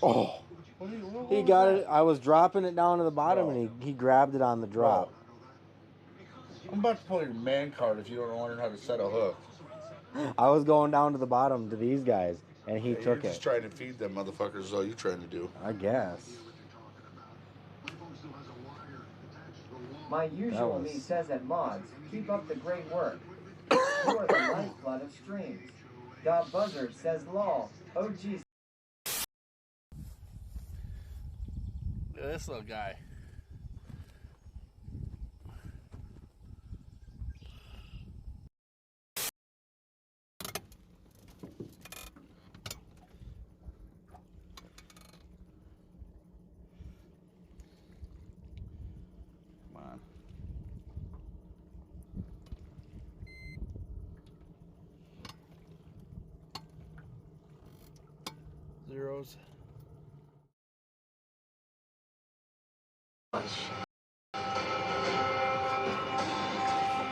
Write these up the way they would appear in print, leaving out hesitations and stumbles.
Oh, he got it. I was dropping it down to the bottom, and he grabbed it on the drop. I'm about to pull your man card if you don't learn how to set a hook. I was going down to the bottom to these guys, and he took You're just trying to feed them motherfuckers. Is all you're trying to do. I guess. My usual me says at Mods, keep up the great work. You are the lifeblood of streams. Dot Buzzard says lol. Oh geez. This little guy. Come on. Zeros.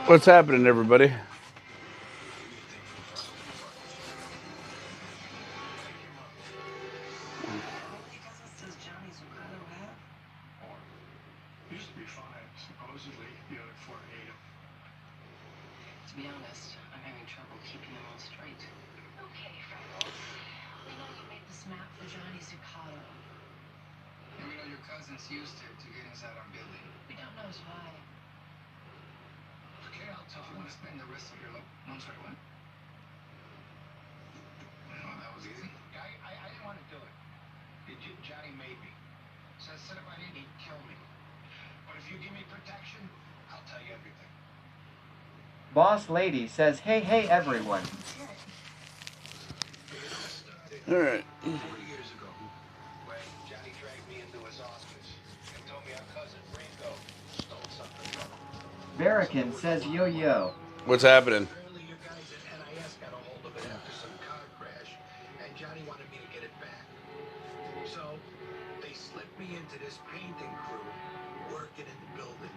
What's happening, everybody? To be honest, I'm having trouble keeping them all straight. Okay, Freckles. We know you made this map for Johnny Zuccato. And we know your cousins used it to get inside our building. We don't know why. Okay, I'll tell you. Want to spend the rest of your life. I'm sorry, what? Well, that was easy. I didn't want to do it. Johnny made me. So I said if I didn't, he'd kill me. But if you give me protection, I'll tell you everything. Boss Lady says, hey everyone. All right. 4 years ago, when Johnny dragged me into his office and told me our cousin Ringo stole something from him. Barracan says yo. What's happening? Apparently your guys at NIS got a hold of it after some car crash, and Johnny wanted me to get it back. So they slipped me into this painting crew working in the building.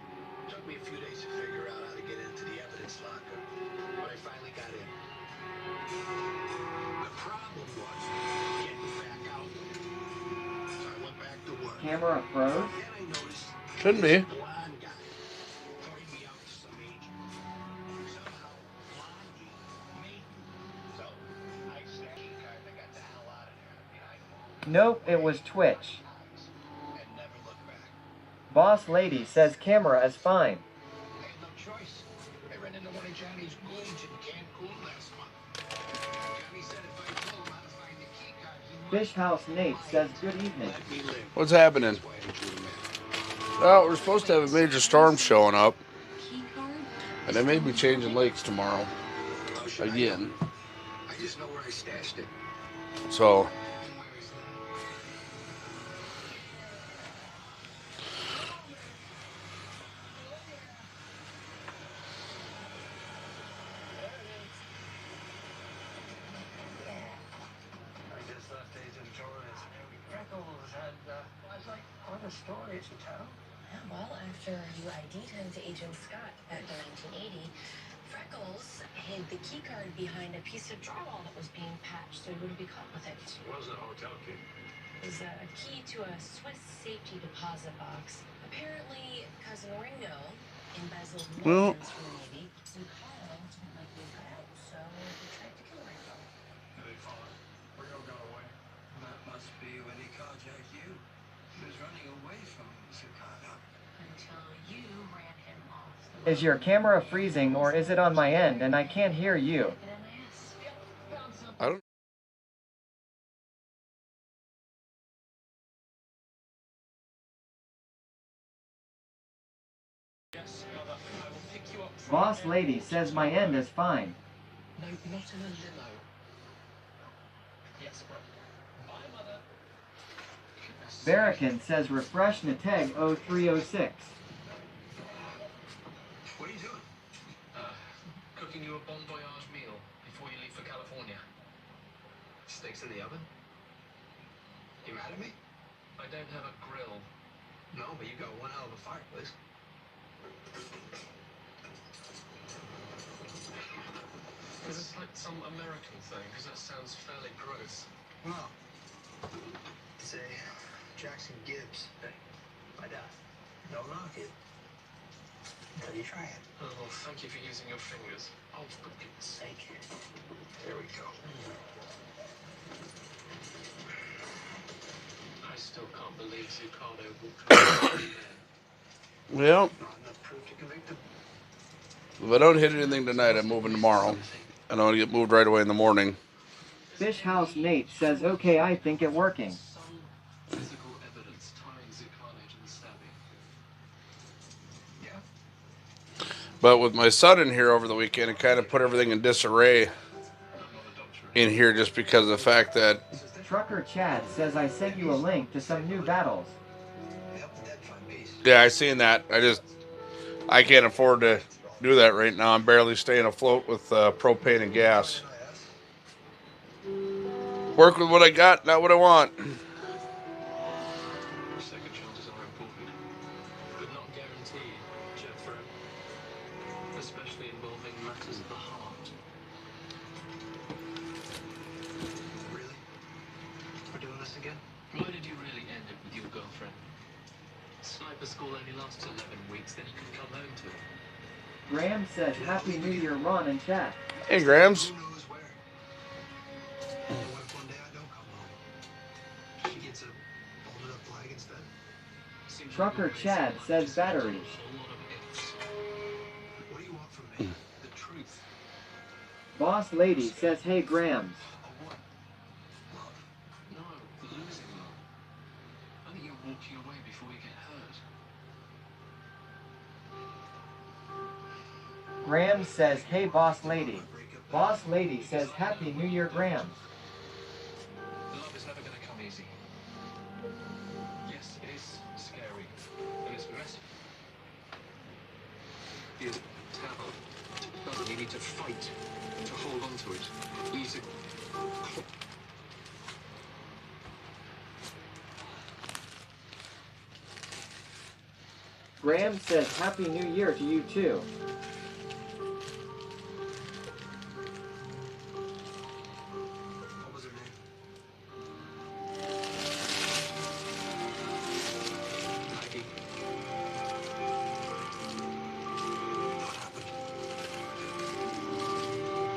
Took me a few days to figure out how to get into the evidence locker, but I finally got in. The problem was getting back out. So I went back to work. Camera froze? Then I noticed Shouldn't be. this blonde guy pointing me out to some agent. Somehow, Blondie made me. So I snatched the card and I got the hell out of there. I mean, I Nope, it was Twitch. and never looked back. Boss Lady says camera is fine. I had no choice. I ran into one of Johnny's goons in Cancun last month. Johnny said if I told him how to find the key card, he might Fish House Nate says good evening. let me live. What's happening? That's why I drew the map. Well, we're supposed to have a major storm showing up, Key card? and they may be changing lakes tomorrow How should I again. know? I just know where I stashed it. So, And where is that? I just left Agent Torres. Freckles had, I'd like other stories to tell. Well, after you ID'd him to Agent Scott back in 1980, Freckles hid the key card behind a piece of drywall that was being patched so he wouldn't be caught with it. It wasn't a hotel key. It was a key to a Swiss safety deposit box. Apparently, Cousin Ringo embezzled Well- millions from the Navy. Zuccato didn't like being cut out, so he tried to kill Ringo. They fought. Ringo got away. That must be when he carjacked you. He was running away from Zuccato. Until you ran him off. Is your camera freezing or is it on my end and I can't hear you? I don't. Yes, brother. I will pick you up. Boss Lady says my end is fine. No, not in a limo. Yes, brother. Bye, mother. Barracan says refresh Nateg 0306. What are you doing? Cooking you a bon voyage meal before you leave for California. Steaks in the oven? You mad at me? I don't have a grill. No, but you got one hell of a fireplace. Is this like some American thing? Because that sounds fairly gross. Well, Say, Jackson Gibbs. Hey, my dad. No knock it. Until you try it. Oh, well, thank you for using your fingers. Oh, for goodness sake. There we go. I still can't believe Zuccardo will come. Well, Enough proof to convict him. if I don't hit anything tonight, I'm moving tomorrow. I don't want to get moved right away in the morning. Fish House Nate says, okay, I think it working. Some physical evidence tying Zuccardo to the stabbing. Yeah. But with my son in here over the weekend, it kind of put everything in disarray in here just because of the fact that... Trucker Chad says, I sent you a link to some new battles. Yeah, I seen that. I can't afford to do that right now. I'm barely staying afloat with propane and gas. Work with what I got, not what I want. Second chances are important, but not guaranteed, Jeffrey. Especially involving matters of the heart. Really? We're doing this again? Why did you really end it with your girlfriend? Sniper school only lasts 11 weeks, then you can come home to it. Graham says, Happy New Year, Ron and chat. Hey, Grams. Who knows where? What if one day I don't come home? She gets a folded up flag instead. Seems Trucker Chad says, batteries. a lot of ifs. What do you want from me? The truth. Boss Lady says, hey, Grams. Or what? Love? No, losing love. I think you're walking away before you get hurt. Grams says, hey, Boss Lady. Boss Lady says, Happy New Year, Grams. Love is never going to come easy. Yes, it is scary. And it's messy. You tower. You need to fight. To hold on to it. You need to... Graham says, Happy New Year to you too. What was her name? Maggie. What happened?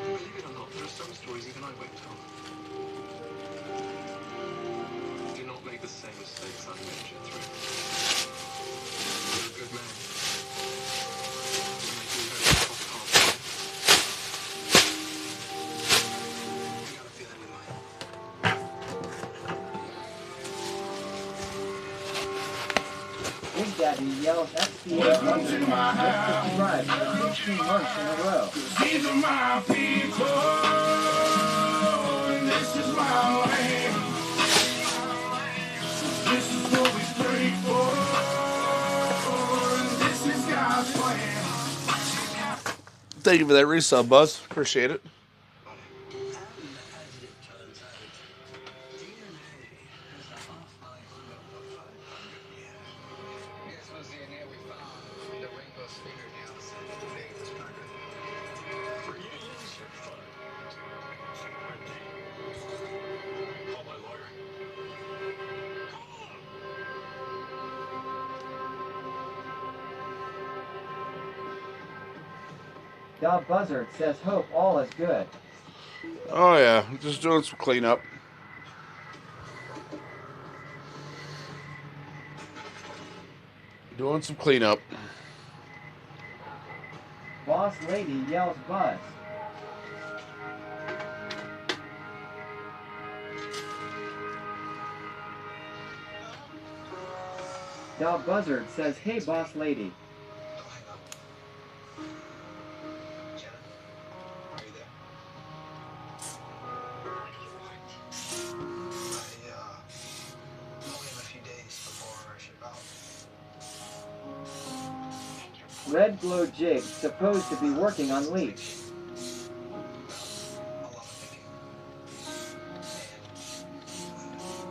Believe it or not, there are some stories even I won't tell. Do not make the same mistakes I mentioned through. You're a good man. You make me very tough heart. I got a feeling you might. Big Daddy yells FCA Monday. Subscribe for 15 months in a row. These are my people, and this is my land. This is what we pray for, and this is God's plan. Thank you for that resub, Buzz. Appreciate it. Dog Buzzard says, hope all is good. Oh, yeah. Just doing some cleanup. Doing some cleanup. Boss Lady yells Buzz. Dog Buzzard says, hey, Boss Lady. Don't hang up. Jenna, are you there? What do you want? I'm only in a few days before I ship out. And your Red Glow Jig supposed to be working on Leech. A lot of thinking.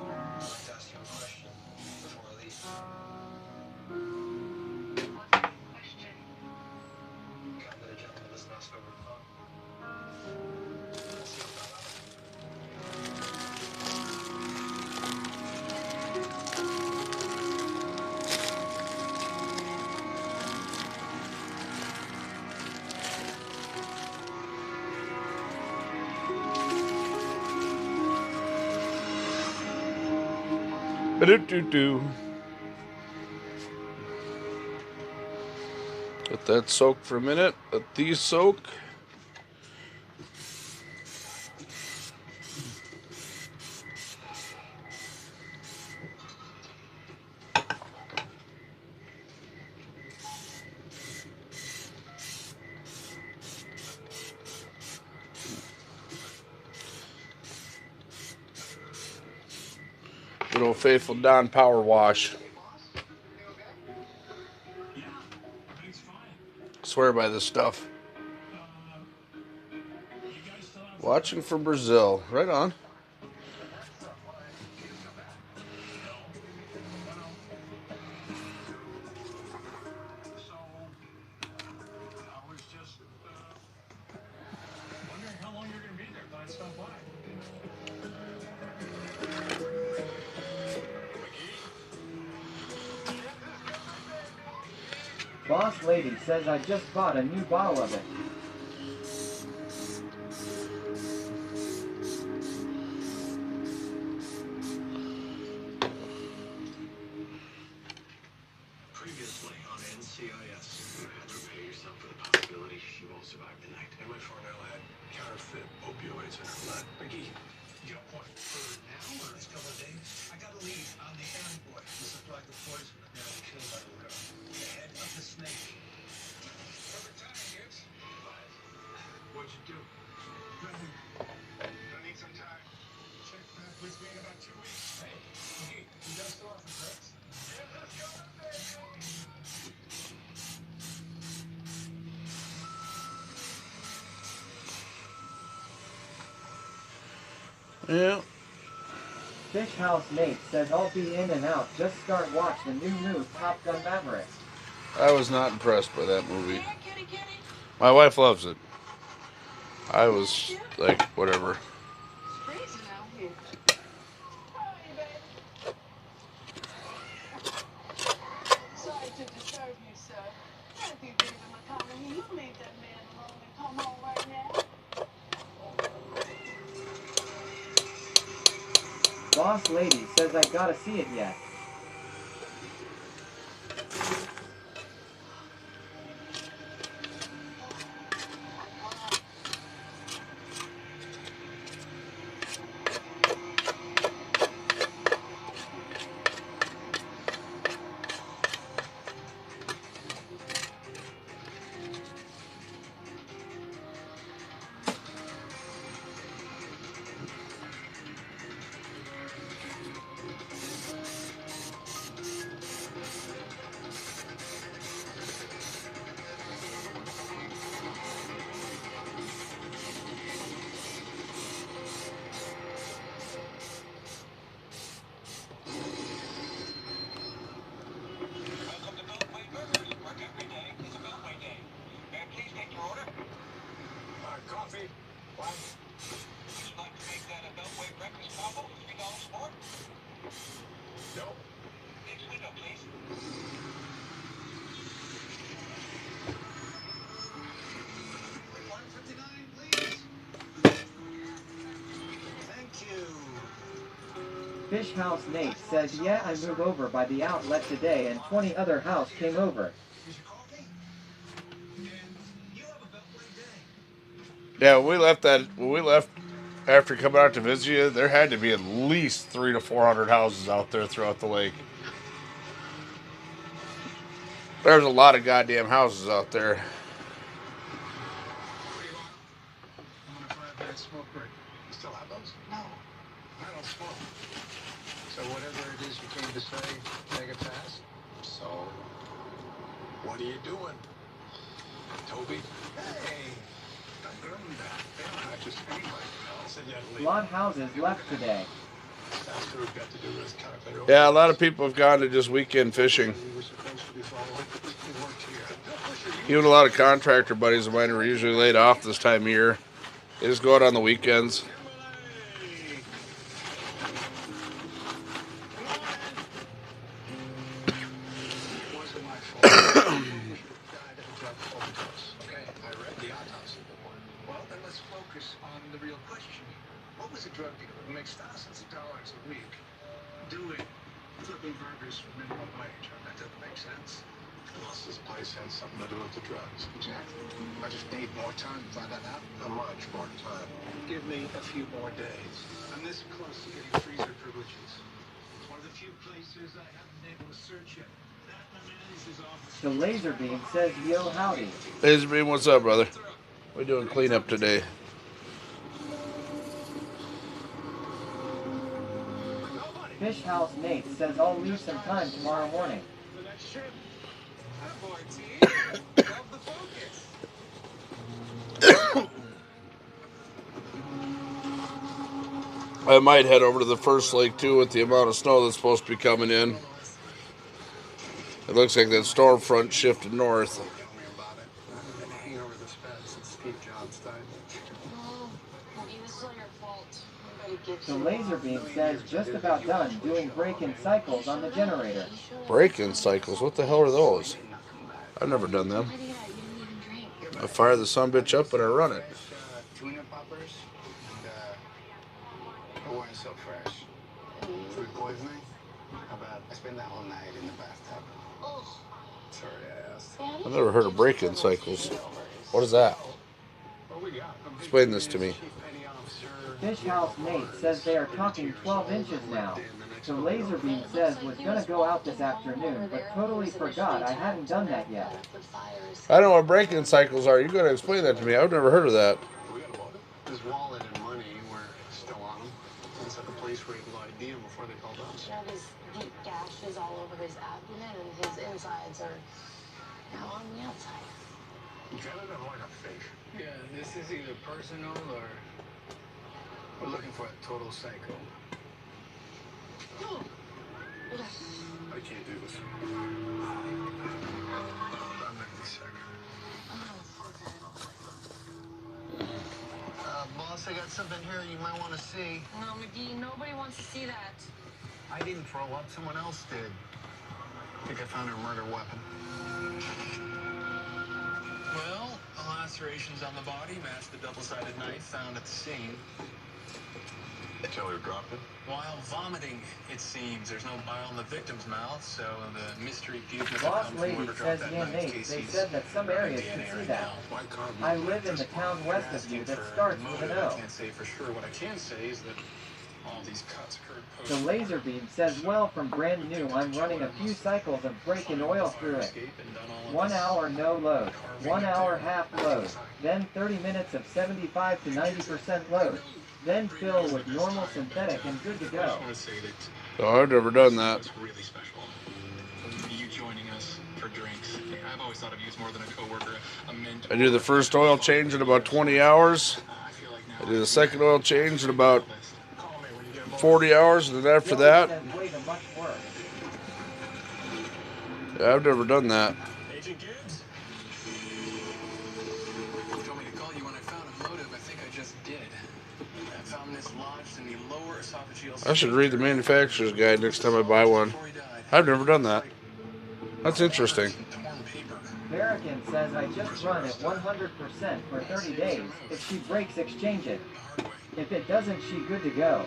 And I'd like to ask you a question before I leave. what's the question? Kind that a gentleman doesn't ask over the phone. Let's see what that happens. Ba-do-do-do. Let that soak for a minute. Let these soak. Good old faithful Don Power Wash. Swear by this stuff. Watching for Brazil. Right on. Boss lady says I just bought a new bottle of it. Previously on NCIS, you had to prepare yourself for the possibility she won't survive the night. And my Farnell had counterfeit opioids in her blood. Mickey, you got a point for now or next couple of days? I got a lead on the errand boy who supplied the poison that nearly killed my widow. The head of the snake. Perfect time, kids. What'd you do? Nothing. I need some time. Check back with me in about 2 weeks. Hey, Mickey, you got still off the drugs? Yeah, let's go. Yeah. Fish House Nate says I'll be in and out. Just start watch the new Top Gun Maverick. I was not impressed by that movie. My wife loves it. I was like, whatever. Sorry to disturb you, sir. Thank you, David McConaughey. You leave that man alone and come home right now. Boss lady says I gotta see it yet. Coffee. What? Would you like to make that a Beltway breakfast combo for $3 more? No. Next window, please. $159, please. Thank you. Fish House Nate says yeah I moved over by the outlet today and 20 other house came over. Here's your coffee. And you have a Beltway day. Yeah, when we left after coming out to visit you, there had to be at least 300 to 400 houses out there throughout the lake. There's a lot of goddamn houses out there. What do you want? I'm on a 5-minute smoke break. You still have those? No. I don't smoke. So whatever it is you came to say, take it fast. So, what are you doing? Toby? Hey. They don't have just anybody. Said you had to leave. Lot houses left today. That's what we've got to do with counterfeit. Yeah, a lot of people have gone to just weekend fishing. We were supposed to be following. We weren't here. Even a lot of contractor buddies of mine are usually laid off this time of year. They just go out on the weekends. It wasn't my fault. She died of a drug overdose. Okay, I read the autopsy report. Well, then let's focus on the real question. What was a drug dealer who makes thousands of dollars a week doing Flipping burgers for minimum wage. That doesn't make sense. Unless this place has something to do with the drugs. Exactly. I just need more time to find that out. How much more time? Give me a few more days. I'm this close to getting freezer privileges. It's one of the few places I haven't been able to search yet. That, my man, is his office. The laser beam says, yo, howdy. Laser Beam, what's up, brother? We're doing cleanup today. Fish House Nate says, I'll leave some time tomorrow morning. The next trip. Love the focus. I might head over to the first lake too with the amount of snow that's supposed to be coming in. It looks like that storm front shifted north. Tell me about it. I've been hanging over this bed since Steve Jobs died. Oh, honey, this is all your fault. Nobody gives The you laser beam says, just about done doing break-in cycles on the generator. Break-in cycles? What the hell are those? I've never done them. Yeah, you didn't even drink. I fire the sumbitch up and I run it. Tuna poppers and weren't so fresh. Food poisoning? How about I spend that whole night in the bathtub? Oh, Sorry I asked. I've never heard of break-in cycles. What is that? What we got? Explain this to me. Fish House Nate says they are talking 12 inches now. The laser beam says was gonna go out this afternoon, but totally forgot I hadn't done that yet. I don't know what break-in cycles are. You're going to explain that to me. I've never heard of that. We got a wallet. His wallet and money were still on him. It's at the place where he ID him before they called us. You have his deep gashes all over his abdomen, and his insides are now on the outside. Janet doesn't like a fake. Yeah, this is either personal or we're looking for a total psycho. I can't do this. I'm gonna be sick. Boss, I got something here you might want to see. No, McGee, nobody wants to see that. I didn't throw up, someone else did. I think I found her murder weapon. Well, the lacerations on the body match the double-sided knife found at the scene. Tell her dropped it. While vomiting, it seems. There's no bile in the victim's mouth, so the mystery puke must have Boss come from Lady whoever says, dropped that yeah, knife. Nate, they said that some areas can see that. I live in the town west of you that starts with an I O. can't say for sure. What I can say is that all these cuts occurred post. The laser beam says, well, from brand new, I'm running a few cycles of break-in oil through it. 1 hour no load, 1 hour half load, then 30 minutes of 75 to 90% load, then fill with normal synthetic and good to I go. just want to say that Oh, I've never done that. it's really special. You joining us for drinks. I've always thought of you as more than a coworker, a mentor. I do the first oil change in about 20 hours. I feel like I now do the second oil change in about call me when you get a moment. 40 hours, and then after Joey that, says, way to much work. yeah, I've never done that. Agent Gibbs? You told me to call you when I found a motive. I think I just did. I found this lodged in the lower esophageal. I should read the manufacturer's guide next time I buy one. Before he died. I've never done that. That's interesting. Torn paper. Barrican says, I just run at 100% for 30 days. If she breaks, exchange it. The hard way. If it doesn't, she good to go.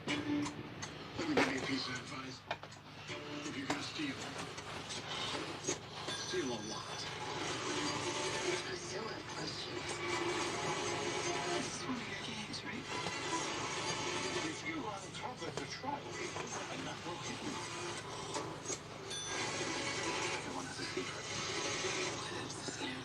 Let me give you a piece of advice. If you're gonna steal a lot. I still have questions. This is one of your games, right? If you uncover the trophy, enough will hit me. Everyone has a secret. What is this now?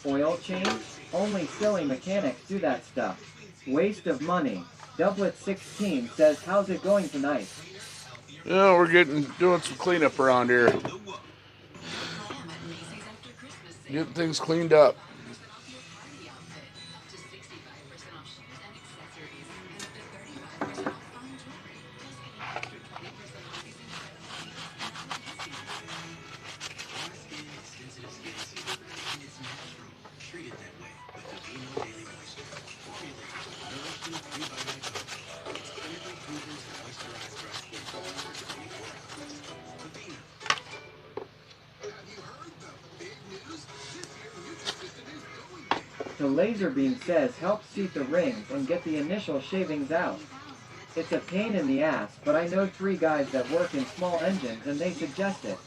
Oil change? Only silly mechanics do that stuff. Waste of money. Doublet 16 says, how's it going tonight? Yeah, we're doing some cleanup around here. Getting things cleaned up. The laser beam says help seat the rings and get the initial shavings out. It's a pain in the ass, but I know 3 guys that work in small engines and they suggest it.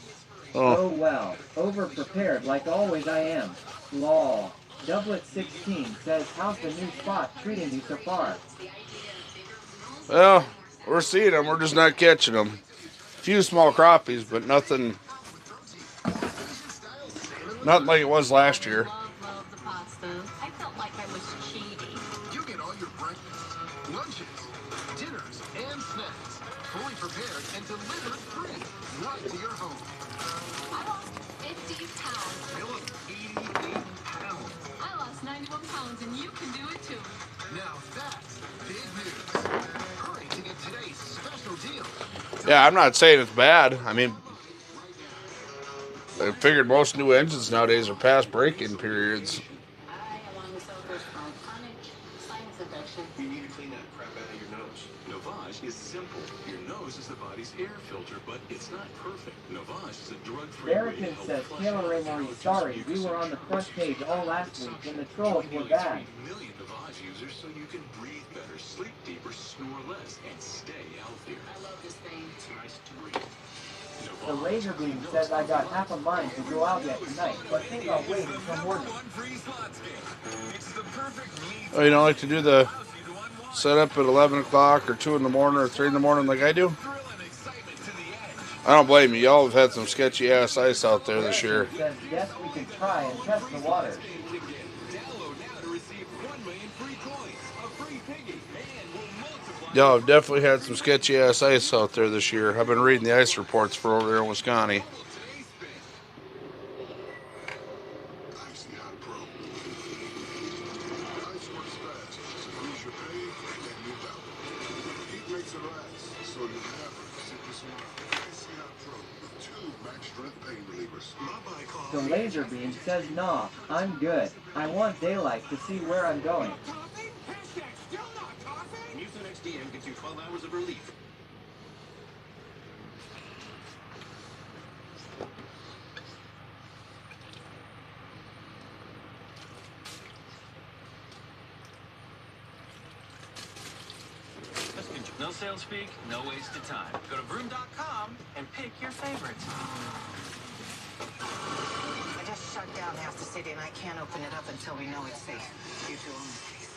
Oh well, over-prepared like always I am. Lol. Doublet 16 says how's the new spot treating you so far? Well, we're seeing them. We're just not catching them. A few small crappies, but nothing like it was last year. Love the pastas. I felt like I was cheating. You get all your breakfasts, lunches, dinners, and snacks fully prepared and delivered free right to your home. I lost 50 pounds. Philip, 88 pounds. I lost 91 pounds, and you can do it too. Now that's big news. Hurry to get today's special deal. Yeah, I'm not saying it's bad. I mean, I figured most new engines nowadays are past break-in periods. I, along with suffers from chronic sinus infection. You need to clean that crap out of your nose. Novage is simple. Your nose is the body's air filter, but it's not perfect. Novage is a drug-free way to Barrican help says flush Taylor out Ray Murray, sorry, we were on the front page all last week and the trolls were bad. 3 million Novage users so you can breathe better, sleep deeper, snore less, and stay healthier. I love this thing. It's nice to breathe. The laser beam says I got half a mind to go out yet tonight, but think I'll wait until morning. Oh, you don't like to do the setup at 11 o'clock or 2 in the morning or 3 in the morning like I do? I don't blame you. Y'all have had some sketchy ass ice out there this year. Says yes, we can try and test the waters. Y'all have definitely had some sketchy ass ice out there this year. I've been reading the ice reports for over there in Wisconsin. Icy Hot Pro. Ice works fast, so freeze your pain and you doubt it. Heat makes it last, so you never sit this one. Icy Hot Pro with 2 max strength pain relievers. My bike The laser beam says nah, I'm good. I want daylight to see where I'm going. Mucinex DM gets you 12 hours of relief. No sales speak, no waste of time. Go to vroom.com and pick your favorites. I just shut down half the city and I can't open it up until we know it's safe. You two own the case.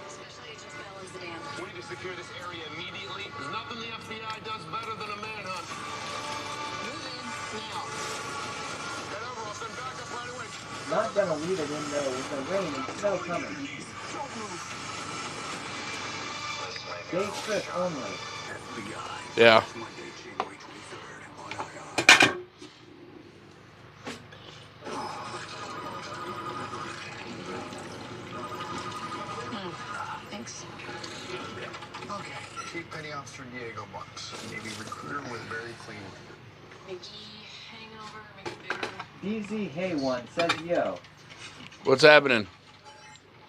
Special Agent Bell is the dam. We need to secure this area immediately. There's nothing the FBI does better than a manhunt. Move in now. Get over, I'll send backup right away. Not gonna leave it in there with the rain and snow coming. Day trip only. Yeah. Thanks. Okay, cheap petty officer Diego bucks. Navy recruiter with very clean record. Mickey hangover, make it bigger. DZ Hey One says yo. What's happening?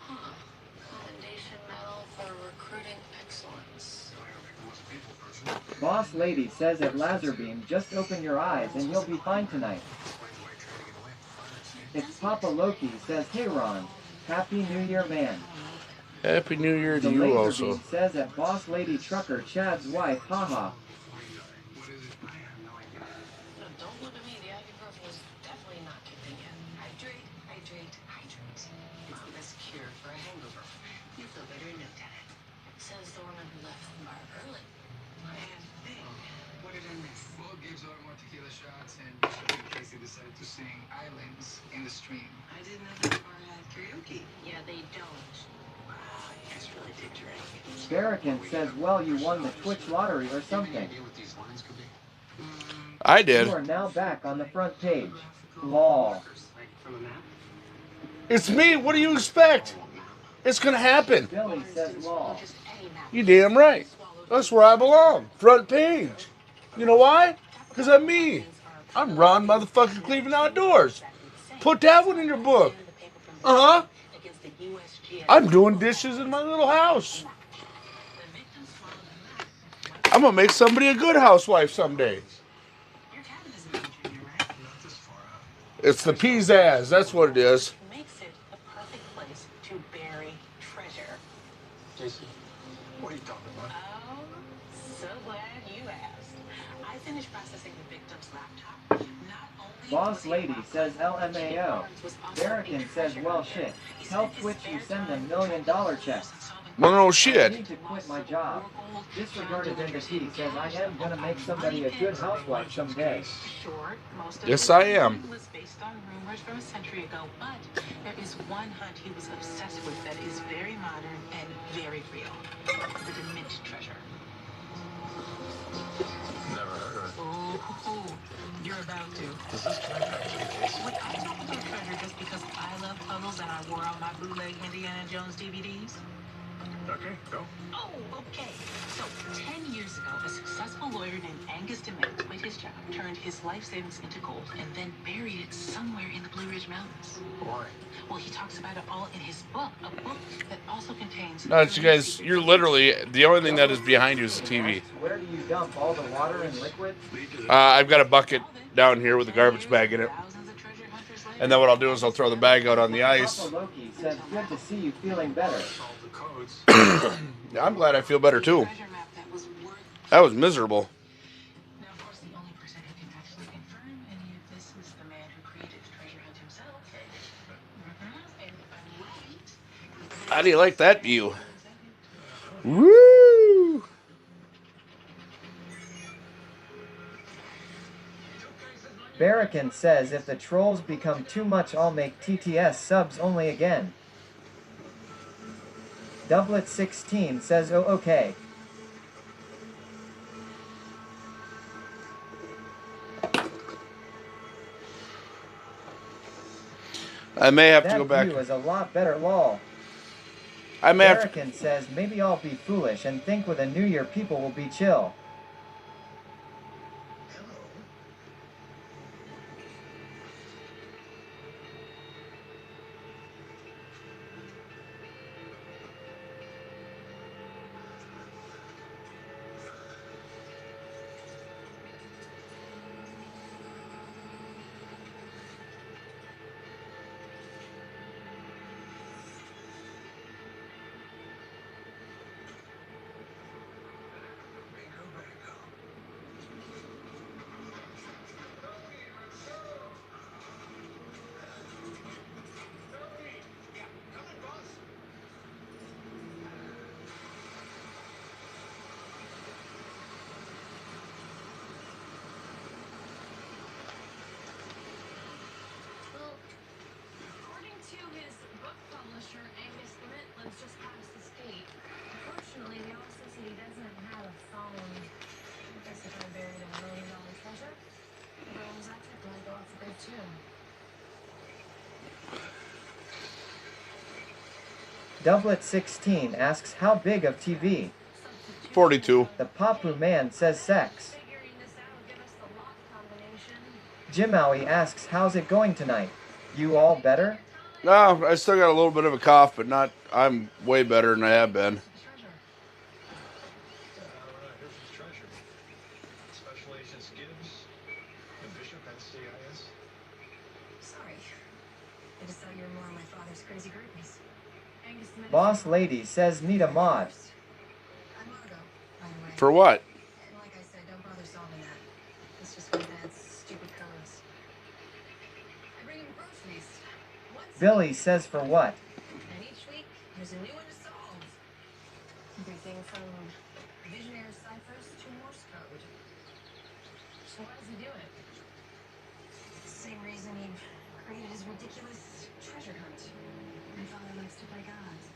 Foundation medal for recruiting excellence. Boss Lady says at Lazarbeam, just open your eyes and you'll be fine tonight. It's Papa Loki says, hey Ron, Happy New Year man. Happy New Year to The you laser also. beam says at Boss Lady Trucker Chad's wife, haha. Don't look at me, the ibuprofen is definitely not kicking in. Hydrate, hydrate, hydrate. It's the best cure for a hangover. You feel better in no time. Says the woman who left the bar early. What did I miss? Bo gives out more tequila shots, and Bishop and Casey decided to sing Islands in the Stream. I didn't know that bar had karaoke. Yeah, they don't. Wow, you guys really did drink. Barrican says, well, you won the Twitch lottery or something. What these lines could be? I did. You are now back on the front page. Lol. Like from a map? It's me. What do you expect? It's gonna happen. Billy says lol. Just any map. You damn right. That's where I belong. Front page. You know why? Because I'm me. I'm Ron motherfucking Cleveland Outdoors. Put that one in your book. Uh-huh. I'm doing dishes in my little house. I'm gonna make somebody a good housewife someday. Your cabin isn't in Junior, right? It's the pizzazz. That's what it is. Makes it Casey? What are you talking about? Oh, so glad you asked. I finished processing the victim's laptop. Not only Boss Lady says LMAO. Barrican says, well shit. Tell Twitch you send them $1 million check. Well, no I shit. need to quit my job. Disregarded entity says I am gonna make somebody a good housewife someday. Short, most of Yes, his I am. reasoning was based on rumors from a century ago, but there is one hunt he was obsessed with that is very modern and very real. The Dement treasure. Never heard of it. Oh, you're about to. Does this treasure actually Casey? Would I talk about treasure just because I love puzzles and I wore out my bootleg Indiana Jones DVDs? Okay, go. Oh, okay. So, 10 years ago, a successful lawyer named Angus Dement quit his job, turned his life savings into gold, and then buried it somewhere in the Blue Ridge Mountains. Why? Well, he talks about it all in his book, a book that also contains... No, you guys, you're literally, the only thing that is behind you is the TV. Where do you dump all the water and liquid? I've got a bucket down here with a garbage bag in it. And then what I'll do is I'll throw the bag out on the ice. Papa Loki says, good to see you feeling better. Solve the codes. I'm glad I feel better too. That was miserable. Now, of course, the only person who can actually confirm any of this is the man who created the treasure hunt himself. And if I'm right... How do you like that view? Woo! Barrican says, if the trolls become too much, I'll make TTS subs only again. Doublet 16 says, oh, okay. I may have to That go back. view is a lot better, lol. I may have to. Barrican says, maybe I'll be foolish and think with a new year people will be chill. Well, according to his book publisher, Angus Dement lives just past this gate. Unfortunately, he also said he doesn't have a phone. I guess if I buried a $1 million treasure, the owns that check might go off the grid too. Doublet 16 asks, how big of TV? 42. The Papu man says sex. Figuring this out, give us the lock combination. Jimaui asks, how's it going tonight? You all better? No, I still got a little bit of a cough, but not. I'm way better than I have been. Alright, here's his treasure. Special Agents Gibbs and Bishop at CIS. Sorry. I just thought you were more of my father's crazy groupies. Angus Dement. Boss Lady says, need a mod. I'm Margo, by the way. For what? And like I said, don't bother solving that. It's just one of Dad's stupid codes. I bring him groceries. Once Billy says, for what? and each week, there's a new one to solve. Everything from visionary ciphers to Morse code. So why does he do it? It's the same reason he created his ridiculous treasure hunt. My father likes to play gods.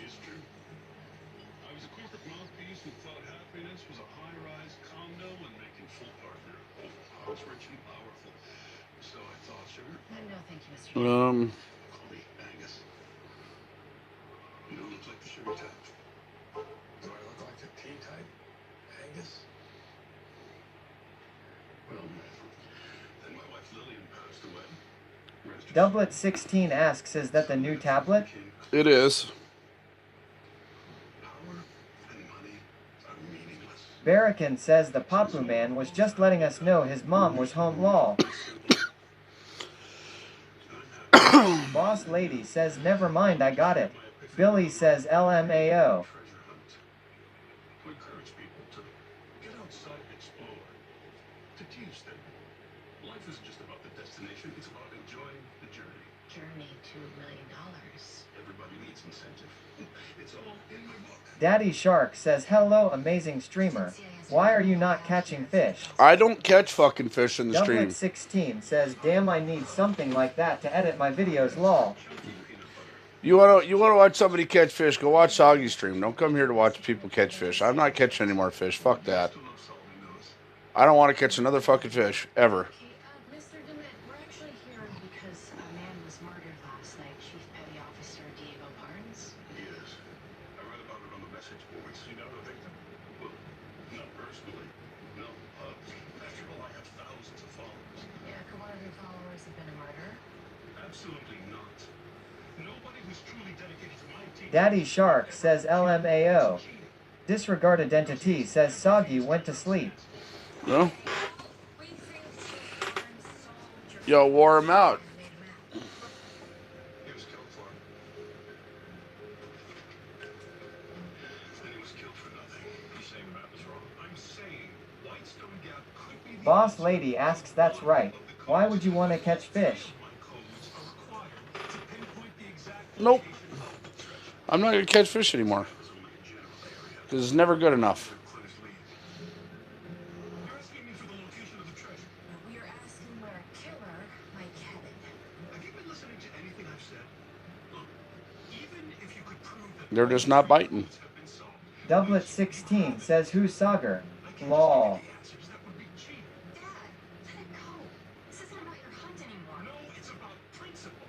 It's true. I was a corporate mouthpiece who thought happiness was a high-rise condo and making full partner. I was rich and powerful. So I thought, sugar. No, thank you, Mr. Call me Angus. You don't look like the sugar type. Do I look like the T type? Angus? Well, then my wife Lillian passed away. Rest her Doublet 16 asks, is that the new tablet? It is. power and money are meaningless. Barrican says the Papu man was just letting us know his mom was home, lol. I'm happy Boss lady says never mind, I got it. Billy says LMAO. To encourage people to get outside and explore. To teach them life isn't just about the destination, it's about enjoying the journey. Journey to $1 million. Everybody needs incentive. It's all in my book. Daddy Shark says hello, amazing streamer. Why are you not catching fish? I don't catch fucking fish in the stream. Doublet16 says damn, I need something like that to edit my videos, lol. You wanna watch somebody catch fish? Go watch Soggy's stream. Don't come here to watch people catch fish. I'm not catching any more fish. Fuck that. I don't want to catch another fucking fish ever. Mr. DeMitt, we're actually here because a man was murdered last night, Chief Petty Officer Diego Barnes. Yes. I read about it on the message boards. You know the victim? Well, not personally. No. After all, I have thousands of followers. Yeah, could one of your followers have been a murderer? Absolutely not. Nobody who's truly dedicated to my team. Daddy Shark says LMAO. Disregard identity says Soggy went to sleep. No? Yo, wore him out. He was killed for him. And he was killed for nothing. You're saying the map is wrong. I'm saying Whitestone Gap could be the Boss lady asks that's right. Why would you want to catch fish? Nope. I'm not gonna catch fish anymore. Because it's never good enough. We are asking where a killer might be headed. Have you been listening to anything I've said? Look, even if you could prove that They're just not biting. Doublet16 says who's Sagar? Lol. Dad, let it go. This isn't about your hunt anymore. No, it's about principle.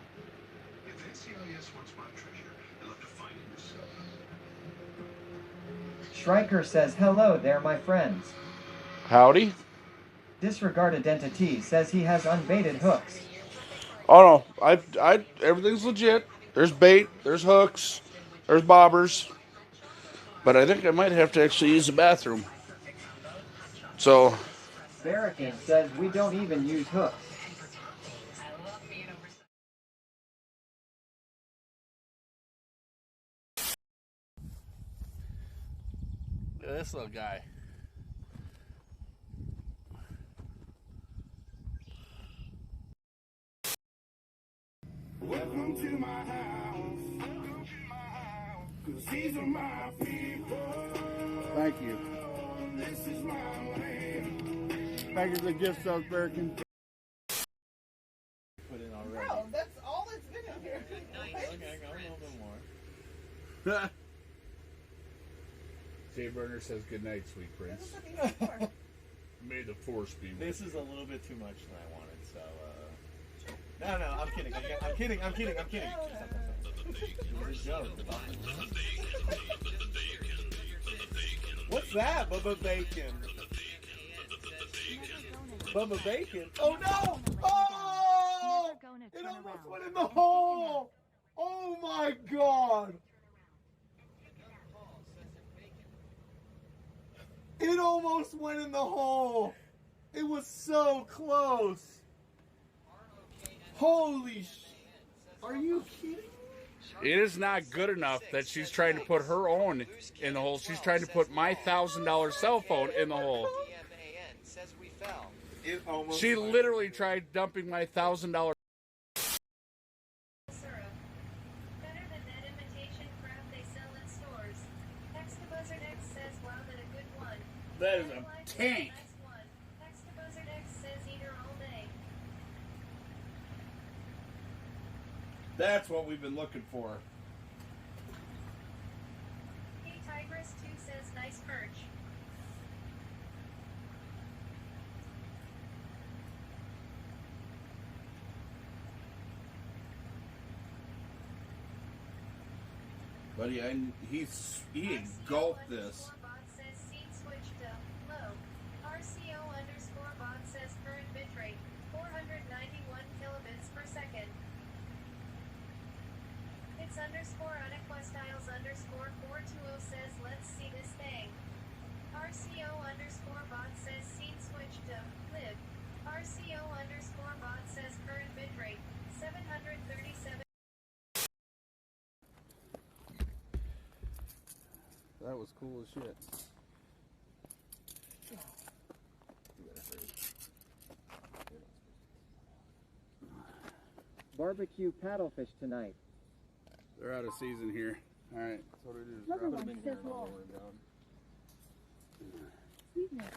If NCIS wants my treasure, you'll have to find it yourself. Shrieker says hello there, my friends. Howdy. Disregard identity says he has unbaited hooks. Oh no, everything's legit. There's bait, there's hooks, there's bobbers. But I think I might have to actually use the bathroom. So. Barracan says we don't even use hooks. This little guy. Welcome to my house. Cause these are my people. Thank you. This is my land. Thank you for the gift, South American. Put in already. No, that's all that's been in here. Okay, I got a little bit more. Jay Burner says good night, sweet prince. May the force be with you. This is a little bit too much than I wanted, so no, I'm kidding. I'm kidding. It was a joke. What's that? Bubba Bacon. Bubba Bacon. Oh no! Oh! It almost went in the hole! Oh my god! It almost went in the hole! It was so close! Holy sh... Are you kidding me? It is not good enough that she's trying to put her own in the hole. She's trying to put my $1,000 cell phone in the hole. She literally tried dumping my $1,000. Better than that imitation crap they sell in stores. Text to Buzzard X says, wow, that a good one. That is a tank. Text to Buzzard X says, eat her all day. That's what we've been looking for. Hey Tigress 2 says, nice perch. Buddy, he engulfed this. Bot says, seat switch to low. RCO underscore bot says, current bitrate 491 kilobits per second. It's underscore unequistyles underscore 420 says, let's see this thing. RCO underscore bot says, seat switch to live. RCO underscore bot says, current bitrate 736 That was cool as shit. Barbecue paddlefish tonight. They're out of season here. All right, so what do I do? Another Drop them one in says here and I'll wall. lower them down. Sweetness.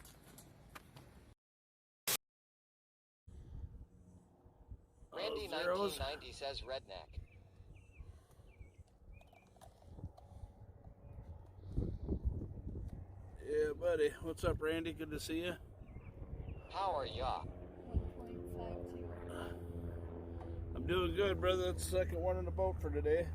Randy zeros. 1990 says redneck. Yeah, buddy. What's up, Randy? Good to see you. How are ya? I'm doing good, brother. That's the second one in the boat for today.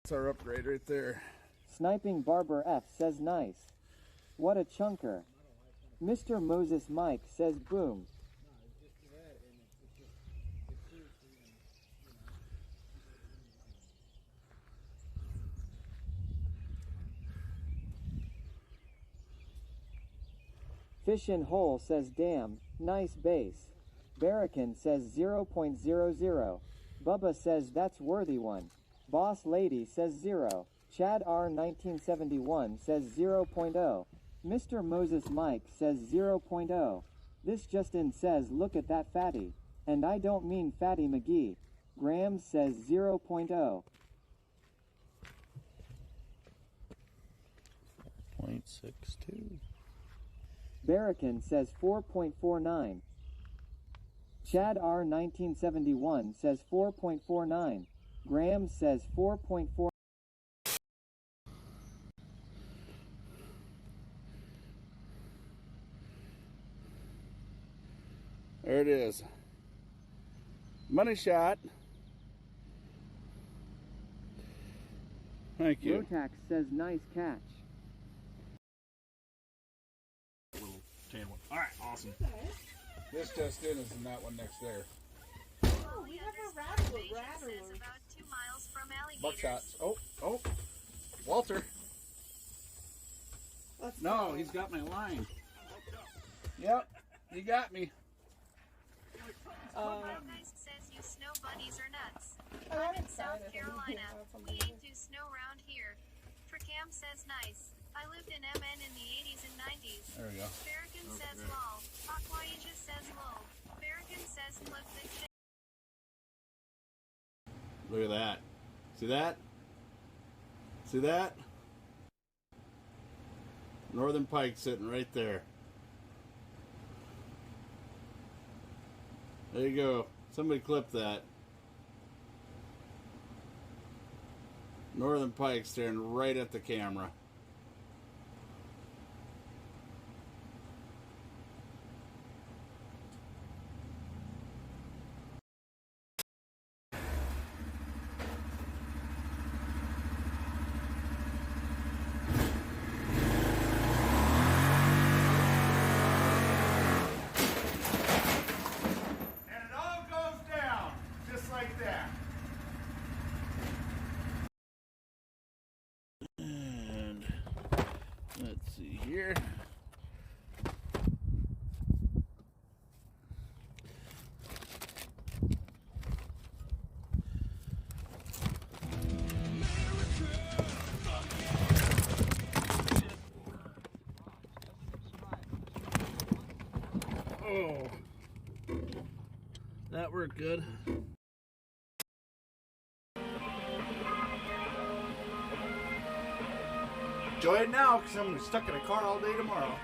That's our upgrade right there. Sniping Barber F says nice. What a chunker. Mr. Moses Mike says boom. Fish in Hole says damn, nice base. Barracan says 0.00. Bubba says that's worthy one. Boss Lady says 0. Chad R 1971 says 0.0. Mr. Moses Mike says 0.0. This Justin says look at that fatty. And I don't mean Fatty McGee. Graham says 0.0. 0.62. Barracan says 4.49. Chad R 1971 says 4.49. Graham says 4.4. There it is. Money shot. Thank you. Rotax says nice catch. Little tan one. All right, awesome. This just in is in that one next there. Oh, we have a rattler. About 2 miles from Buckshots. Oh. Walter. No, he's got my line. Yep, he got me. Says you snow bunnies are nuts. I'm in South Carolina. We ain't do snow round here. Tricam says nice. I lived in MN in the 80s and 90s. There we go. Barracan says lol. Aquasia says lol. Barracan says flip this shit. Look at that. See that? See that? Northern pike sitting right there. There you go. Somebody clip that. Northern pike staring right at the camera. Here. Oh, that worked good. Enjoy it now, because I'm stuck in a car all day tomorrow.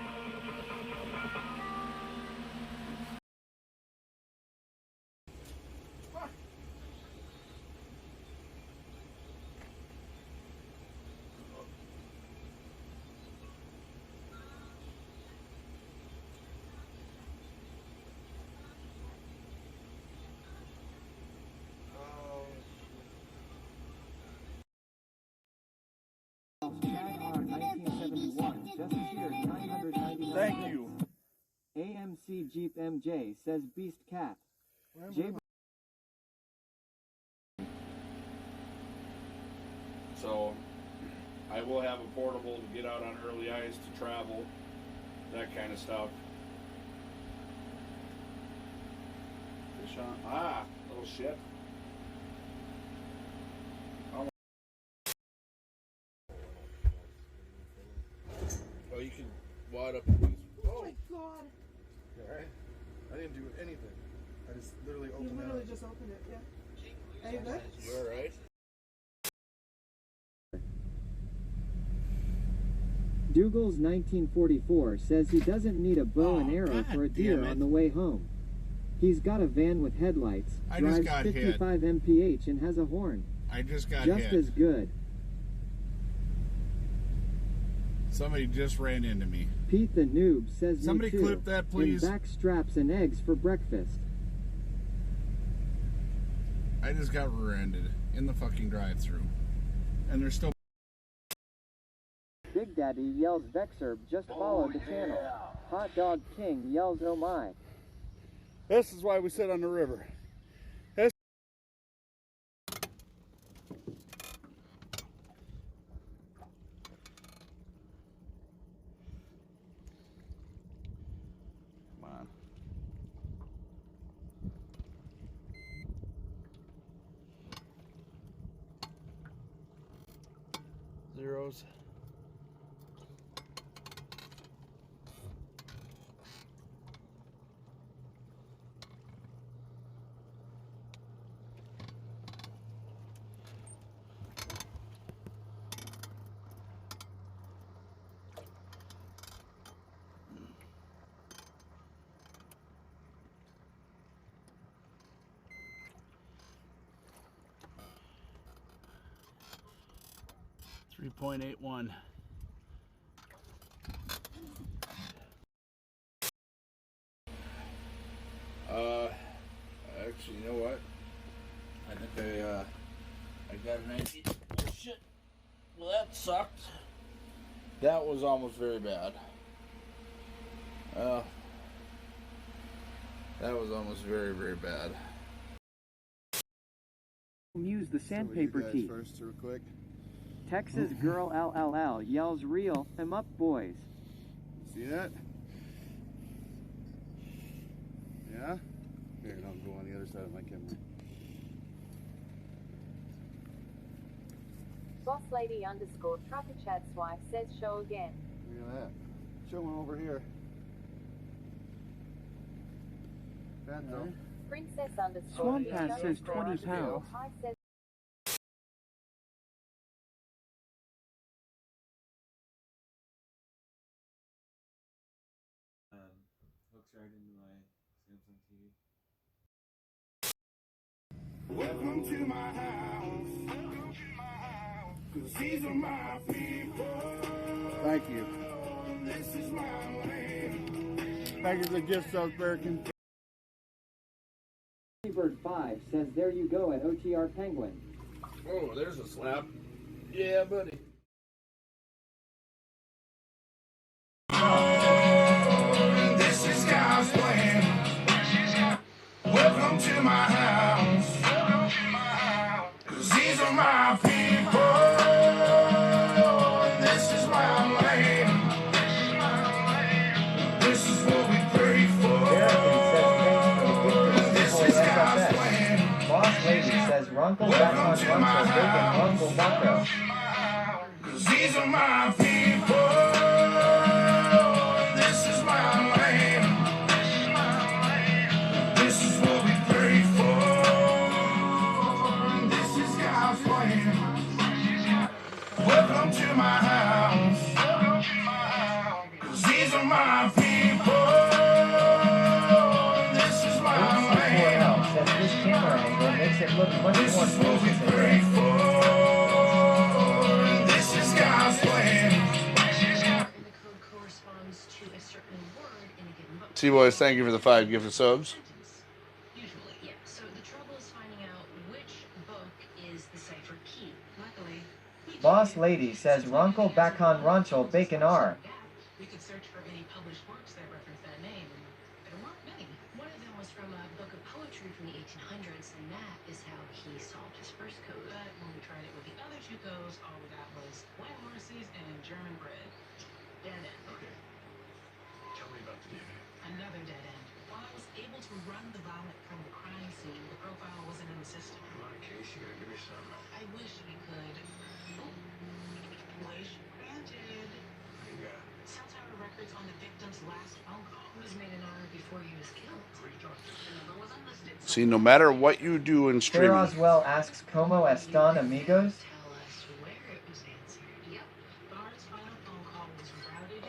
Thank you. AMC Jeep MJ says Beast Cat. So I will have a portable to get out on early ice to travel, that kind of stuff. Sean. Ah, little shit. Oh, you can wad up these. Oh my god. Alright. I didn't do anything. I just literally opened it. You literally just opened it, yeah. Are you good? You alright? Dougal's 1944 says he doesn't need a bow and arrow for a deer on the way home. He's got a van with headlights, drives 55 mph, and has a horn. I just got just hit. as good. Somebody just ran into me. Pete the Noob says Somebody me too, clip that, please. And back straps and eggs for breakfast. I just got rear-ended in the fucking drive-thru, and there's still. Big Daddy yells Vexerb just followed the channel. Hot Dog King yells oh my. This is why we sit on the river. This Come on. Zeros. .81. Actually, you know what? I think I got an idea. Oh shit! Well, that sucked. That was almost very bad. That was almost very, very bad. Use the sandpaper teeth. First, real quick. Texas girl LLL yells reel em up boys. See that? Yeah? Here, I'll go on the other side of my camera. Boss lady underscore trucker Chad's wife says show again. Look at that. Show one over here. Bad though. Princess underscore Swamp Pass says 20 pounds. I says hooks right into my Samsung TV. Welcome to my house. Welcome to my house. 'Cause these are my people. Thank you. This is my land. Thank you for the gift, South American. Bird 5 says there you go at OTR Penguin. Oh, there's a slap. Yeah, buddy. This is God's plan. Welcome to my house. Welcome to my house. 'Cause these are my people. This is my land. This is my land. This is what we pray for. This is God's plan. Boss lady says Runkle back on Runkle bacon Runkle Bucko. 'Cause these are my people. This is my land. This is my land. This is what we pray for. This is God's plan. Welcome to my house. Welcome to my house. 'Cause these are my people. This is my land. Says this camera angle makes it look much This more is what we close. pray for. This is God's plan. The code corresponds to a certain word in a given book. T-Boys, thank you for the 5 gifted subs. Usually, yeah. So the trouble is finding out which book is the cipher key. Luckily, Boss lady says Runkle back on Runchel bacon R. we could search for any published works that reference that name, and there weren't many. One of them was from a book of poetry from the 1800s, and that is how he solved his first code. But when we tried it with the other two codes, all we got was Wet Morrissey's and German bread. Dead end. Okay. Tell me about the DNA. Another dead end. While I was able to run the vomit from the crime the system. Come on, Casey, you gotta give me some. I wish we could. Wish granted. You got Cell tower records on the victim's last phone call was made an hour before he was killed. The number was unlisted. See, no matter what you do in streaming. Roswell asks, ¿Cómo están, amigos? Tell us where it was answered. Yep. Bard's final phone call was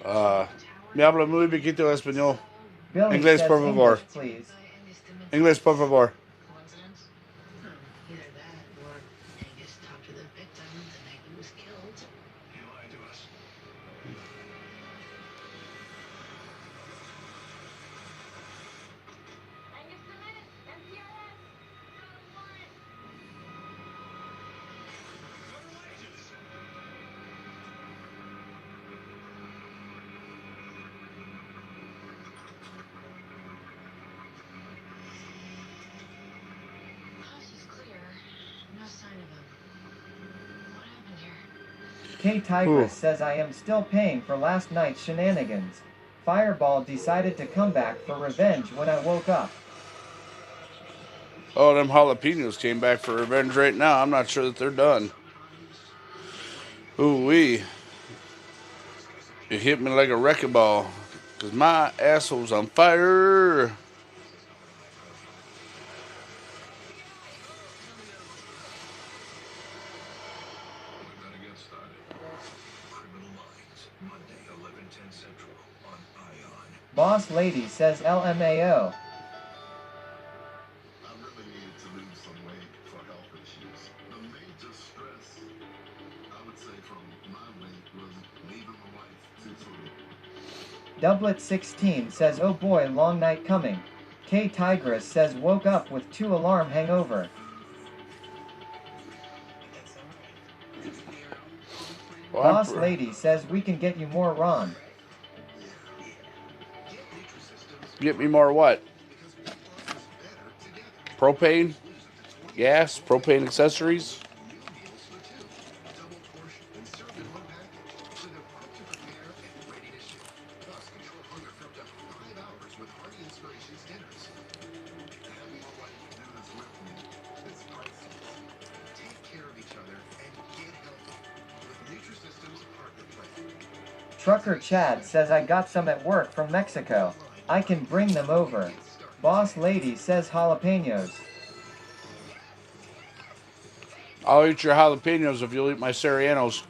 routed Me habla muy poquito español. Billy Inglés, says por favor. English, please. Inglés, por favor. Coincidence? Either that or Angus talked to the victim the night he was killed. He lied to us. House is clear. No sign of him. What happened here? K Tigress says I am still paying for last night's shenanigans. Fireball decided to come back for revenge when I woke up. Oh, them jalapenos came back for revenge right now. I'm not sure that they're done. Ooh-wee. It hit me like a wrecking ball. Because my asshole's on fire. Boss Lady says LMAO. I really needed to lose some weight for health issues. The major stress, I would say, from my weight was leaving my wife to food. Doublet 16 says oh boy long night coming. K Tigress says woke up with 2 alarm hangover. Well, Boss Lady says we can get you more Ron. Get me more what? Propane? Gas? Propane accessories? Trucker Chad says I got some at work from Mexico. I can bring them over. Boss Lady says jalapenos. I'll eat your jalapenos if you'll eat my Sarianos.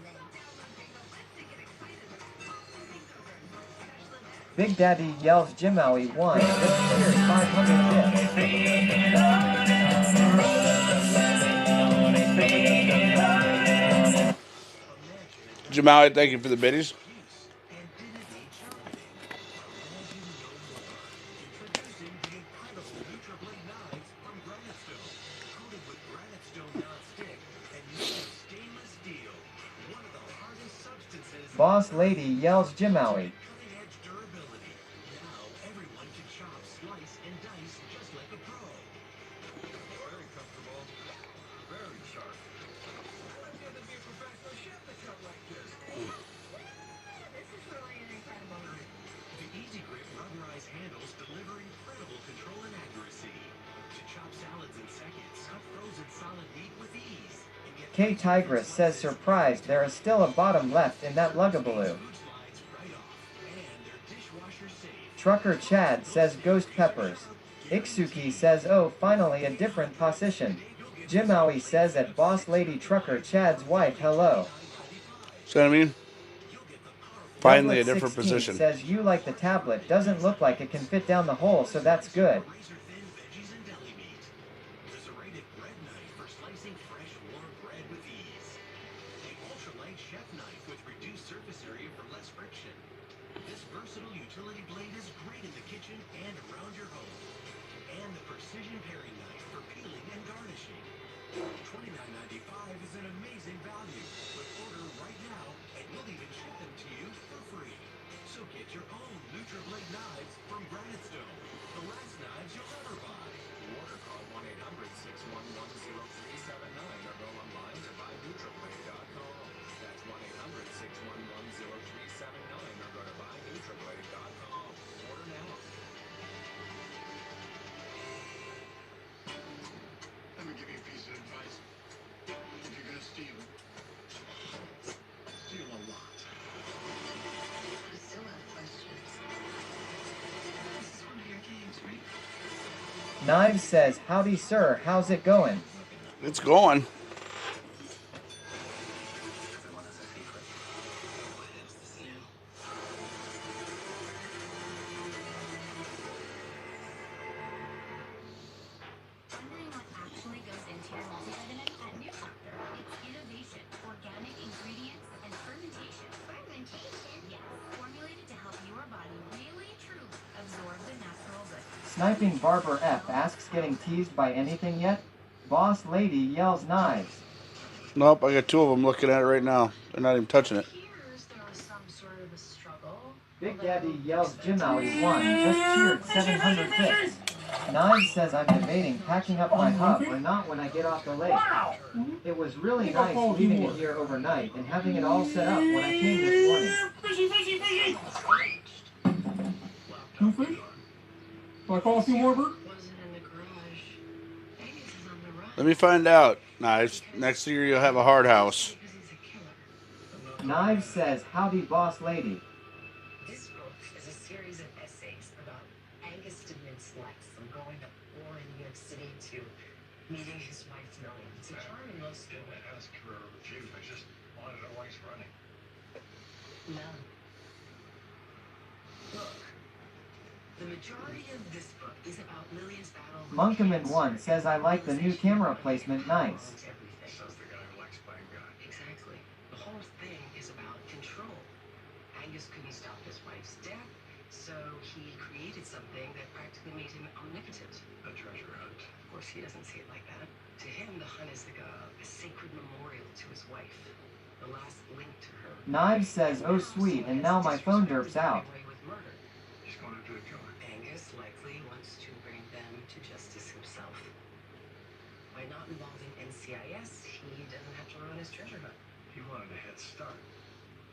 Big Daddy yells Jim Maui 1. Disappears 500 bits. Jamal, thank you for the biddies. Boss Lady yells Jim Maui. K Tigress says surprised there is still a bottom left in that Lugabaloo. Trucker Chad says ghost peppers. Iksuki says oh finally a different position. Jim Maui says at Boss Lady Trucker Chad's wife hello. See what I mean? Finally a different position. Says you like the tablet doesn't look like it can fit down the hole so that's good. Let me give you Knives says, howdy sir, how's it going? It's going. Wondering what actually goes into your multivitamin? At New Doctor, it's innovation, organic ingredients, and fermentation. Fermentation? Yes. Formulated to help your body really, truly absorb the natural good. Sniping Barber F asks, getting teased by anything yet? Boss lady yells knives. Nope, I got two of them looking at it right now. They're not even touching it. Appears there was some sort of a struggle. Big Daddy yells Jim Alley 1, just cheered 700 bits. Knives says I'm debating packing up my hub or not when I get off the lake. It was really nice leaving it here overnight and having it all set up when I came this morning. Goofy? Do I call a few more, Bert? Let me find out. Knives. Next year you'll have a hard house. Knives says, howdy boss lady. This book is a series of essays about Angus Stidman's life, from growing up poor in New York City to meeting his wife Millie. It's a charming love story. I didn't ask for a review. I just wanted to know why he's running. No. Look, the majority of this book is about Lillian's battle with Monkaman cancer. 1 says I like the new camera placement nice. Says the guy who likes playing God. Exactly. The whole thing is about control. Angus couldn't stop his wife's death, so he created something that practically made him omnipotent. A treasure hunt. Of course, he doesn't see it like that. To him, the hunt is like a sacred memorial to his wife, the last link to her. Knives says, oh sweet, and now my phone derps out. With murder. He's going to do a killer. Angus likely wants to bring them to justice himself. By not involving NCIS, he doesn't have to run his treasure hunt. He wanted a head start.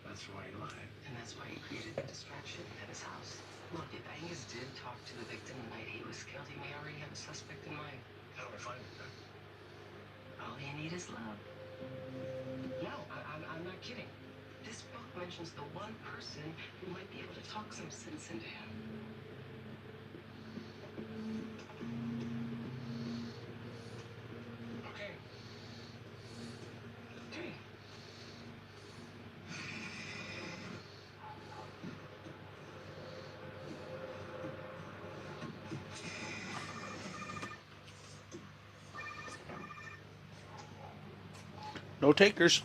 That's why he lied. And that's why he created the distraction at his house. Look, if Angus did talk to the victim the night he was killed, he may already have a suspect in mind. How do I find it then? All you need is love. No, I'm not kidding. This book mentions the one person who might be able to talk some sense into him. Okay. Hey. No takers.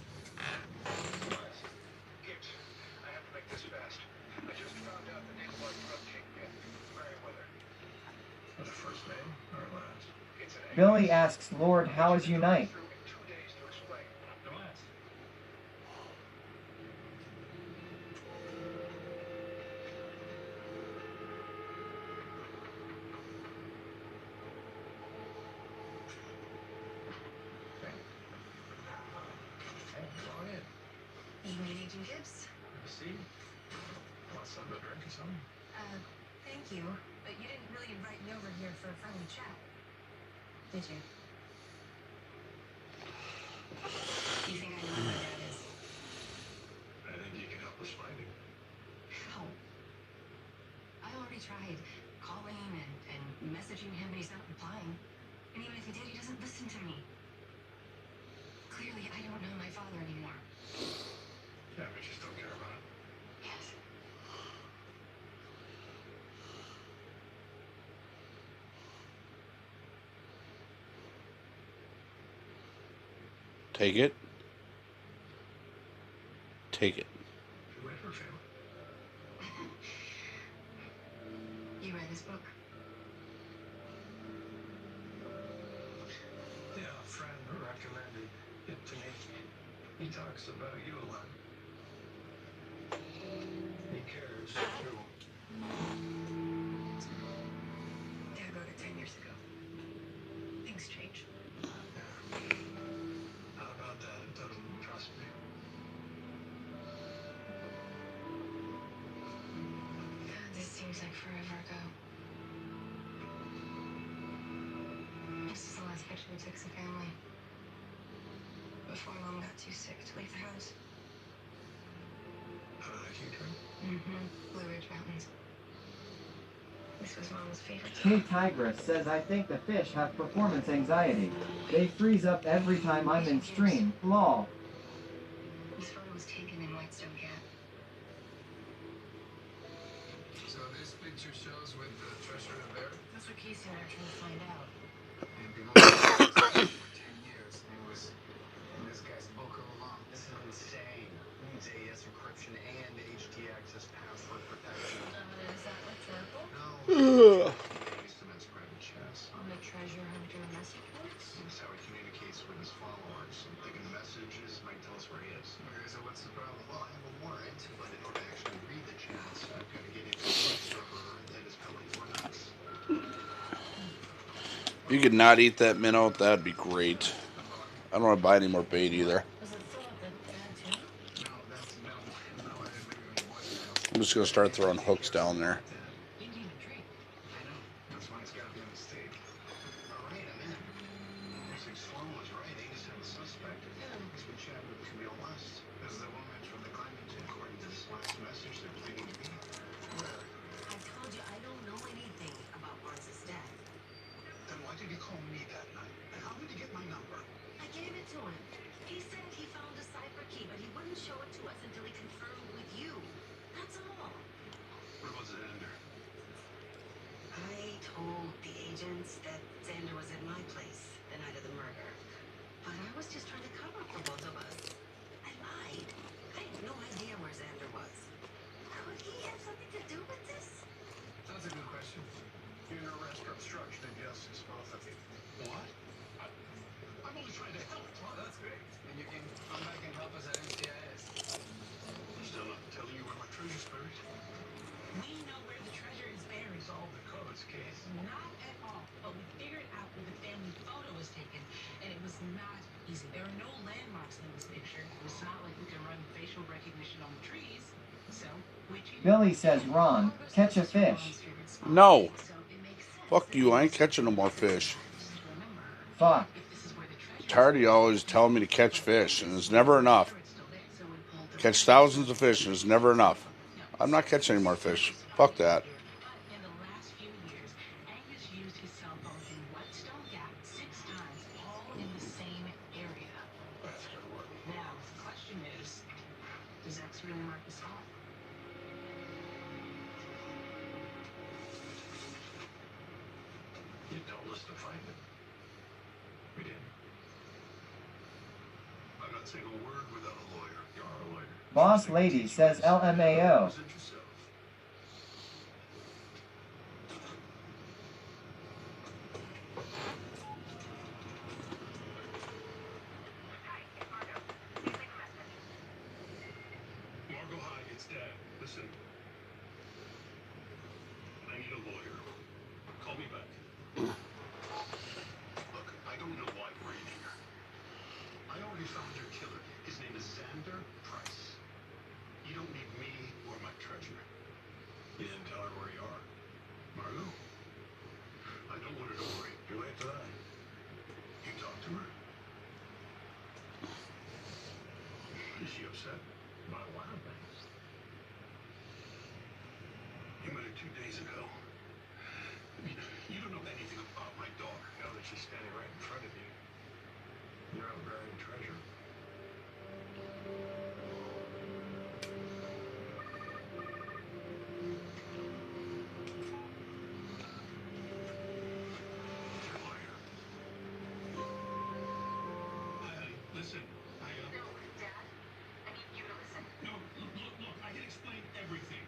I have to make this fast. I just found out the Nikolai drug kingpin, Merriweather. The first name or last? It's an A. Billy asks, Lord, how is you night? Through in 2 days to explain. The last. Hey, log in. You need agent gifts? See? Want something to drink or something? Thank you. But you didn't really invite me over here for a friendly chat. Did you? You think I know who my dad is? I think you can help us find him. How? I already tried calling and messaging him, and he's not replying. And even if he did, he doesn't listen to me. Clearly, I don't know my father anymore. Yeah, we just don't care about it. Yes. Take it. Take it. You wait for a family. You read this book? Yeah, a friend recommended it to me. He talks about you a lot. He cares, too. Dad wrote it 10 years ago. Things change. How about that? It doesn't trust me. This seems like forever ago. This is the last picture we took as a family. Before Mom got too sick to leave the house. Hiking trail? Mm-hmm. Blue Ridge Mountains. This was Mama's favorite. Kate Tigress says, I think the fish have performance anxiety. They freeze up every time I'm in stream. Lol. This photo was taken in Whitestone Gap. So this picture shows with the treasure of bear? That's what Casey and I are trying to find out. And people for 10 years. It was in this guy's book all along. This is insane. It needs AES encryption and HD access password protection. Is that rhetorical? No. Instruments private chess. On the treasure hunter message boards? That's how he communicates with his followers. I'm thinking the messages might tell us where he is. Okay, so what's the problem? Well, I have a warrant, but in order to actually read the chats, I've got to get into a server that is building for nuts. If you could not eat that minnow, that'd be great. I don't want to buy any more bait either. I'm just going to start throwing hooks down there. That's why it's got to be a mistake. All right, I'm in. Looks like Sloan was right. They just have a suspect. He's been chatting with Camille West. This is the woman from the climate change. According to this last message, they're claiming to be. Where? I told you I don't know anything about Barnes' death. Then why did you call me that night? And how did you get my number? I gave it to him. He said he found a cipher key, but he wouldn't show it to us until he confirmed with you. That's all. Where was Xander? I told the agents that Xander was at my place the night of the murder. But I was just trying to cover for both of us. I lied. I had no idea where Xander was. Could he have something to do with this? That's a good question. You're under arrest for obstruction of justice, both of you. What? I'm only trying to help. Well, that's great. And you can come back and help us at MCIS. Still not telling you where my treasure's buried? We know where the treasure is buried. Solve the codes case. Not at all. But we figured out where the family photo was taken, and it was not easy. There are no landmarks in this picture. It's not like we can run facial recognition on the trees. So, Billy says, Ron, catch a fish. No. Fuck you, I ain't catching no more fish. Fuck. Tired of you always telling me to catch fish, and it's never enough. Catch thousands of fish, and it's never enough. I'm not catching any more fish. Fuck that. in the last few years, Angus used his cell phone in Whitestone Gap 6 times, all in the same area. Now, the question is, does X really mark the spot? You told us to find it. We did. I'm not saying a word without a lawyer. You're a lawyer. Boss Lady says LMAO. Present yourself. Margot, hi, it's Dad. Listen. I need a lawyer. Call me back. Look, I don't know why we're in here. I already found your killer. His name is Xander Price. You don't need me or my treasure. You didn't tell her where you are. Margot? I don't want her to worry. Too late for that. You talk to her? Is she upset? About what happened? You met her 2 days ago. You don't know anything about my daughter. Now that she's standing right in front of you. You're out burying treasure. Listen, No, Dad, I need you to listen. No, look, I can explain everything.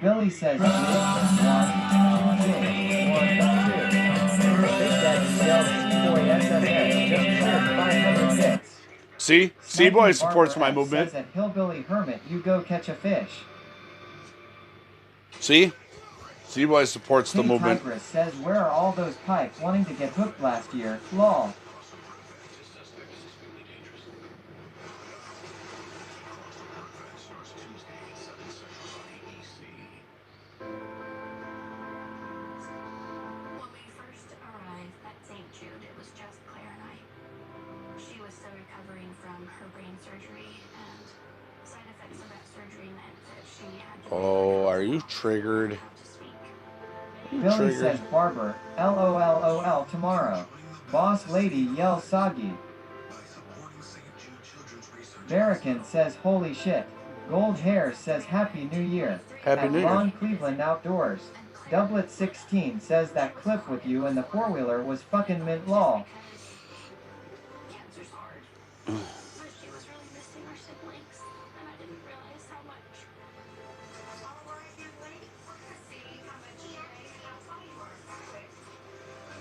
Billy says, Big Daddy yells, Boy SFS just cleared 500 hits. See? C-Boy supports my movement. Says at Hillbilly Hermit, you go catch a fish. See? C-Boy supports the Kate movement. Tigress says, where are all those pipes wanting to get hooked last year? Lol. When we first arrived at St. Jude, it was just Claire and I. She was still recovering from her brain surgery, and side effects of that surgery meant that she had to Are you triggered? Billy says barber, LOLOL tomorrow. Boss lady yells soggy. Barrican says holy shit. Gold hair says happy new year. Happy New Year. Ron Cleveland outdoors. Doublet 16 says that clip with you in the four-wheeler was fucking mint lol. Cancer's hard. First, she was really missing her siblings, and I didn't realize how much. All right, young lady, we're gonna see how much Sherry and how tall you are.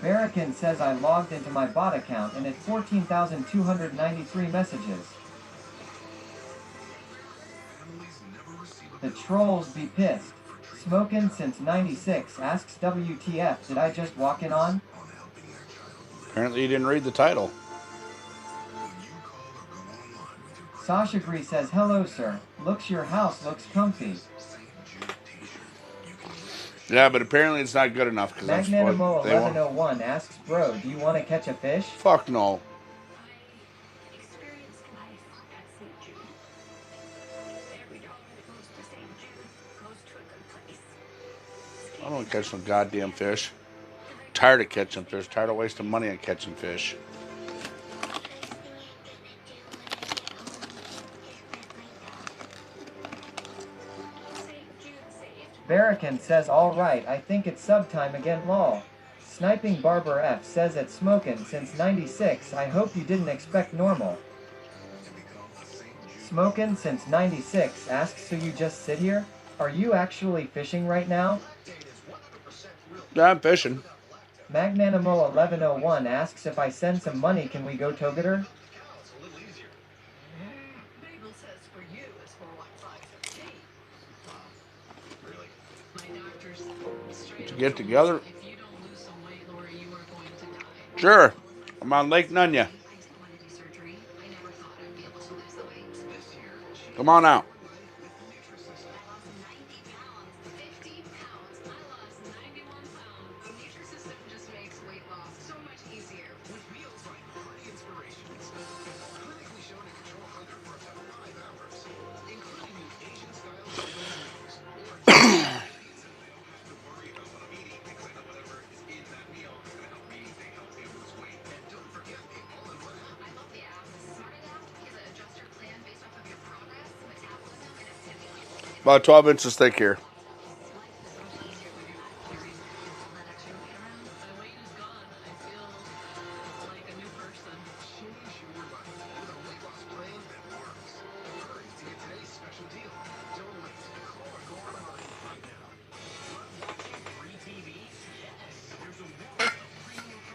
Barrican says I logged into my bot account and it 14,293 messages. The trolls be pissed. Smokin' since 96 asks WTF, did I just walk in on? Apparently you didn't read the title. Sasha Gree says hello sir. Looks your house looks comfy. Yeah, but apparently it's not good enough because that's what Magnanimo they want. 1101 asks bro, do you want to catch a fish? Fuck no. Experienced life at St. Jude. Every dollar that goes to St. Jude goes to a good place. I don't catch no goddamn fish. Tired of catching fish. Tired of wasting money on catching fish. Barrican says alright, I think it's sub time again lol. Sniping Barber F says it's smokin' since 96, I hope you didn't expect normal. Smokin' since 96 asks, so you just sit here? Are you actually fishing right now? Yeah, I'm fishing. Magnanimo 1101 asks if I send some money can we go Togator? Mabel says for you it's more like 5:15. Really? My doctor's To get together? if you don't lose some weight, Lori, you are going to die. Sure. I'm on Lake Nunya. Come on out. About 12 inches thick here.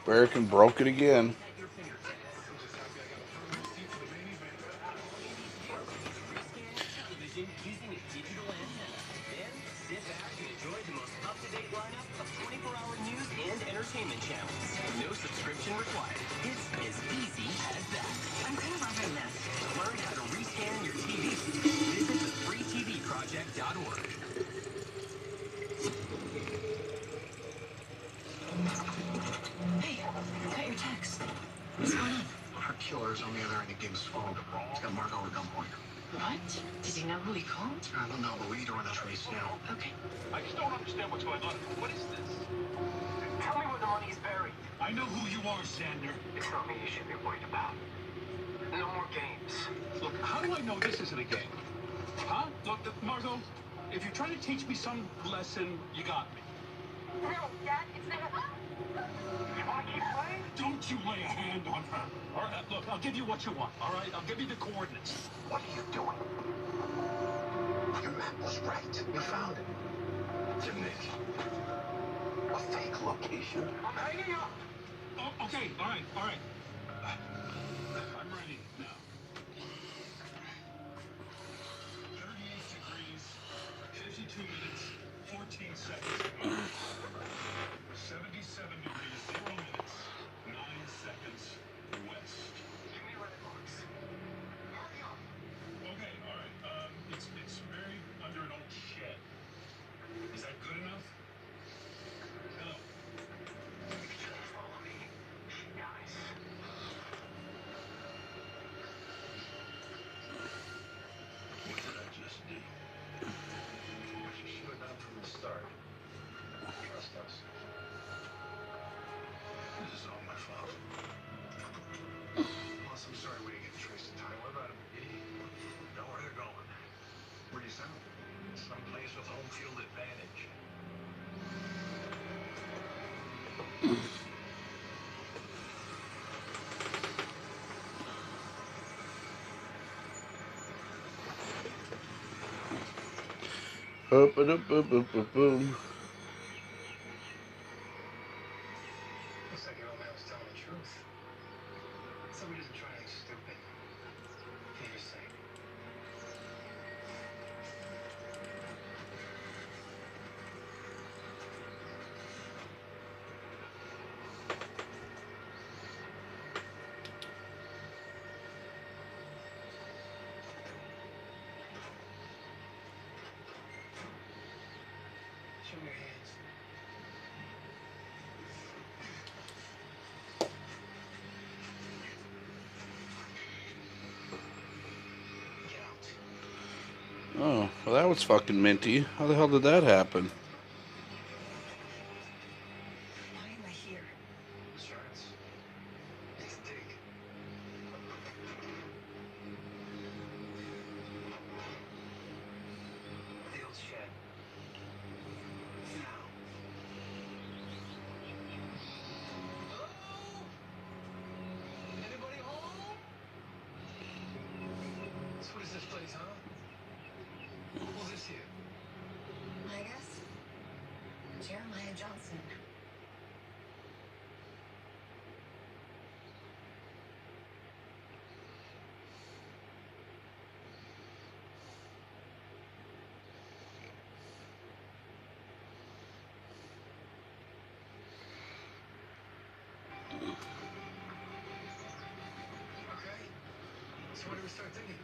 Barrican broke it again. Using a digital antenna. Then sit back and enjoy the most up-to-date lineup of 24-hour news and entertainment channels. No subscription required. It's as easy as that. I'm kind of loving this. Learn how to rescan your TV. Visit thefreetvproject.org. Hey, I got your text. What's going on? Our killer's on the other end of Gibbs' phone. He's got Marco at gunpoint. What? Did he know who he called? I don't know, but we need to run a trace now. Okay. I just don't understand what's going on. What is this? Tell me where the money is buried. I know who you are, Sander. It's not me you should be worried about. No more games. Look, how do I know this isn't a game? Huh? Look, Margot, if you're trying to teach me some lesson, you got me. No, Dad, it's never. You want to keep playing? Don't you lay a hand on her. All right, look, I'll give you what you want, all right? I'll give you the coordinates. What are you doing? Your map was right. We found it. Nick. A fake location. I'm hanging up. Oh, okay, all right, all right. I'm ready now. 38 degrees, 52 minutes, 14 seconds. 77 degrees, 0 minutes, 9 seconds west. Give me red box. Hurry up. Okay, all right. It's buried under an old shed. Is that good enough? Hello. Follow me. Guys. Up, up, up, up, up, up. Looks like your old man was telling the truth. So he doesn't try anything stupid. He just say. Show me your hands. Oh, well, that was fucking minty. How the hell did that happen? Why am I here? Insurance. It's dig. The old shed. Now. Hello? Anybody home? So what is this place, huh? Who's this here? I guess. Jeremiah Johnson. Okay. So where do we start digging?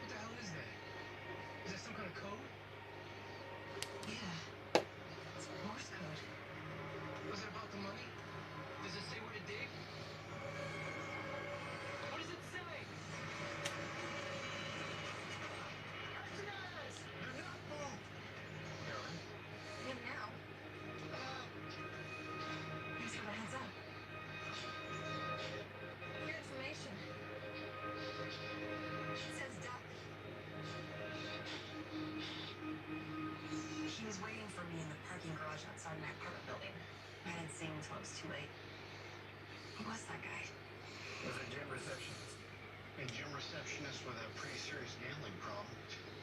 What the hell is that? Is that some kind of code? Yeah. It's Morse code. Was it about the money? Does it say where to dig? What does it say? Yes! Do not move! Aaron? Him now. Thanks for the heads up. Your information. It says duck. He was waiting for me in the parking garage outside my apartment building. I didn't see him until it was too late. Who was that guy? Was a gym receptionist. A gym receptionist with a pretty serious gambling problem.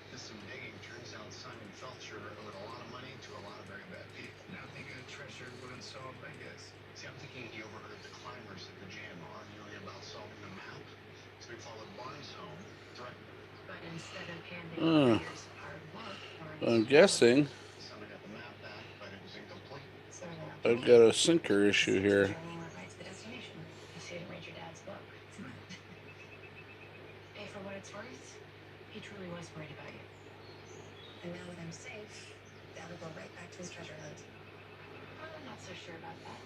Did some digging. Turns out Simon Felcher owed a lot of money to a lot of very bad people. Now thinking a treasure wouldn't solve, I guess. See, I'm thinking he overheard the climbers at the gym arguing about solving the map. So he followed Barnes home, threatened him. But instead of handing Hmm. years of hard work, I'm guessing Simon got the map back, but it was incomplete. I've got a sinker issue here. journey went right to the destination. You see, didn't read your dad's book. Hey, for what it's worth, he truly was worried about you. And now that I'm safe, Dad will go right back to his treasure hunt. I'm not so sure about that.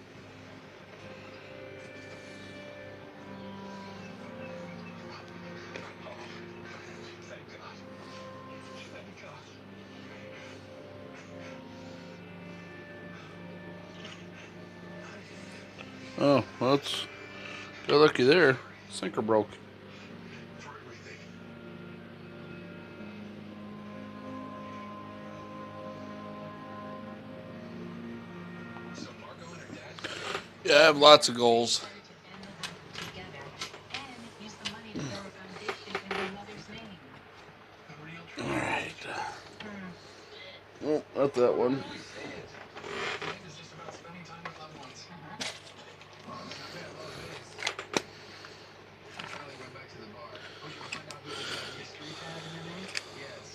Thank God. Thank God. Oh, well, it's got lucky there. Sinker broke. For everything. So Margot and her dad Yeah, I have lots of goals. Together, and use the money to throw a foundation in your mother's name. a real treasure. Alright. Oh, not that one. Life is just about spending time with loved ones. Well, it's not bad, love it is. I finally went back to the bar. Oh, you find out who did that mystery tag in your name? Yes.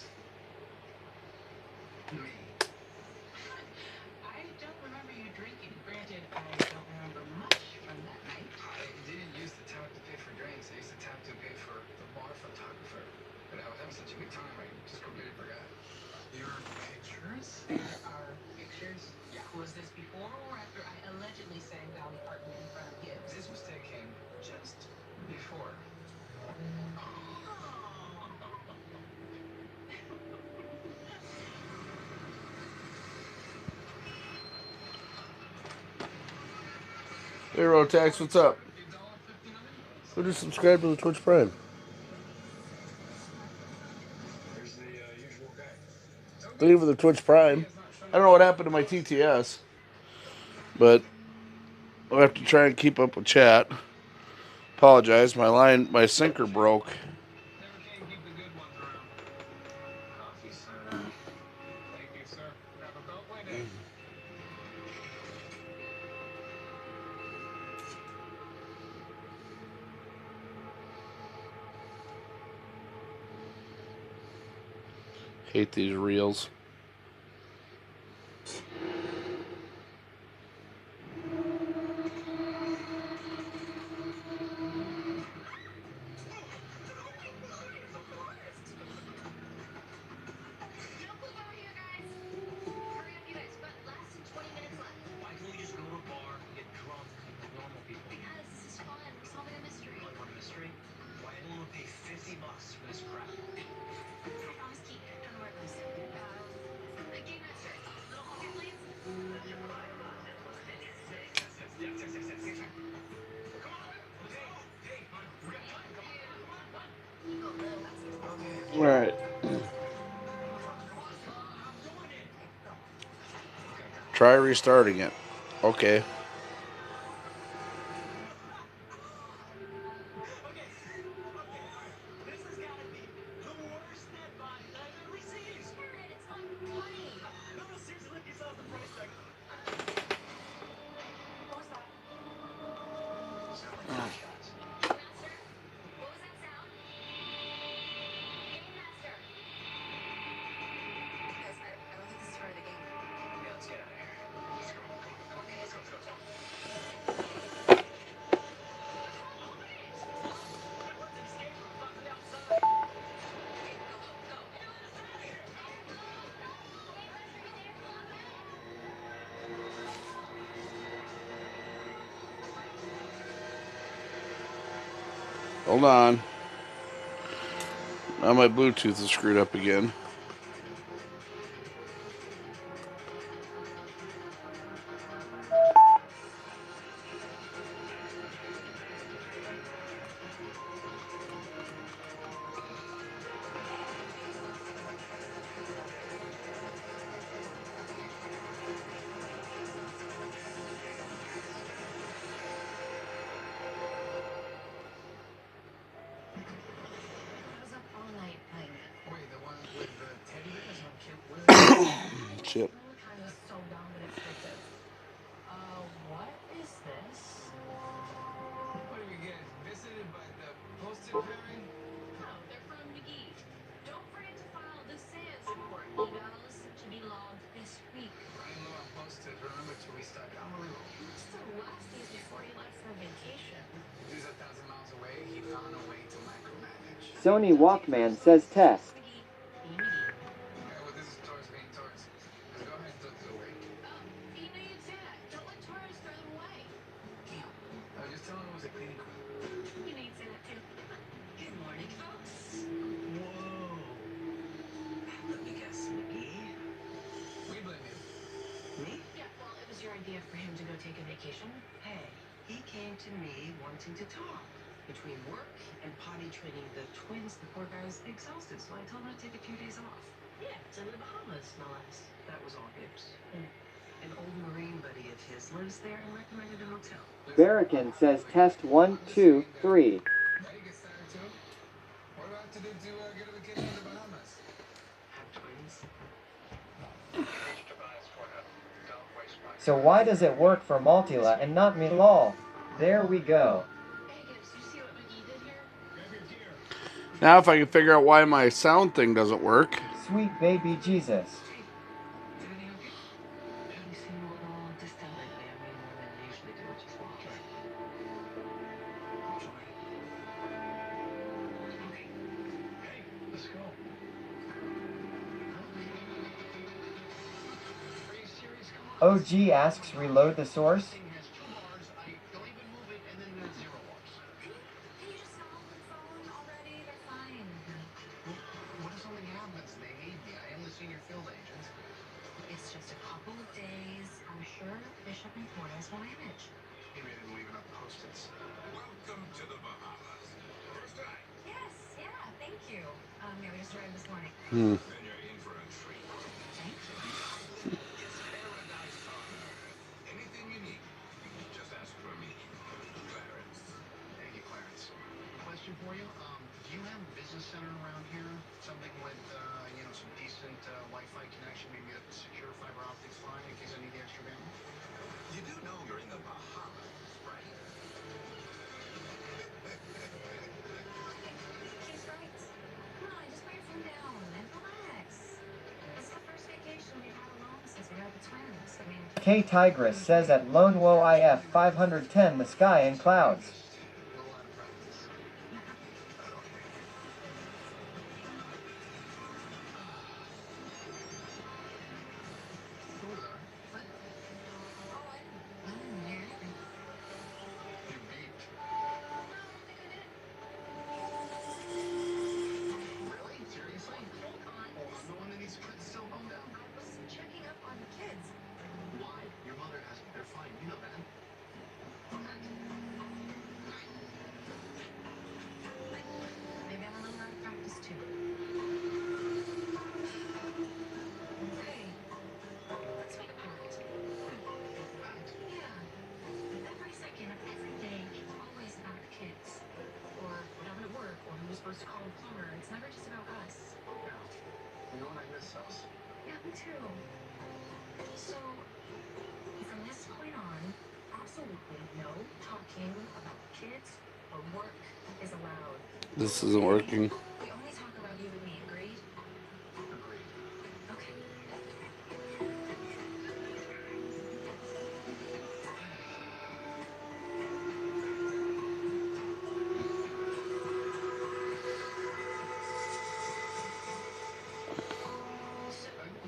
Me. I don't remember you drinking. Granted, I don't remember much from that night. I didn't use the tab to pay for drinks. I used the tab to pay for the bar photographer. But I was having such a good time, I just completely forgot. Your pictures? Our pictures? Yeah. Was this before or after I allegedly sang Dolly Parton in front of you? This mistake came just before. Hey, Rotax, what's up? Who just subscribed to the Twitch Prime? Thank you for the Twitch Prime. I don't know what happened to my TTS, but I'll have to try and keep up with chat. Apologize, my sinker broke. Hate these reels. Why can't we just go to a bar and get drunk like normal people? Because this is fun. We're solving a mystery. You want a mystery? Why did anyone pay $50 for this crap? I promise, Keith. Don't worry, please. Game master. Little pocket, please. All right. Try restarting it. Okay. Hold on. Now my Bluetooth is screwed up again. Wait, the one with the teddy bears on Shit. So dumb but effective. What is this? What do we get? Visited by the posted pairing? No, they're from McGee. Don't forget to file the sales report. Emails to be logged this week. Running low on posted. Remember to restock. Unbelievable. It's the last days before he left for vacation. He's 1,000 miles away. He found a way to micromanage. Sony Walkman says test. Yeah, well, this is Taurus being Taurus. Let's go ahead and throw this away. You know you can't. Don't let tourists throw them away. I was just telling him it was a cleaning crew. You know you'd say that too. Good morning, folks. Whoa. Let me guess, McGee? We blame you. Me? Yeah, well, it was your idea for him to go take a vacation. Hey, he came to me wanting to talk. Between work and potty training the twins, the poor guy's exhausted, so I told him to take a few days off. Yeah, to the Bahamas, no less. That was all gibbs. An old Marine buddy of his lives there and recommended a hotel. Barrican says test 1, 2, 3. Daddy gets tired too. What do I have to do to get a vacation in the Bahamas? Have twins. So why does it work for Multila and not me lol? There we go. Now if I can figure out why my sound thing doesn't work. Sweet baby Jesus. OG asks reload the source. What if something happens? They need me. I am the senior field agent. It's just a couple of days. I'm sure Bishop and Flores will manage. He made him leave enough post-its. Welcome to the Bahamas. First time. Yes, yeah, thank you. Yeah, we just arrived this morning. Then you're in for a treat. business center around here? Something with, some decent Wi-Fi connection, maybe a secure fiber optics line in case I need the extra bandwidth? You do know you're in the Bahamas, right? He's right. Come on, just put your phone down and relax. It's the first vacation we've had alone since we got the twins. I mean, K Tigress says at Lone Woe IF 510 the sky and clouds. Really? Seriously? hold on. Oh, I'm the one that needs to put the cell phone down. I was checking up on the kids. Why? Your mother asked me. They're fine. You know that. Maybe I'm a little out of practice too. Okay, let's make a pact. Yeah. Every second of every day, it's always about the kids. Or what happened at work, or who was supposed to call a plumber. It's never just about us. Yeah. You know what? I miss those. Yeah, me too. So, from this point on, absolutely no talking about kids or work is allowed. This isn't working. We only talk about you and me, agreed? Agreed. Okay.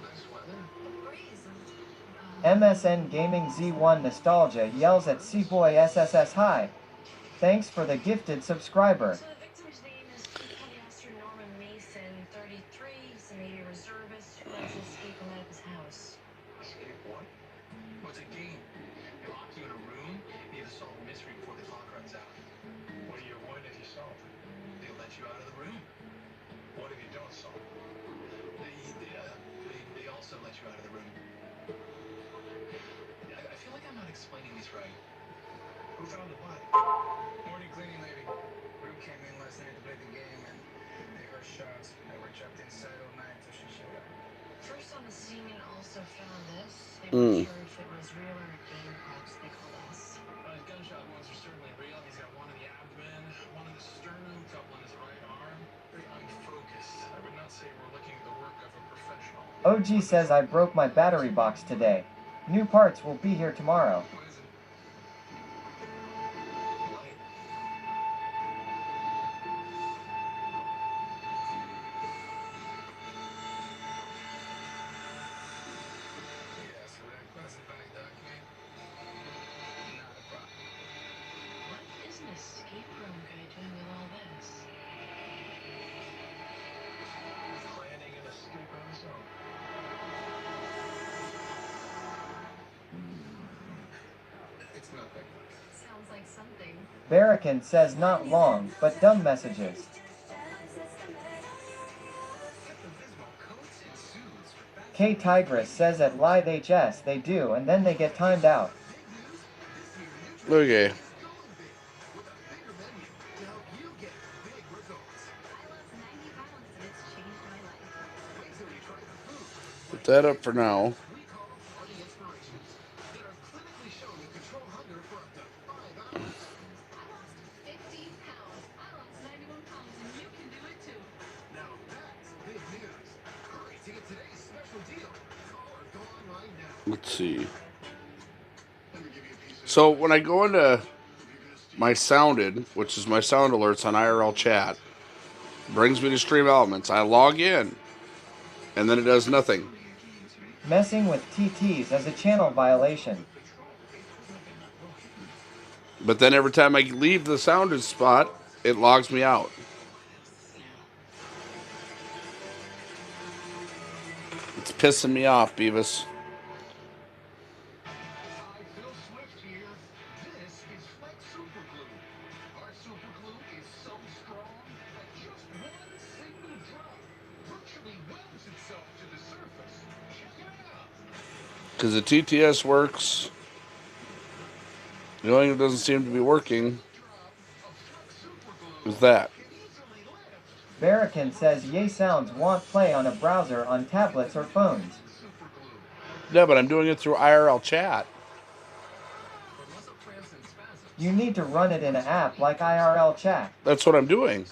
Nice weather. MSN Gaming Z1 Nostalgia yells at C-Boy SSS Hi. Thanks for the gifted subscriber. So the victim's name is Polyester Norman Mason, 33. He's a Navy reservist who wants to escape from out of his house. Escape what? What's a game? They lock you in a room, you need to solve a mystery before the clock runs out. What if you solve it? They let you out of the room. What if you don't solve it? They also let you out of the room. I feel like I'm not explaining this right. Who found the body? Morning cleaning lady. Group came in last night to play the game and they heard shots. They were trapped inside all night until she showed up. First on the scene also found this. They weren't sure if it was real or a game, perhaps they called us. His gunshot wounds are certainly real. He's got one in the abdomen, one in the sternum, a couple in his right arm. Very unfocused. I would not say we're looking at the work of a professional. OG says I broke my battery box today. New parts will be here tomorrow. What is it? Light. Yeah, so that classified document? Not a problem. What is an escape room guy doing with all this? Planning an escape on his own. It's nothing. Sounds like something. Barracan says not long, but dumb messages. K Tigress says at Live HS they do, and then they get timed out. Okay. Put that up for now. Let's see. So when I go into my sounded, which is my sound alerts on IRL chat, brings me to Stream Elements. I log in, and then it does nothing. Messing with TTs as a channel violation. But then every time I leave the sounded spot, it logs me out. It's pissing me off, Beavis. Because the TTS works. The only thing that doesn't seem to be working is that. Barracan says Yay Sounds won't play on a browser on tablets or phones. Yeah, but I'm doing it through IRL chat. You need to run it in an app like IRL chat. That's what I'm doing.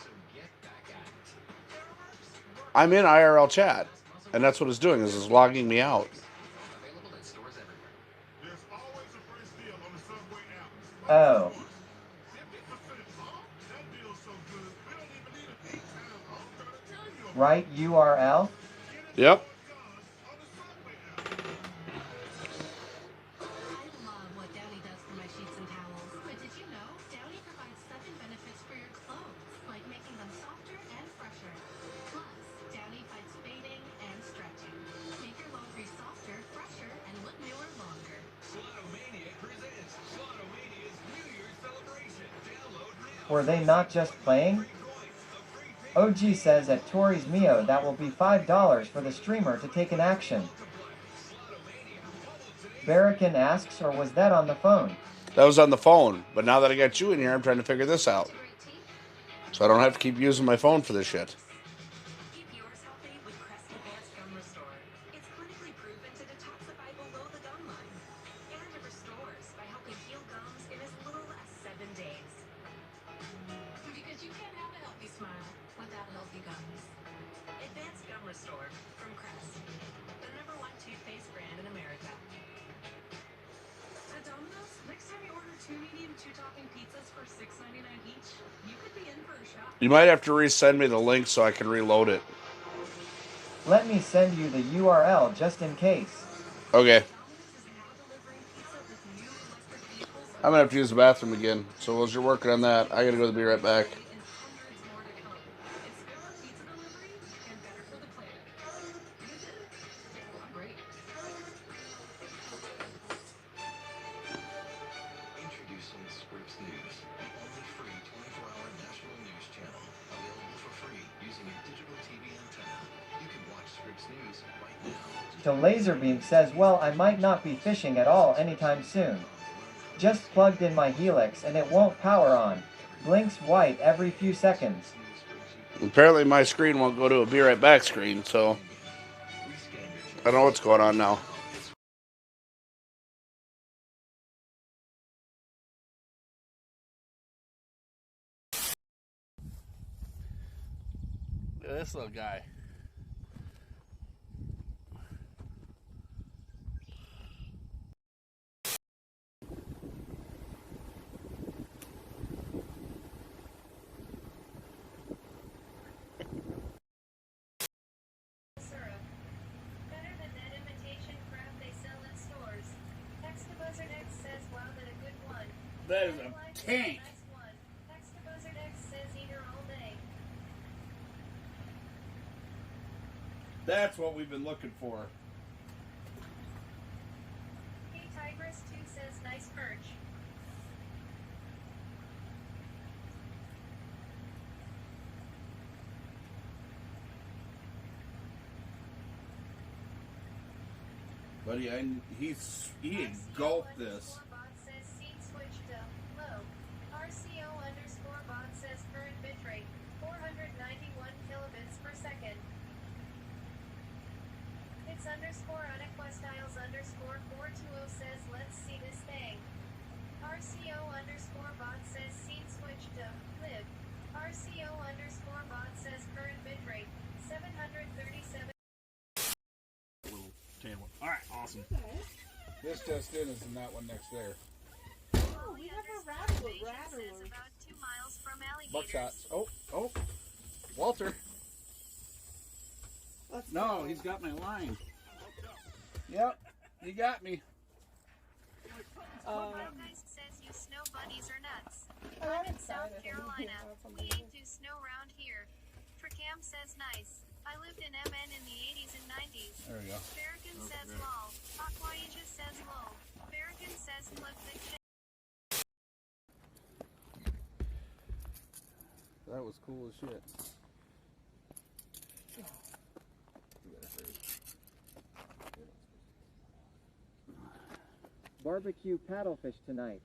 I'm in IRL chat, and that's what it's doing, is it's logging me out. Oh. Right URL? Yep. Were they not just playing? OG says at Tori's Mio that will be $5 for the streamer to take an action. Barracan asks, or was that on the phone? That was on the phone, but now that I got you in here, I'm trying to figure this out. So I don't have to keep using my phone for this shit. Keep yours healthy with Crest Advanced Gum Restore. It's clinically proven to detoxify below the gum line. And it restores by helping heal gums in as little as 7 days. Because you can't have a healthy smile without healthy gums. Advanced Gum Restore from Crest, the #1 toothpaste brand in America. At Domino's, next time you order 2 medium, 2 topping pizzas for $6.99 each, you could be in for a shot. You might have to resend me the link so I can reload it. Let me send you the URL just in case. Okay. I'm gonna have to use the bathroom again. So as you're working on that, I gotta go be right back. Introducing Scripps News, the only free 24-hour national news channel. Available for free using a digital TV antenna. You can watch Scripps News right now. To Laserbeam says, well, I might not be fishing at all anytime soon. Just plugged in my Helix and it won't power on. Blinks white every few seconds. Apparently my screen won't go to a be right back screen, so I don't know what's going on now. This little guy. Better than that imitation crap they sell in stores. Text to Buzzard X says, wow, that a good one. That is a tank. Nice one. Text to Buzzard X says, eater all day. That's what we've been looking for. Hey Tigress 2 says, nice perch. Buddy, he engulfed this. Bot says, scene switch to low. RCO underscore bot says, current bitrate 491 kilobits per second. It's underscore unequistyles underscore 420 says, let's see this thing. RCO underscore bot says, scene switch to live. RCO underscore bot says, current bitrate 737. Alright, awesome. This just in is in that one next there. Oh, we have a rattler. About 2 miles from Buckshots. Oh. Walter. No, he's got my line. Yep, he got me. Says you snow bunnies are nuts. I'm in South Carolina. We ain't do snow round here. Tricam says nice. I lived in MN in the 80s and 90s. There we go. Barracan says lol. Aquaija says lol. Barracan says look the shit. That was cool as shit. Barbecue paddlefish tonight.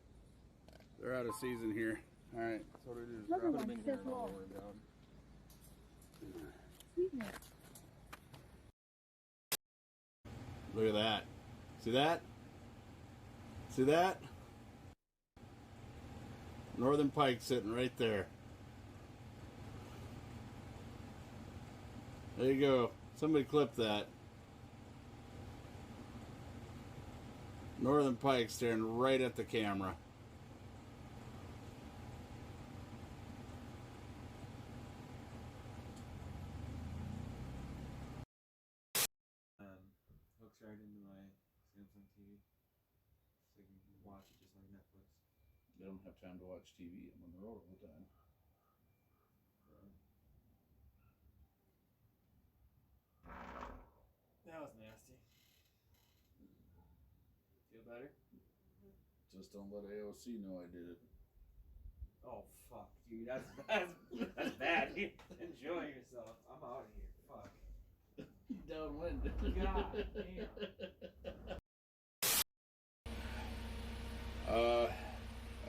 They're out of season here. Alright, so what do we do? Another one says lol. Look at that. See that? See that? Northern pike sitting right there. There you go. Somebody clip that. Northern pike staring right at the camera. Hooks right into my Samsung TV, so I can watch it just like Netflix. They don't have time to watch TV. I'm on the road all the time. That was nasty. Feel better? Just don't let AOC know I did it. Oh fuck, dude, that's bad. Enjoy yourself. I'm out of here. Fuck. Downwind. God damn.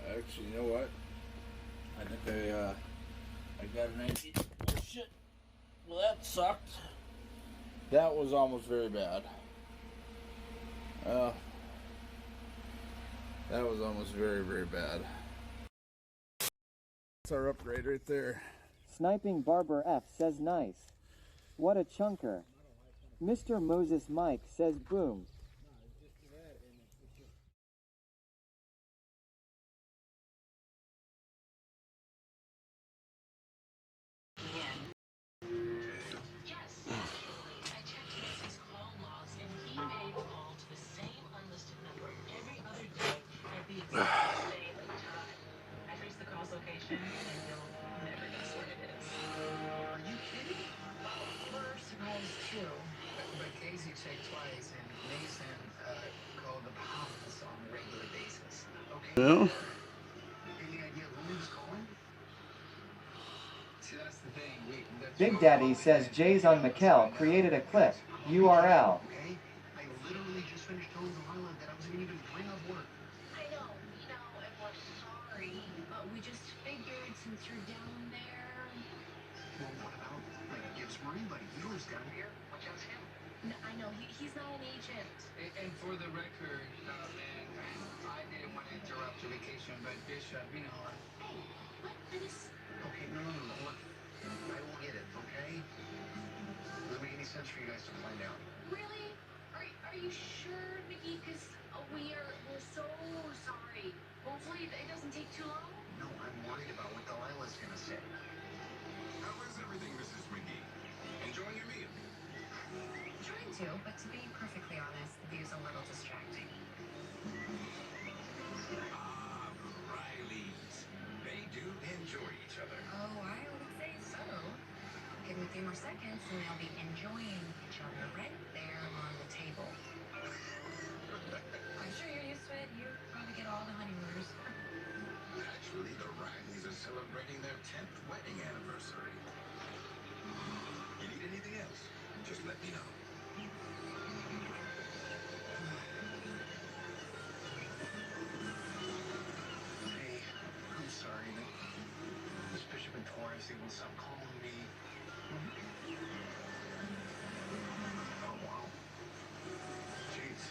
Actually, you know what? I think I got an idea. Oh shit. Well, that sucked. That was almost very bad. That was almost very, very bad. That's our upgrade right there. Sniping Barber F says nice. What a chunker. Mr. Moses Mike says boom. Yes, actually, I checked Mason's call logs and he made a call to the same unlisted number every other day at the exact same time. I traced the call's location and you'll never guess what it is. Are you kidding? Well, we're surprised too. But Casey checked twice, and Mason called the house on a regular basis. Okay. Yeah. Any idea who he was calling? See, that's the thing. Big Daddy says Jay's on McKell created a clip. URL. Okay? I literally just finished telling Delilah that I wasn't even bring up work. I know, and we're sorry, but we just figured since you're down there. Well, what about, like, Gibbs Marine Buddy? He lives down here. Watch out, him. No, I know, he's not an agent. And for the record, man, I didn't want to interrupt your vacation, but Bishop, you know. Hey, what? This? Okay, no, look. I will get it, okay? Does it make any sense for you guys to find out? Really? Are you sure, Mickey? Because we're so sorry. Hopefully it doesn't take too long. No, I'm worried about what Delilah's gonna say. How is everything, Mrs. McGee? Enjoying your meal? Trying to, but to be perfectly honest, the view's a little distracting. Rileys. They do enjoy each other. Oh, I would say so. Give me a few more seconds and they'll be enjoying each other right there on the table. I'm sure you're used to it. You probably get all the honeymooners. Actually, the Rileys are celebrating their 10th wedding anniversary. You need anything else? Just let me know. Hey, I'm sorry that this Bishop and Torres, they won't stop calling me. Oh, wow. Jeez,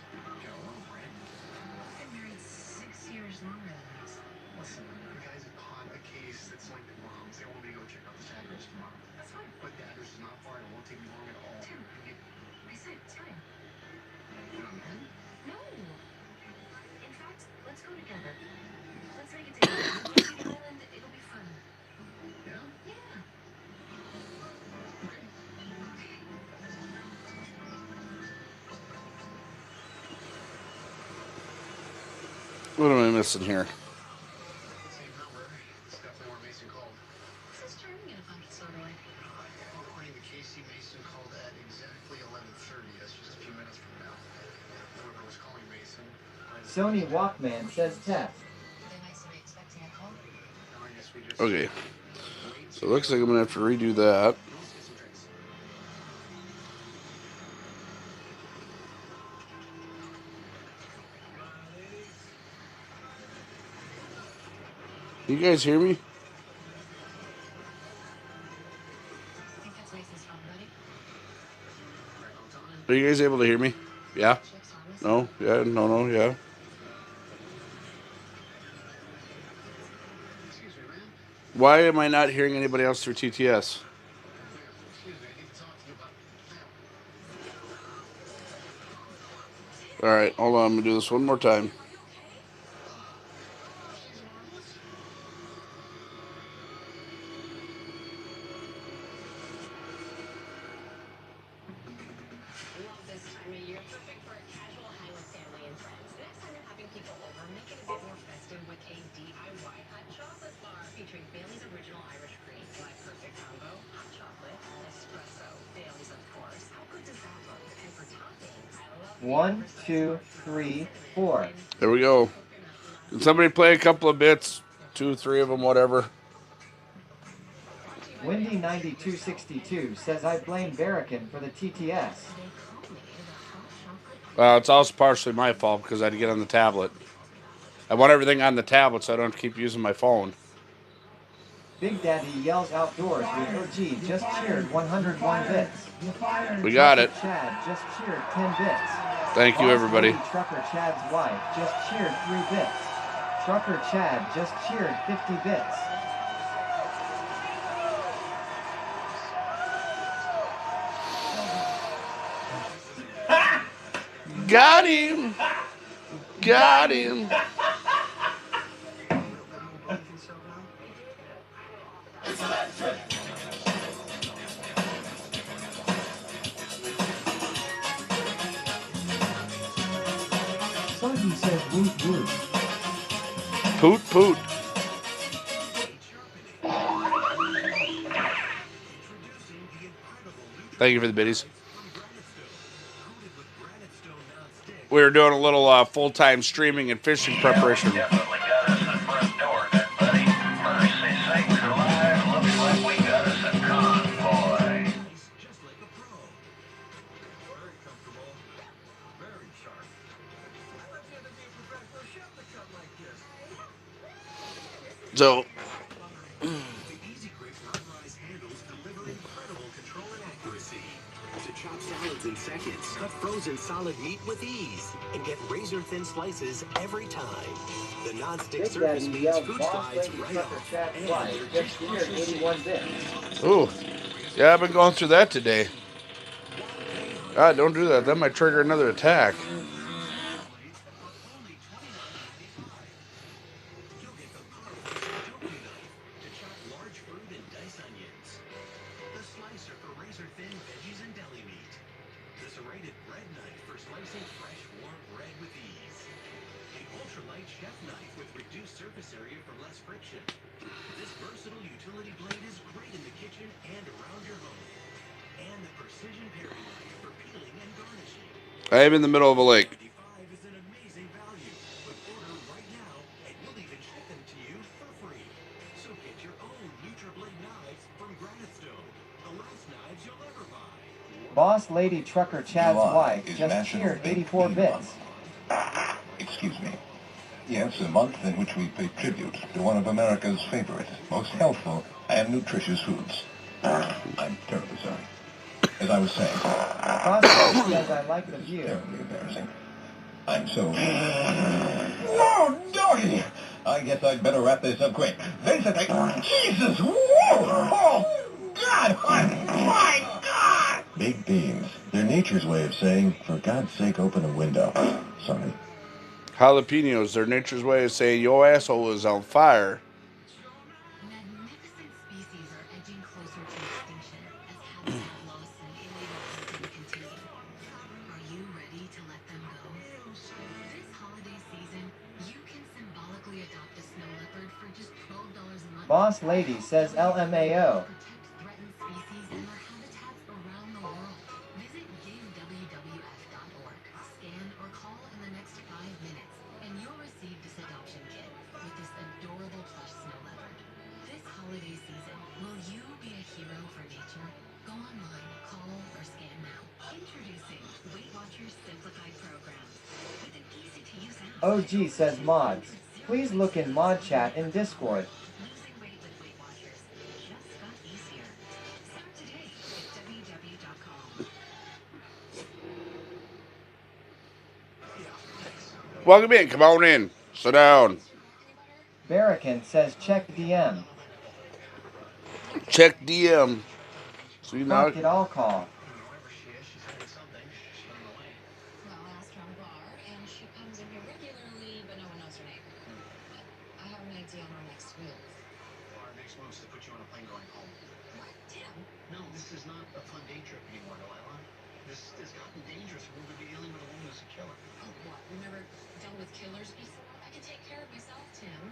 got a little friend. I've been married 6 years longer than this. Listen, you guys have caught a case that's like the moms. They want me to go check out this address tomorrow. That's fine. But the address is not far. It won't take me long at all. Tim, I said it's fine. You're not mad? No. In fact, let's go together. Let's make it together. We'll see the island. It'll be fun. Yeah? Yeah. What am I missing here? Same number. It's definitely where Mason called. This is turning into fun, totally. According to Casey, Mason called at exactly 11:30. That's just a few minutes from now. Whoever was calling Mason. Sony Walkman says test. They might still be expecting a call. I guess we just. Okay. So it looks like I'm going to have to redo that. Let's get some drinks. You guys hear me? I think that's me. Are you guys able to hear me? Yeah? No? Yeah? No, no, yeah? Why am I not hearing anybody else through TTS? Alright, hold on. I'm going to do this one more time. Love this time of year. Perfect for a casual hang with family and friends. The next time you're having people over, make it a bit more festive with a DIY hot chocolate bar featuring Bailey's Original Irish Cream. My perfect combo: hot chocolate, espresso, Bailey's, of course. How good does that look? And for toppings, I love 1, 2, 3, 4. There we go. Can somebody play a couple of bits? 2, 3 of them, whatever. Wendy9262 says I blame Barrican for the TTS. It's also partially my fault because I had to get on the tablet. I want everything on the tablet so I don't have to keep using my phone. Big Daddy yells outdoors with OG just cheered 101 bits. We got it. Chad just cheered 10 bits. Thank you, everybody. Trucker Chad's wife just cheered 3 bits. Trucker Chad just cheered 50 bits. Got him! Got him! Soggy says woot woot. Poot poot. Thank you for the biddies. We were doing a little full-time streaming and fishing preparation. So, To chop salads in seconds, cut frozen solid meat with ease, and get razor-thin slices every time. The non-stick surface means food slides right off. And just cheered 81 bits. ooh, yeah, I've been going through that today. God, don't do that. That might trigger another attack. I am in the middle of a lake. Boss Lady Trucker Chad's wife just cheered 84 bits. Excuse me. Yes, a month in which we pay tribute to one of America's favorite, most healthful, and nutritious foods. I'm terribly sorry. As I was saying, Crossroads says I like the view. Terribly embarrassing. I'm so... Oh, doggy! I guess I'd better wrap this up quick. Basically, Jesus! Whoa! Oh, God! My God! Big beans. They're nature's way of saying, for God's sake, open a window. Sorry. Jalapenos, they're nature's way of saying your asshole is on fire. Magnificent species are edging closer to extinction as habitat loss and illegal hunting continue. Are you ready to let them go? This holiday season, you can symbolically adopt a snow leopard for just $12 a month. Boss Lady says LMAO. Protect threatened species and their habitats around the world. Visit GiveWWF.org. Scan or call in the next 5 minutes, and you'll receive this adoption kit with this adorable plush snow leopard. This holiday season, will you be a hero for nature? Go online, call, or scan now. Introducing Weight Watchers Simplified Programs with an easy-to-use app. OG says mods. Please look in mod chat in Discord. Losing weight with Weight Watchers just got easier. Start today at WW.com. Welcome in. Come on in. Sit down. Barracan says check DM. Check DM. So you know. Fuck it, I'll call. Wherever she is, she's hiding something. She's on the way. Well, I asked her on the bar, and she comes in here regularly, but no one knows her name. But I have an idea on our next move. Our next move's to put you on a plane going home. What? Tim? No, this is not a fun day trip anymore, Delilah. This has gotten dangerous. We're going to be dealing with a woman who's a killer. Oh, what? We've never dealt with killers before? I can take care of myself, Tim.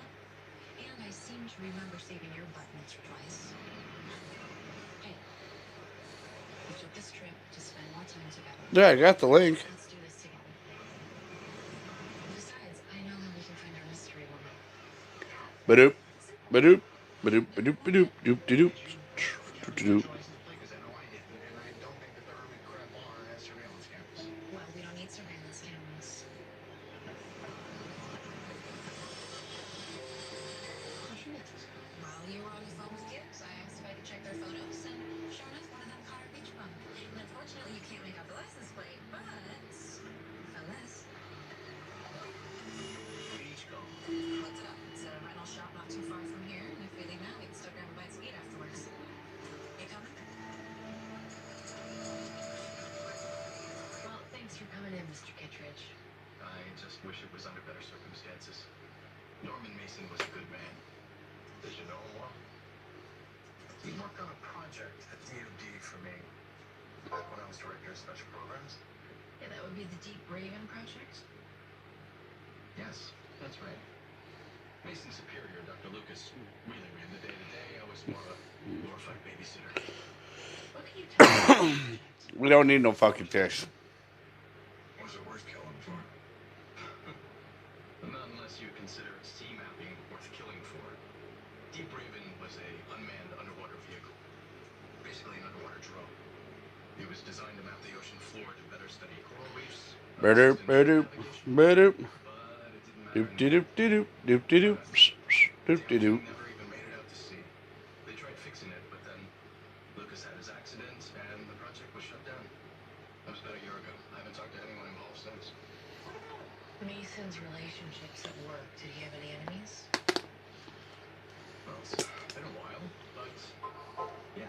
And I seem to remember saving your butt once or twice. Hey, we took this trip to spend more time together. Yeah, I got the link. Let's do this together. Besides, I know how we can find our mystery woman. Ba-doop. Ba-doop. Ba-doop. Ba-doop. Ba-doop. Doop. Doop. Doop. Well, we don't need surveillance cameras. While you were on the phone with kids, I asked if I could check their photos, and sure enough, one of them caught our beach bum. And unfortunately, you can't make out the license plate, but unless. Beach go. What's it up? It's a rental shop not too far from here, and if we leave now, we can still grab a bite to eat afterwards. You coming? Well, thanks for coming in, Mr. Kittredge. I just wish it was under better circumstances. Norman Mason was a good man. Did you know him well? He worked on a project at DoD for me back when I was director of special programs. Yeah, that would be the Deep Raven project. Yes, that's right. Mason's superior, Dr. Lucas, really ran the day-to-day. I was more of a glorified babysitter. What can you tell me? We don't need no fucking fish. What's it worth killing for? Not unless you consider sea mapping worth killing for. Deep Raven was a unmanned underwater vehicle. Basically an underwater drone. It was designed to map the ocean floor to better study coral reefs. Ba-doop. Ba-doop. Ba-doop. Doop. Doop. Doop. Doop. Doop. Doop. Doop. Never even made it out to sea. They tried fixing it, but then Lucas had his accident and the project was shut down. That was about a year ago. I haven't talked to anyone involved since. Mason's relationships at work. Did he have any enemies? Well, it's been a while, but yeah.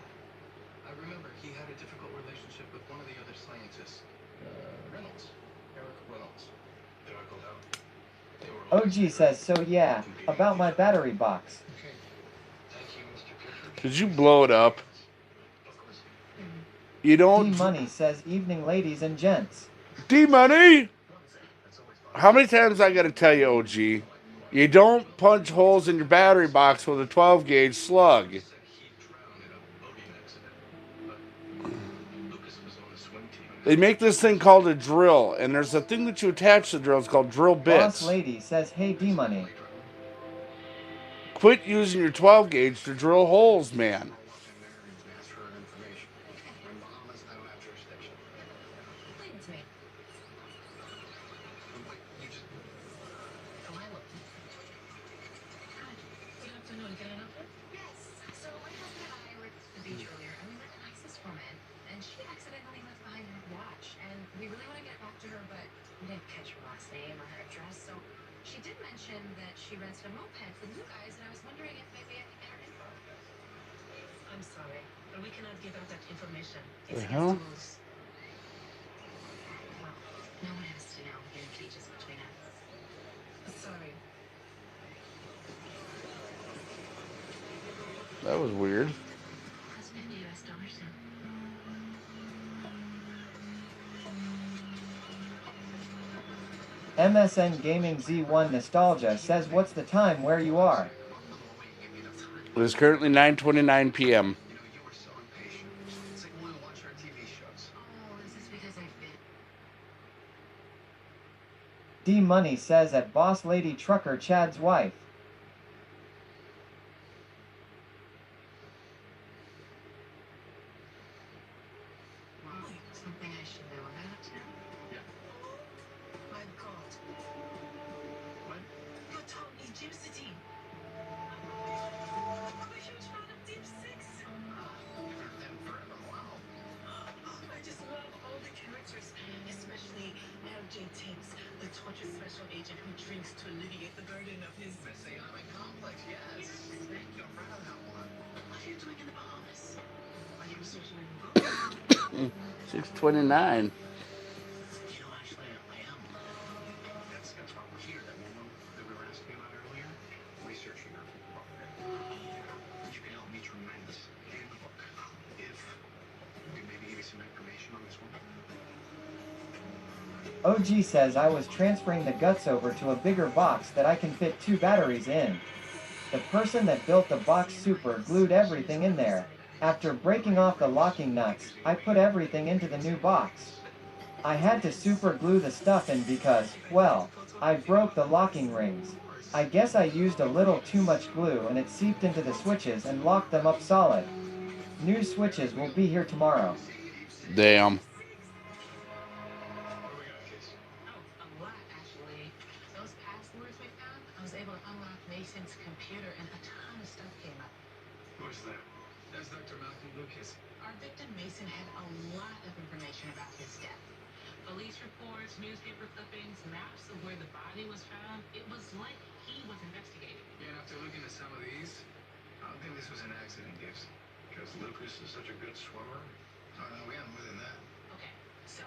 I remember he had a difficult relationship with one of the other scientists. Reynolds. Eric Reynolds. Did I go down? OG says, so yeah, about my battery box. Okay. Thank you, Mr. Kittredge. Did you blow it up? You don't. D-Money says, evening ladies and gents. D-Money! How many times I gotta tell you, OG? You don't punch holes in your battery box with a 12-gauge slug. They make this thing called a drill, and there's a thing that you attach to the drill. It's called drill bits. Boss lady says, hey D-Money. Quit using your 12-gauge to drill holes, man. Leave it to me. Delilah. Good afternoon. Can I help you? Yes. So my husband and I were at the beach earlier, and we met an ISIS woman, and she accidentally left behind her watch, and we really want to get back to her, but we didn't catch her last name or her address, so she did mention that she rented a moped for you guys, and I was wondering if maybe I could get her info. I'm sorry, but we cannot give out that information. The It's hell? against the rules. Well, no one has to know. There are cages between us. Sorry. That was weird. That's $50 now. MSN Gaming Z1 Nostalgia says, what's the time where you are? It is currently 9:29 p.m. You know, you were so impatient. It's like we watch our TV shows. Oh, is this because I've been... D-Money says at Boss Lady Trucker Chad's wife. Something I should know about? Yeah. My God. What? You told me Gym City. I'm a huge fan of Deep Six. You've heard them forever. Wow. I just love all the characters, especially LJ Tibbs, the such a special agent who drinks to alleviate the burden of his messianic complex. Yes. You're right on that one. What are you doing in the Bahamas? Are you researching a new book? 6:29. You know, actually, I am. That's why we're here. That memo that we were asking about earlier. Researching our book. You can help me tremendous in the book. If we could maybe give you some information on this one. OG says I was transferring the guts over to a bigger box that I can fit 2 batteries in. The person that built the box super glued everything in there. After breaking off the locking nuts, I put everything into the new box. I had to super glue the stuff in because, well, I broke the locking rings. I guess I used a little too much glue and it seeped into the switches and locked them up solid. New switches will be here tomorrow. Damn. A lot, actually. Those passwords we found, I was able to unlock Mason's computer and a ton of stuff came up. Who's that? That's Dr. Malcolm Lucas. Our victim Mason had a lot of information about his death. Police reports, newspaper clippings, maps of where the body was found. It was like he was investigating. Yeah, and after looking at some of these, I don't think this was an accident, Gibbs. Because Lucas is such a good swimmer. Oh, no, we got more than that. Okay, so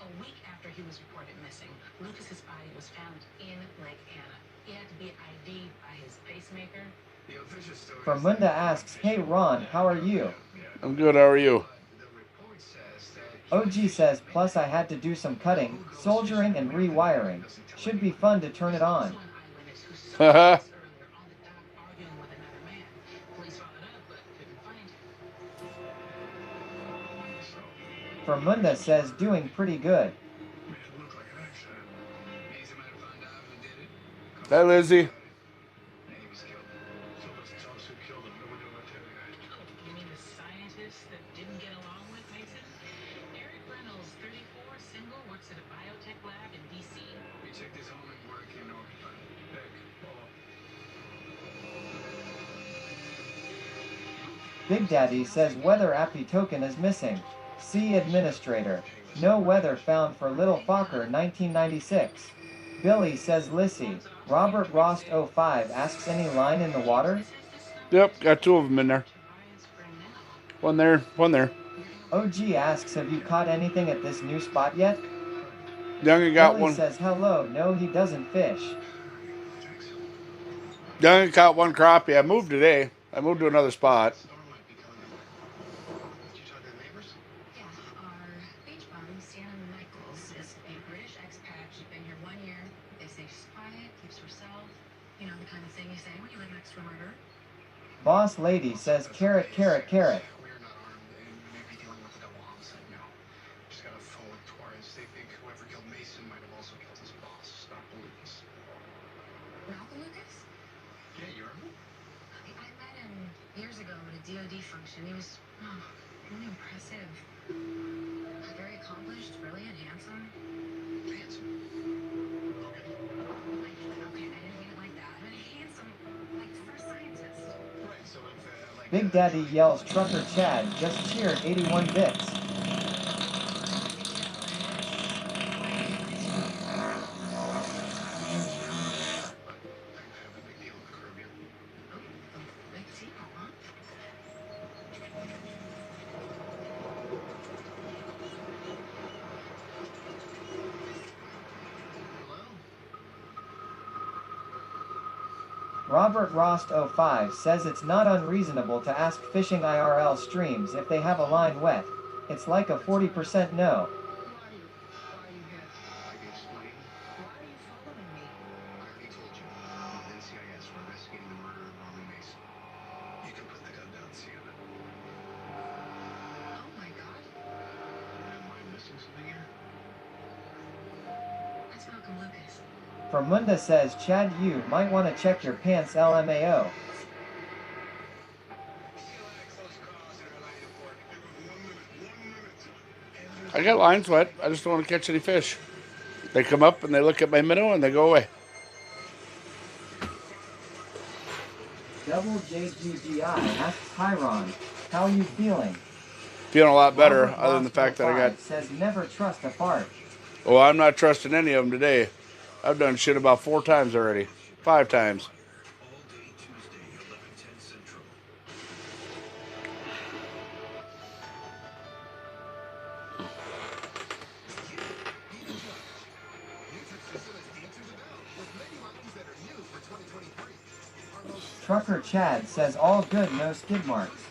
a week after he was reported missing, Lucas's body was found in Lake Anna. He had to be ID'd by his pacemaker. The official story. Famunda asks, hey Ron, how are you? I'm good, how are you? OG says, plus I had to do some cutting, soldering, and rewiring. Should be fun to turn it on. Haha. Famunda says, doing pretty good. Hi, Lizzie. You mean the scientist that didn't get along with Mason? Eric Reynolds, 34, single, works at a biotech lab in D.C. We checked his home and work in overtime. Heck, Big Daddy says weather appy token is missing. See administrator. No weather found for Little Fokker 1996. Billy says Lissy. Robert Rost 05 asks any line in the water? Yep, got 2 of them in there. One there, one there. OG asks, have you caught anything at this new spot yet? Youngin got Billy one. says hello, no he doesn't fish. Youngin caught 1 crappie. I moved today. I moved to another spot. Yeah, our beach bum, Sienna Michaels, is a British expat. She's been here 1 year. They say she's quiet, keeps herself. You know, the kind of thing you say when you live next to a murderer. Boss lady says carrot, carrot, carrot. we're not armed and we may be dealing with a double homicide now. Just got a phone with Torres. They think whoever killed Mason might have also killed his boss, Dr. Lucas. Malcolm Lucas? Yeah, you remember? I met him years ago at a DOD function. He was really impressive. Very accomplished, brilliant, handsome. Handsome. Okay, I didn't mean it like that. I mean handsome, like for a scientist. Right, so if like Big Daddy yells Trucker Chad just cheered 81 bits. Robert Rost 05 says it's not unreasonable to ask fishing IRL streams if they have a line wet. It's like a 40% no. Famunda says Chad you might want to check your pants LMAO. I got lines wet. I just don't want to catch any fish. They come up and they look at my minnow and they go away. Double JGGI asks Tyron, how are you feeling? Feeling a lot better, Robert other than the fact that I got... says never trust a fart. Well, I'm not trusting any of them today. I've done shit about 4 times already. 5 times. Trucker Chad says all good, no skid marks.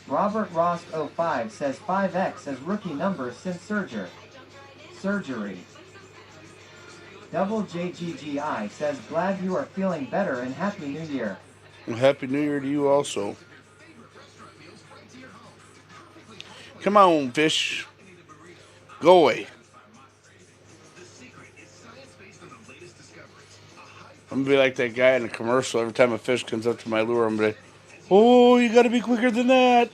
Robert Ross 05 says 5X as rookie number since surgery. Double JGGI says glad you are feeling better and Happy New Year. And Happy New Year to you also. Come on, fish. Go away. I'm gonna be like that guy in the commercial. Every time a fish comes up to my lure, I'm gonna be like, oh, you gotta be quicker than that.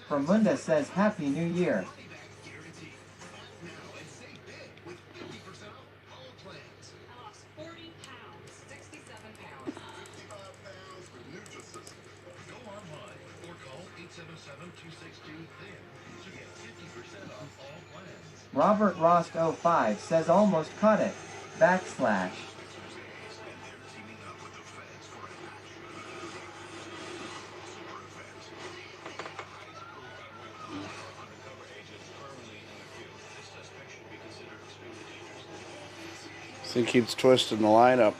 Fermunda says Happy New Year. Robert Rost 05 says almost caught it. /. This thing keeps twisting the lineup.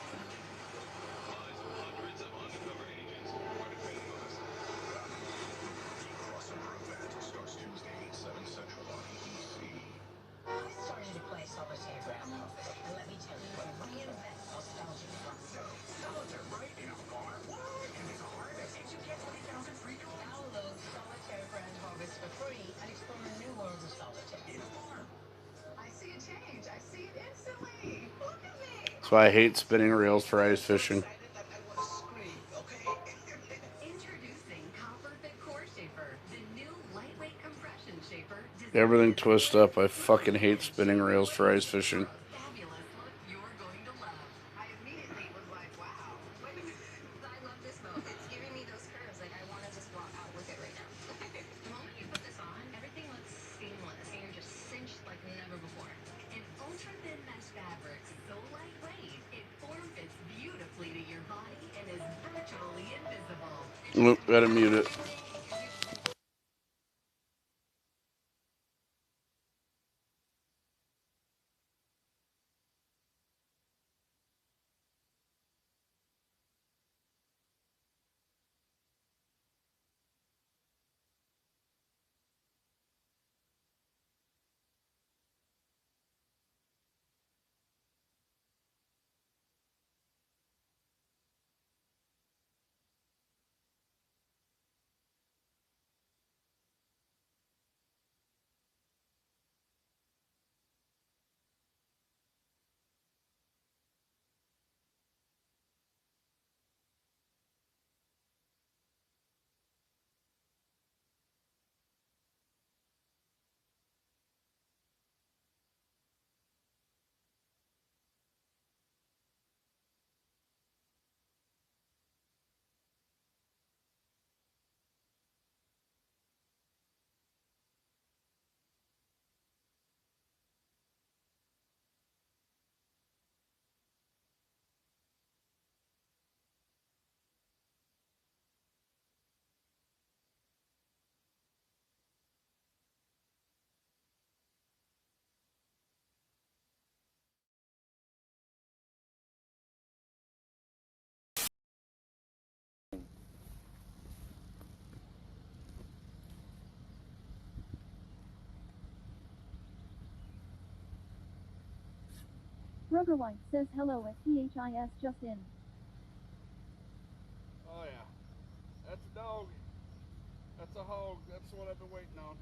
That's why I hate spinning reels for ice fishing. Everything twists up. I fucking hate spinning reels for ice fishing. Oop, gotta mute it. Roger White says hello at THIS just in. Oh yeah. That's a dog. That's a hog. That's the one I've been waiting on.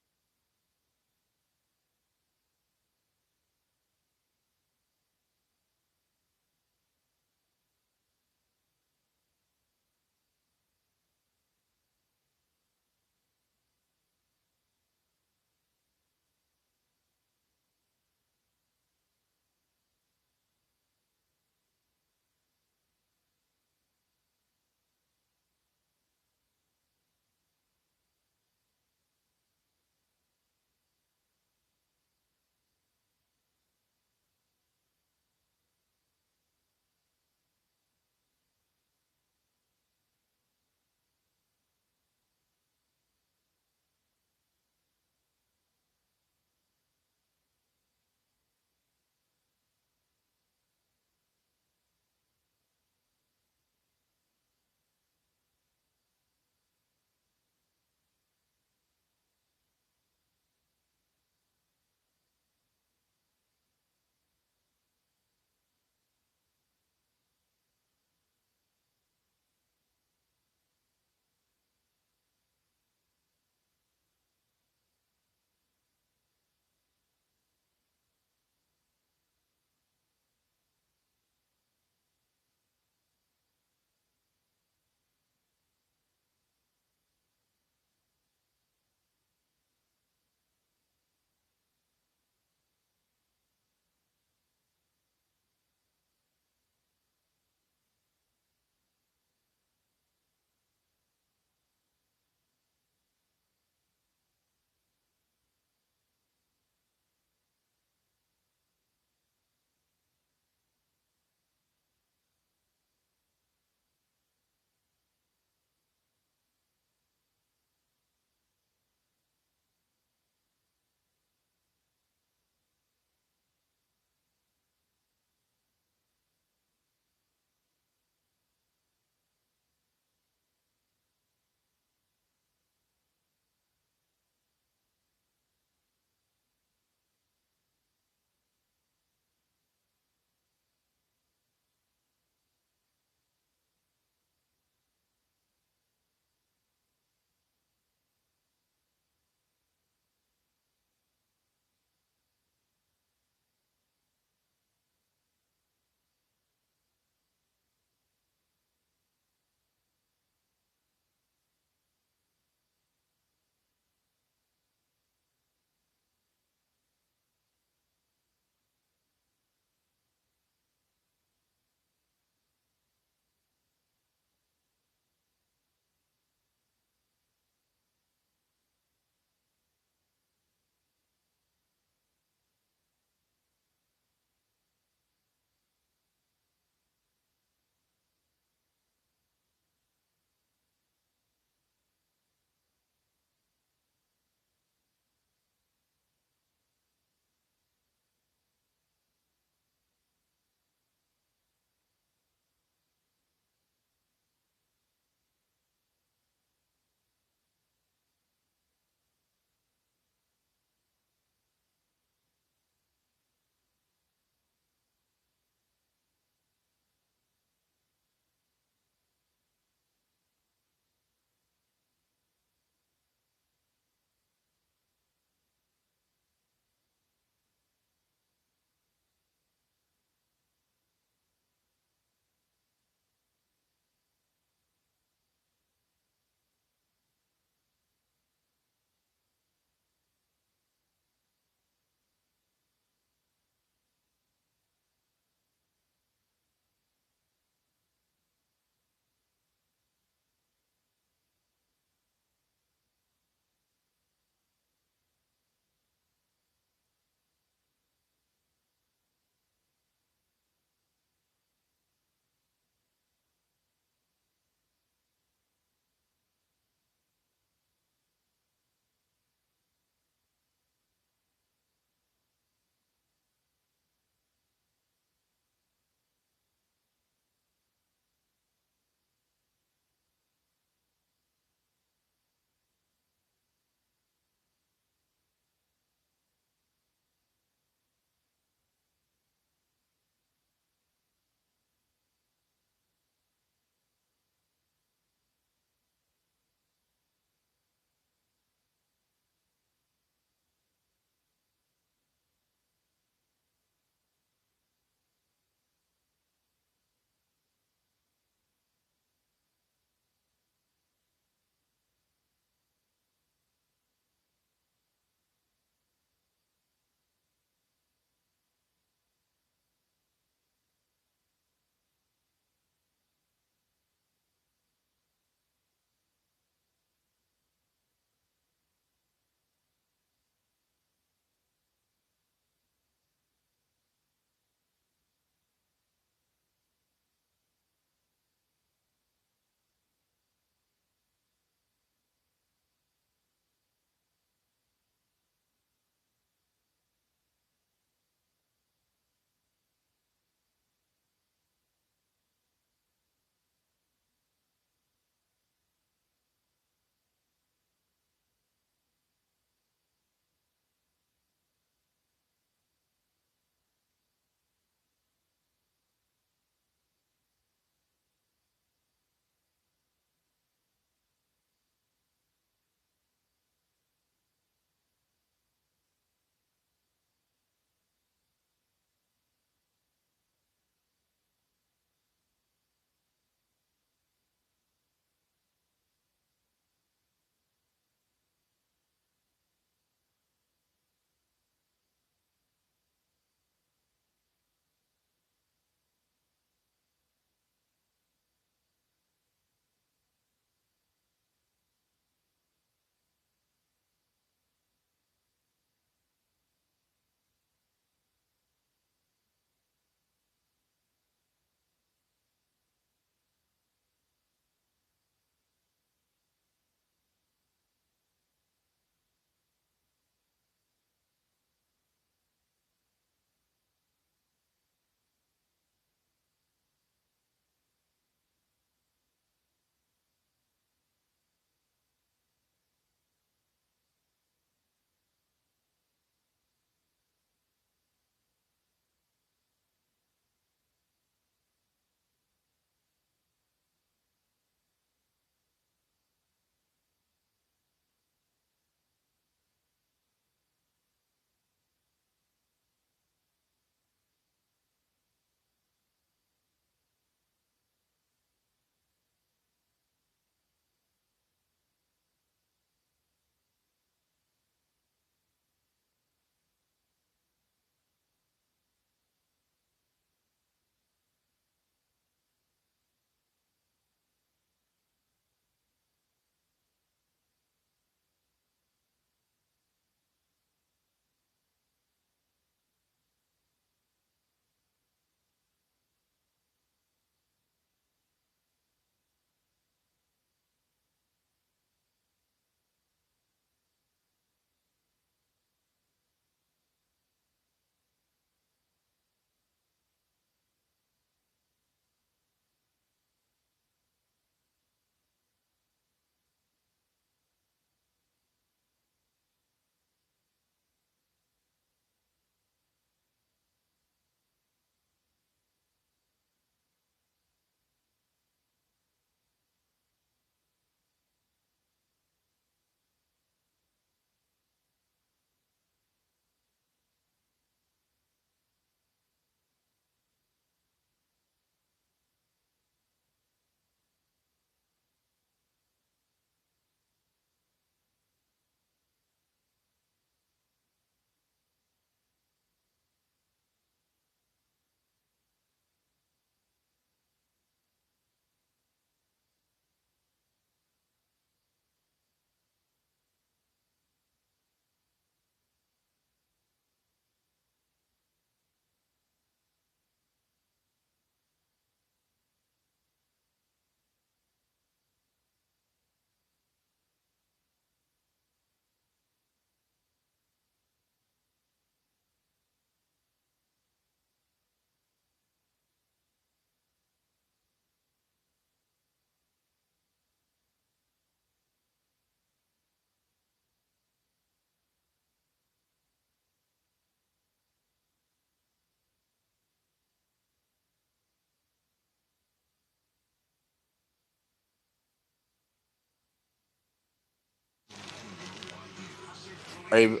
Can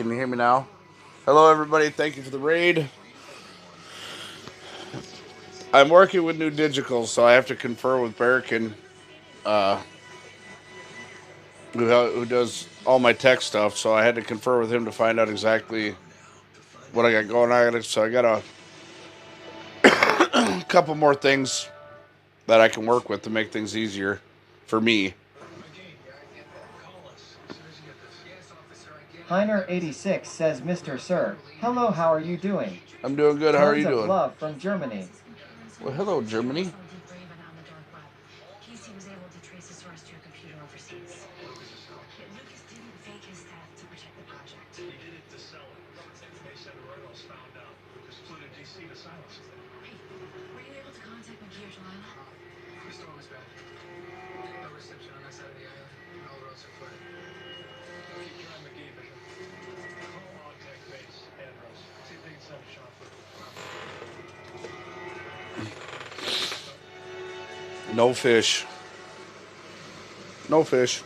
you hear me now? Hello, everybody. Thank you for the raid. I'm working with new digicals, so I have to confer with Berikin, who does all my tech stuff. So I had to confer with him to find out exactly what I got going on. So I got a couple more things that I can work with to make things easier for me. Heiner86 says, Mr. Sir, hello, how are you doing? I'm doing good. How are you Tons of doing? love from Germany. Well, hello, Germany. Casey was able to trace the source to a computer overseas. Lucas didn't fake his death to protect the project. He did it to sell it. They said Royals found out. Lucas flew to DC to silence it. Hey, were you able to contact McGee or Delilah? The storm is bad. No reception on that side of the island. All roads are flooded. Keep trying McGee, Bishop. Call on tech base, Andros. See if they can send a shot for No fish. No fish.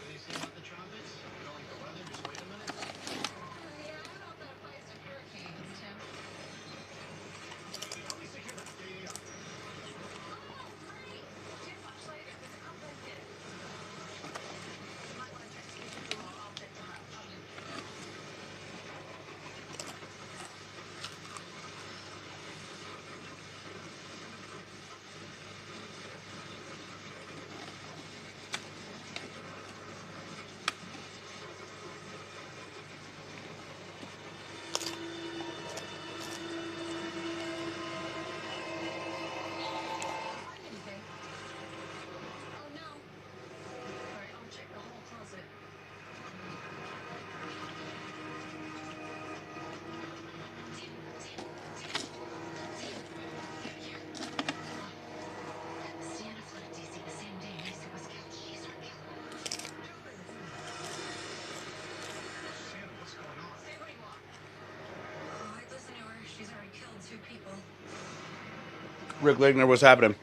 Rick Ligner, what's happening?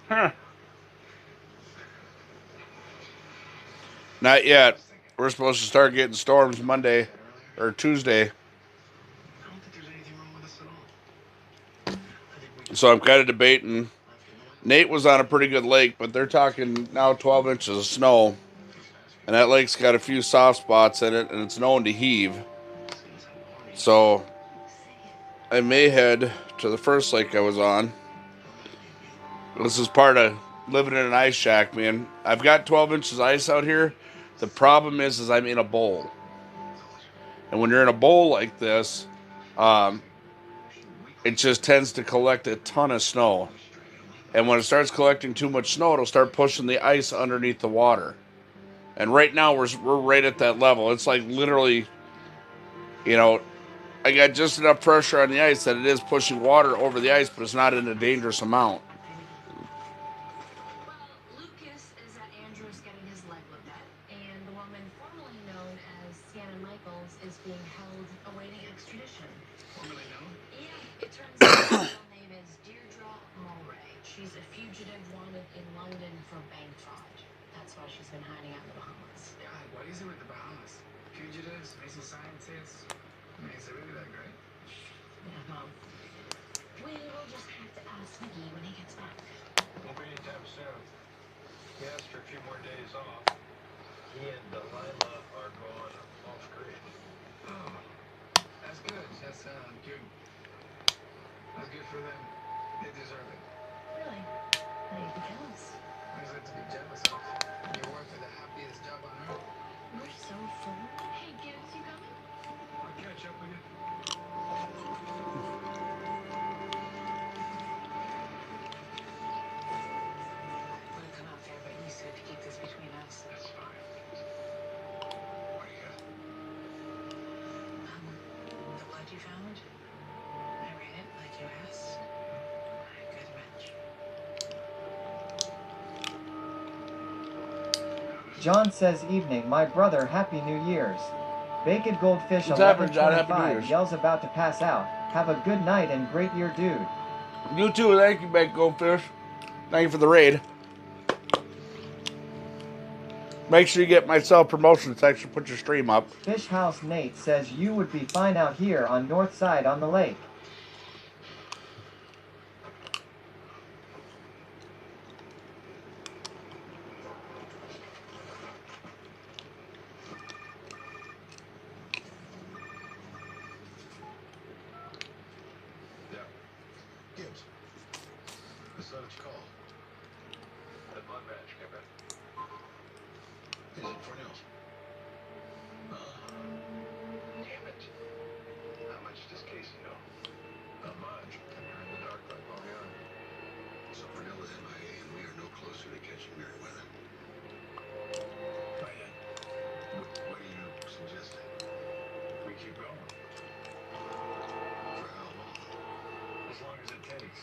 Huh. Not yet. We're supposed to start getting storms Monday or Tuesday. So I'm kind of debating. Nate was on a pretty good lake, but they're talking now 12 inches of snow. And that lake's got a few soft spots in it, and it's known to heave. So I may head to the first lake I was on. This is part of living in an ice shack, man. I've got 12 inches of ice out here. The problem is I'm in a bowl. And when you're in a bowl like this, it just tends to collect a ton of snow. And when it starts collecting too much snow, it'll start pushing the ice underneath the water. And right now we're right at that level. It's like literally, I got just enough pressure on the ice that it is pushing water over the ice, but it's not in a dangerous amount. Lucas is at Andrews getting his leg looked at. fugitive wanted in London for bank fraud. That's why she's been hiding out in the Bahamas. God, what is it with the Bahamas? Fugitives, missing scientists. I mean, is it really that great? Yeah, well, we will just have to ask McGee when he gets back. Won't be anytime soon. He asked for a few more days off. He and Delilah are going off grid. Oh, that's good. That's good. That's good for them. They deserve it. Really? Now you be jealous. What is that to be jealous of? You work for the happiest job on earth. You're so full. Hey, Gibbs, you coming? I'll catch up with you. I'm gonna come out there, but you said to keep this between us. That's fine. What do you got? The blood you found? I read it like you asked. Good match. John says evening, my brother, Happy New Year's. Baked Goldfish What's happening, John? Happy New 1125 Year's. yells about to pass out. Have a good night and great year, dude. You too. Thank you, Baked Goldfish. Thank you for the raid. Make sure you get my self-promotion section. Put your stream up. Fish House Nate says you would be fine out here on north side on the lake. Yeah. Gibbs. That's not what you call. The blood match came back. Is it for nails? Damn it. How much does Casey know? Not much. You're in the dark like Mariana. So Cornell is MIA and we are no closer to catching Merriweather. Not yet. What are you suggesting? We keep going. For how long? As long as it takes.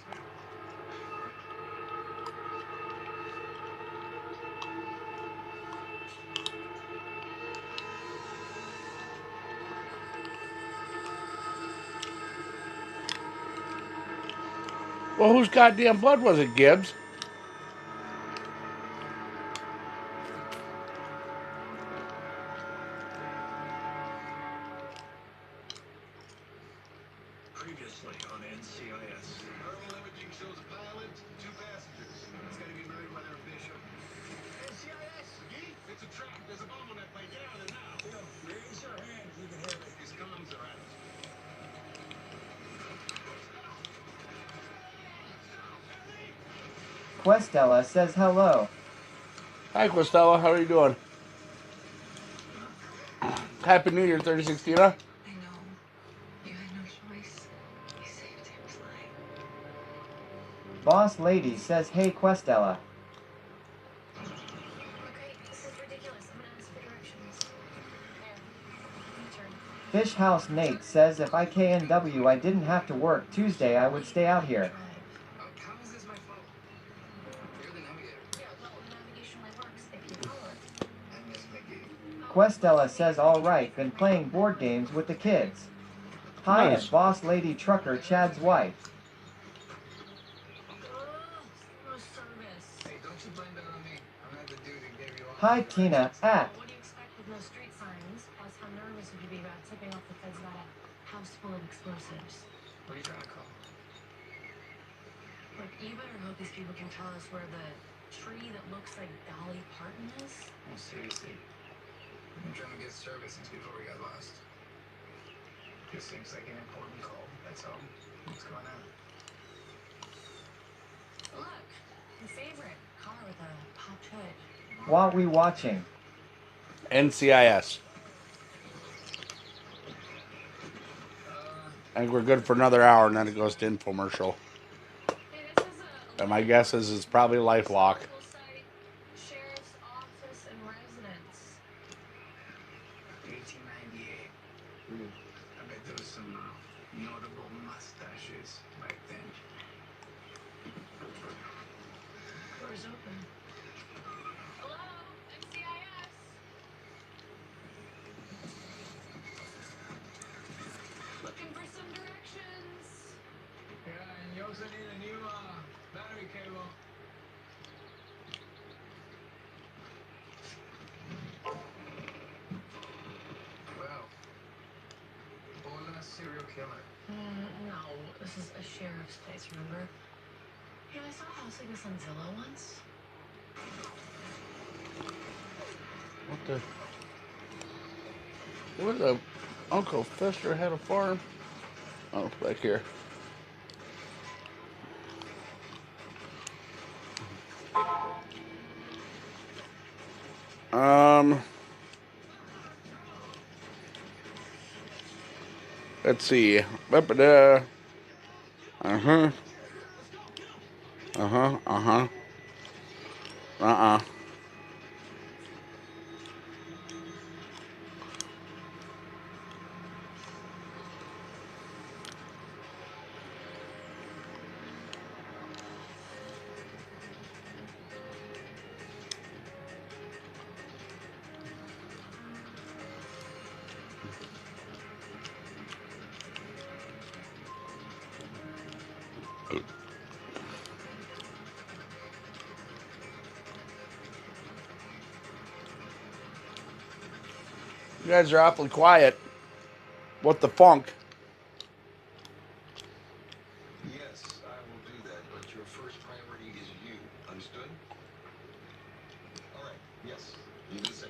Well, whose goddamn blood was it, Gibbs? Previously on NCIS. Thermal imaging shows a pilot, 2 passengers. It's got to be Merriweather and Bishop. NCIS! McGee? It's a trap. There's a bomb on that plane. Get out of there now. Yo, raise your hand. You can hear me. His comms are out. Questella says hello. Hi, Questella. How are you doing? Happy New Year, 3016. I know. You had no choice. You saved Tim's life. Boss Lady says hey Questella. Okay, this is ridiculous. I'm gonna ask for directions. There. Your turn. Fish House Nate says if I KNW I didn't have to work Tuesday I would stay out here. How is this my fault? You're the navigator. Yeah, well, navigation only works if you follow it. I miss McGee. Questella says alright, been playing board games with the kids. Hi, Nice. it's Boss Lady Trucker Chad's wife. No service. Hey, don't you blame that on me. I'm not the dude who gave you all Hi the Tina, at. What do you expect with no street signs? Plus, how nervous would you be about tipping off the feds about a house full of explosives? What are you trying to call? Look, you better hope these people can tell us where the tree that looks like Dolly Parton is. Well, seriously. I've been trying to get service since before we got lost. This seems like an important call. That's all. What's going on? Look, your favorite car with a popped hood. What we watching? NCIS. I think we're good for another hour, and then it goes to infomercial. Hey, this is a And my guess is it's probably LifeLock. local site, sheriff's office and residence. 1898. I bet there was some notable mustaches back then. Door's open. Hello, NCIS. Looking for some directions. Yeah, and you also need a new battery cable. killer. No, this is a sheriff's place, remember? Yeah, I saw a house like this on Zillow once. What the? Where the Uncle Fester had a farm? Oh, back here. Let's see. Uh-huh. Uh-huh. Uh-huh. Uh-uh. You guys are awfully quiet. What the funk? Yes, I will do that, but your first priority is you. Understood? All right. Yes. You do the same.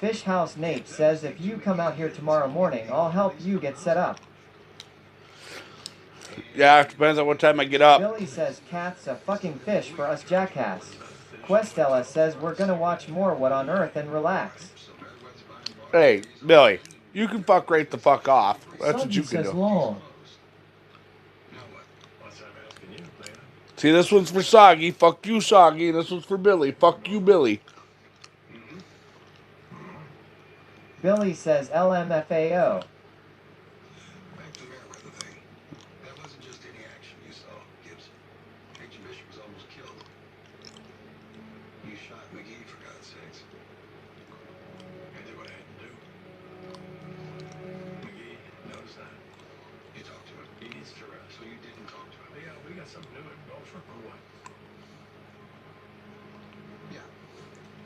Fish House Nate says if you come out here tomorrow morning, I'll help you get set up. Yeah, it depends on what time I get up. Billy says cat's a fucking fish for us jackass. Questella says we're gonna watch more What on Earth and relax. Hey, Billy, you can fuck right the fuck off. That's what you can says do. lol. See, this one's for Soggy. Fuck you, Soggy. And this one's for Billy. Fuck you, Billy. Billy says LMFAO. Back to the Meriwether thing. That wasn't just any action you saw, Gibson. Agent Bishop was almost killed. You shot McGee, for God's sakes. I did what I had to do. McGee knows that. You talked to him. He needs to rest. So you didn't talk to him. We got something to do with Gopher or what? Yeah.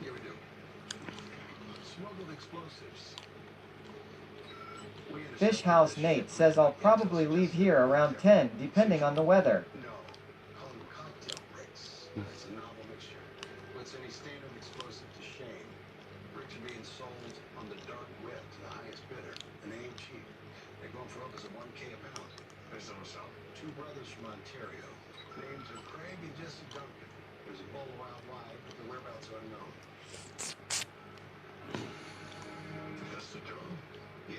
Yeah, we do. Smuggled explosives. Fish House Nate says I'll probably leave here around 10, depending on the weather. No. Call them cocktail bricks. That's a novel mixture. Puts any standard explosive to shame. Bricks are being sold on the dark web to the highest bidder, and they ain't cheap. They're going for upwards of $1K a pound. There's no sound. Two brothers from Ontario. Names are Craig and Jesse Duncan. There's a bowl out wide, but their whereabouts are unknown. That's the drum. Yeah,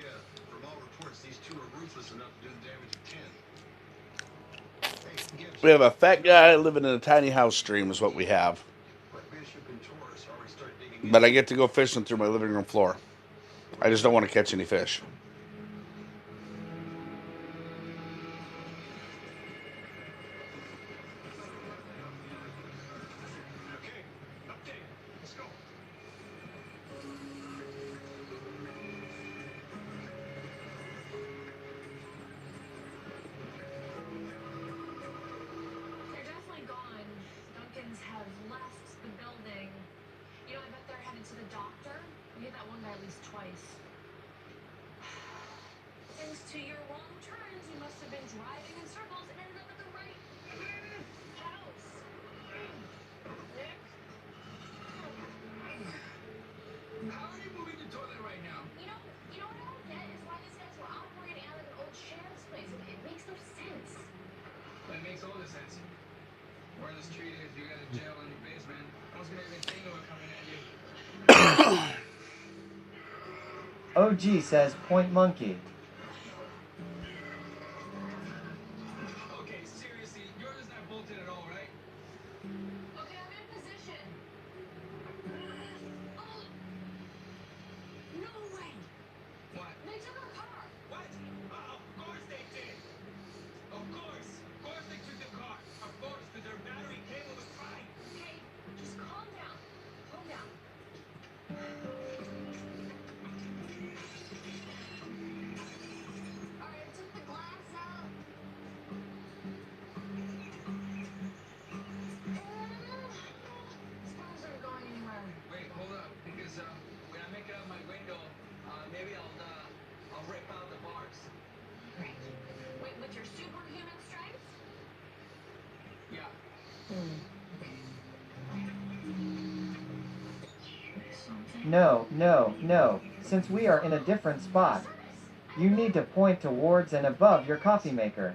from all reports, these two are ruthless enough to do the damage of 10. Hey, Gibbs. We have a fat guy living in a tiny house stream is what we have. But Bishop and Torres already started digging But I get to go fishing through my living room floor. I just don't want to catch any fish. Okay, update. Let's go. They're definitely gone. Duncans have left the building. You know, I bet they're headed to the doctor. We hit that one guy at least twice. Thanks to your wrong turns, you must have been driving in circles and ended up at the right house. Nick? How are you moving the toilet right now? You know what I don't get is why these guys were operating out of an old sheriff's place. It makes no sense. That makes all the sense. Where the street is, you got a jail in your basement. I was gonna even think of it coming at you. OG says Point Monkey. Okay, seriously, yours is not bolted at all, right? Okay, I'm in position. Oh. No way. What? They took our car. What? Of course they did. Of course. Of course they took the car. Of course, because their battery cable was fine. Okay, just calm down. Calm down. No, no, no. Since we are in a different spot, you need to point towards and above your coffee maker.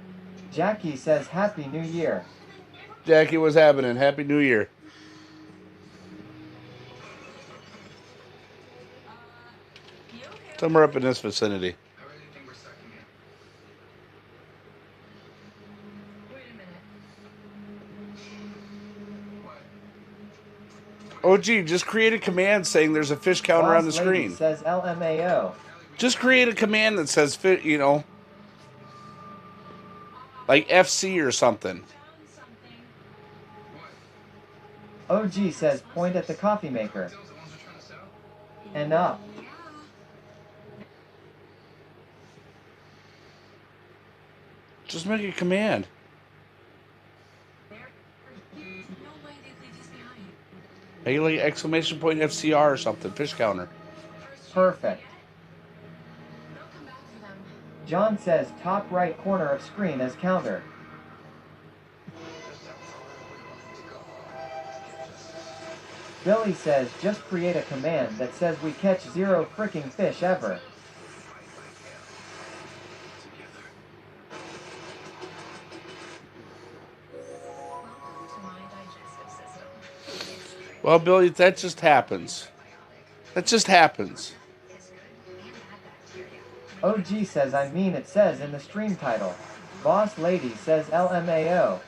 Jackie says Happy New Year. Jackie, what's happening? Happy New Year. Somewhere up in this vicinity. Oh, gee, just create a command saying there's a fish counter on the Boss Lady screen. says LMAO. Just create a command that says, you know, like FC or something. OG says point at the coffee maker. And up. Just make a command. Make like exclamation point FCR or something. Fish counter. Perfect. John says top right corner of screen as counter. Billy says just create a command that says we catch 0 fricking fish ever. Well, Billy, that just happens. That just happens. OG says I mean it says in the stream title. Boss Lady says LMAO.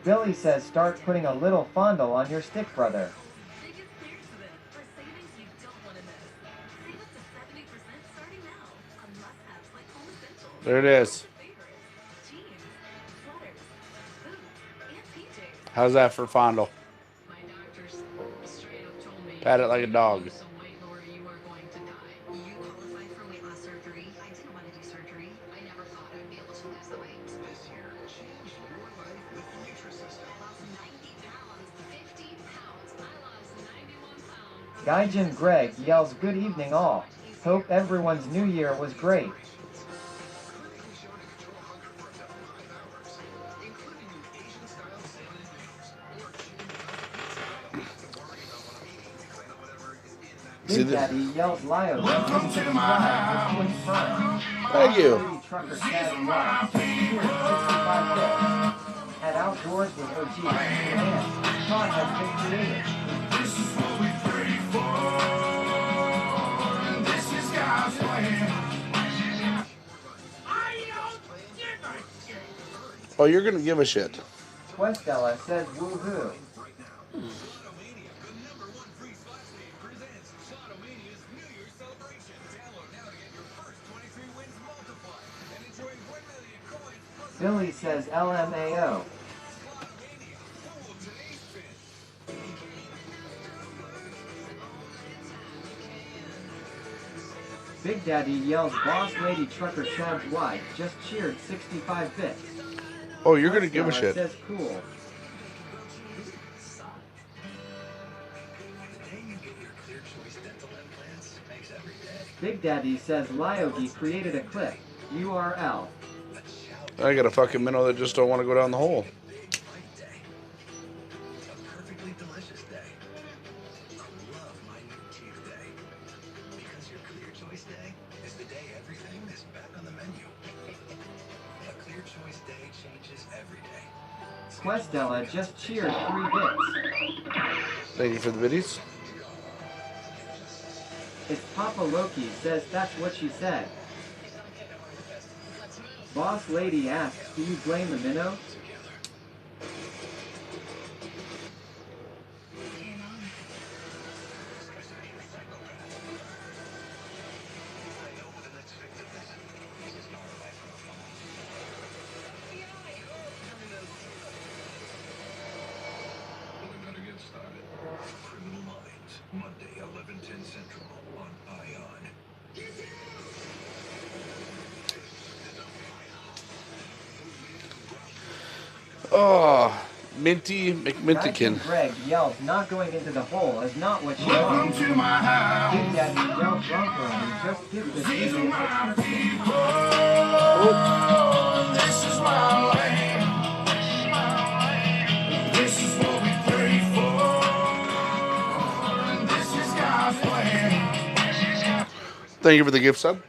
Billy says start putting a little fondle on your stick, brother. There it is. How's that for fondle? Pat it like a dog. Gaijin Greg yells good evening all. Hope everyone's new year was great. Big Daddy yells Lio. Welcome to my house. Thank you. Trucker Chad White. At Outdoors with OG. And Todd has been created. This is what we pray for. This is God's plan. Oh, you're gonna give a shit. Questella says woohoo. Billy says LMAO. Big Daddy yells Boss Lady Trucker Chad's wife just cheered 65 bits. Oh, you're gonna give a shit. Says cool. Big Daddy says Lyogi created a clip. URL. I got a fucking minnow that just don't want to go down the hole. Questella just cheered 3 bits. Thank you for the biddies. It's Papa Loki says that's what she said. Boss Lady asks, do you blame the minnow? Oh, Minty Tyson McMintykin. Greg yells, "Not going into the hole is not what you Welcome want." to my house. Big Daddy yells, "Bronco," and he just skipped the These are DJ. my people. This is my land. This is what we pray for. This is God's plan. Thank you for the gift sub.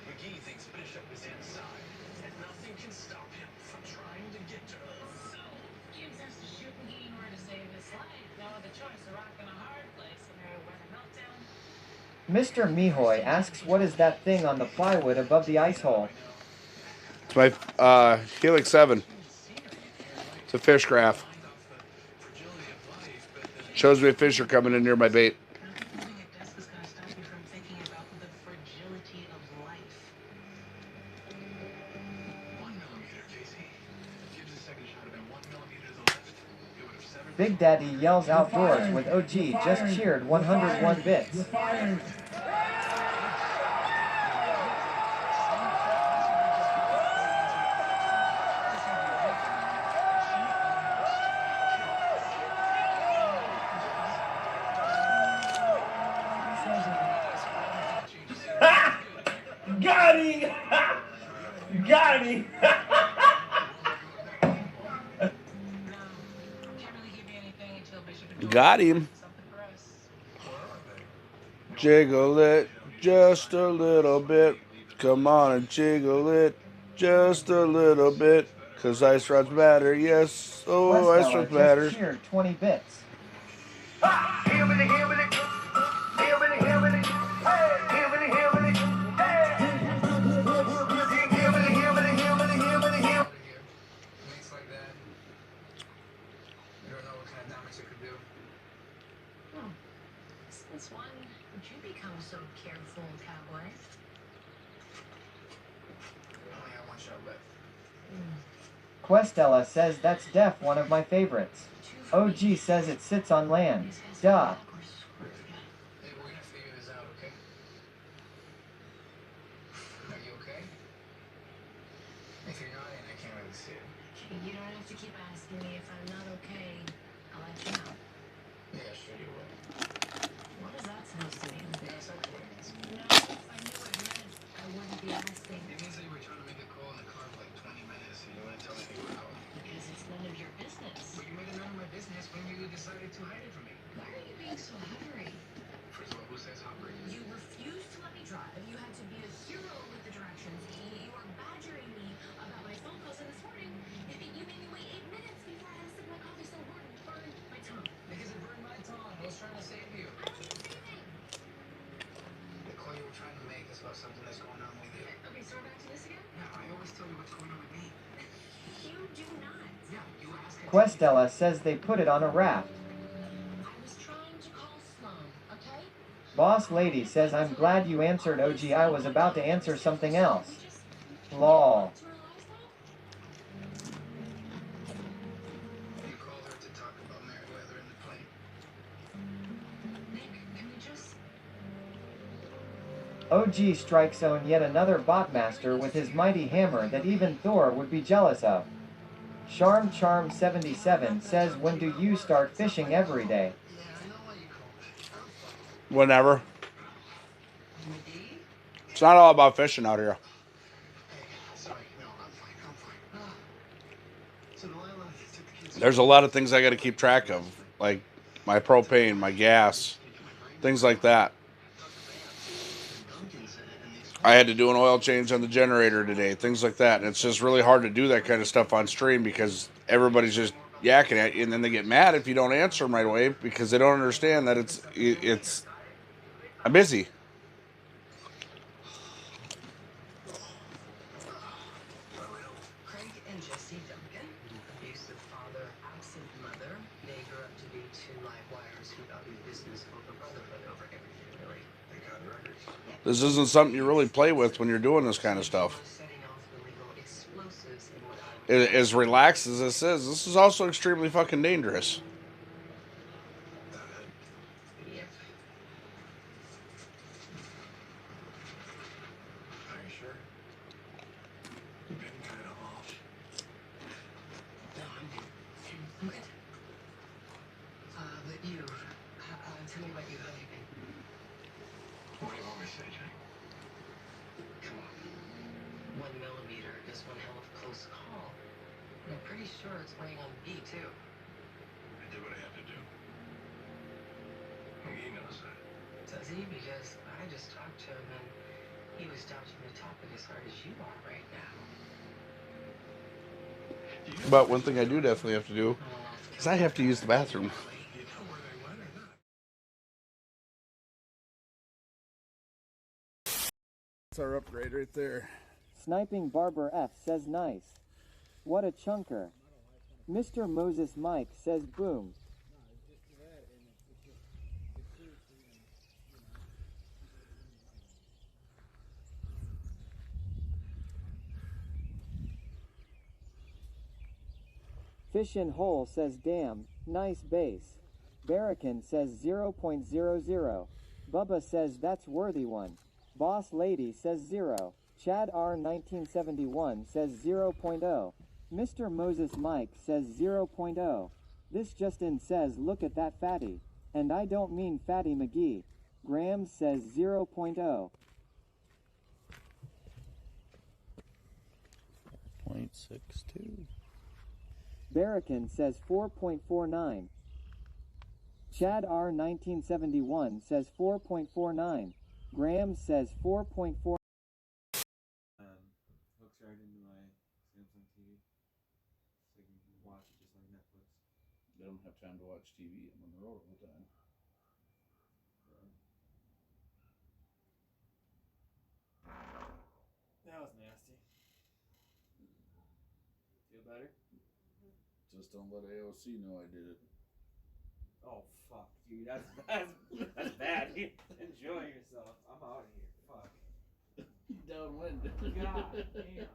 McGee thinks Bishop is inside, and nothing can stop him from trying to get to her. So, Gibbs has to shoot McGee in order to save his life. No other choice, a rock in a hard place when you're a weather meltdown. Mr. Mihoy asks, "What is that thing on the plywood above the ice hole?" It's my Helix 7. It's a fish graph. Shows me a fish are coming in near my bait. Big Daddy yells outdoors with OG just cheered 101 bits. Got him! Got him! Got him. Jiggle it just a little bit. Come on and jiggle it just a little bit. Cause ice rods matter, yes. Oh, ice rods matter. Just cheered 20 bits. Since when did you become so careful, cowboy? Only have one shot left. Questella says that's def one of my favorites. OG says it sits on land. Duh. Hey, we're gonna figure this out, okay? Are you okay? If you're not in, I can't really see it. Okay, you don't have to keep asking me if I'm not okay. I'll let you know. Yeah, sure you will. What is that supposed to mean? Yeah, it's okay. No, if I knew what it meant, I wouldn't be asking. It means that you were trying to make a call in the car for like 20 minutes and you wouldn't tell me you were calling. Because it's none of your business. But you made it none of my business when you decided to hide it from me. Why are you being so hungry? First of all, who says hungry? You refused to let me drive. You had to be a hero with the directions. You were badgering me about my phone calls, and this morning, you made me wait 8 minutes before I had to sip my coffee so hard and burned my tongue. Because it burned my tongue. I was trying to save you. I wasn't saving. The call you were trying to make is about something that's going on with you. Okay, so we're back to this again? Yeah, I always tell you what's going on with me. You do not. Yeah, you ask it. Questella says they put it on a raft. I was trying to call Sloan, okay? Boss Lady says, "I'm glad you answered, OG. I was about to answer something else." Lol. You called her to talk about Meriwether and the plane. Nick, can we just... OG strikes on yet another botmaster with his mighty hammer that even Thor would be jealous of. Charm 77 says, "When do you start fishing every day?" Whenever. It's not all about fishing out here. Sorry, no, I'm fine. So Delilah took the kids. There's a lot of things I got to keep track of, like my propane, my gas, things like that. I had to do an oil change on the generator today, things like that. And it's just really hard to do that kind of stuff on stream because everybody's just yakking at you, and then they get mad if you don't answer them right away because they don't understand that it's I'm busy. Craig and Jesse Duncan, abusive father, absent mother. They grew up to be two live wires who value business over brotherhood over everything, really. They got records. This isn't something you really play with when you're doing this kind of stuff. Setting off illegal explosives in what As relaxed as this is also extremely fucking dangerous. 11mm is one hell of a close call. And I'm pretty sure it's weighing on B, too. I did what I had to do. McGee knows that. Does he? Because I just talked to him and he was dodging the topic as hard as you are right now. But one thing I do definitely have to do is I have to use the bathroom. That's our upgrade right there. Sniping Barber F says nice. What a chunker. Mr. Moses Mike says boom. Fish in Hole says damn, nice base. Barracan says 0.00. Bubba says that's worthy one. Boss Lady says 0. Chad R 1971 says 0.0. Mr. Moses Mike says 0.0. This Justin says look at that fatty. And I don't mean Fatty McGee. Graham says 0.0. 0.62. Barracan says 4.49. Chad R 1971 says 4.49. Graham says 4.4. Hooks right into my Samsung TV, so I can watch it just like Netflix. They don't have time to watch TV. I'm on the road all the time. That was nasty. Feel better? Just don't let AOC know I did it. Oh fuck, dude, that's bad. Enjoy yourself. I'm out of here. Fuck. Downwind. God damn.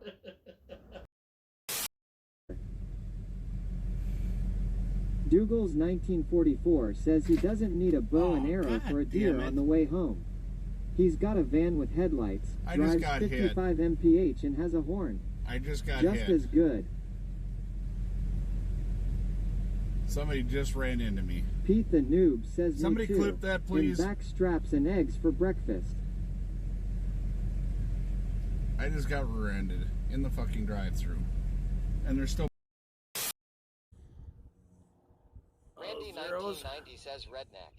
Dougal's 1944 says he doesn't need a bow and arrow for a deer on the way home. He's got a van with headlights, I just drives got 55 mph and has a horn. I just got just hit. as good. Somebody just ran into me. Pete the Noob says Somebody me too. clip that, please. And back straps and eggs for breakfast. I just got rear-ended in the fucking drive-thru. And they're still... Randy 1990 says redneck.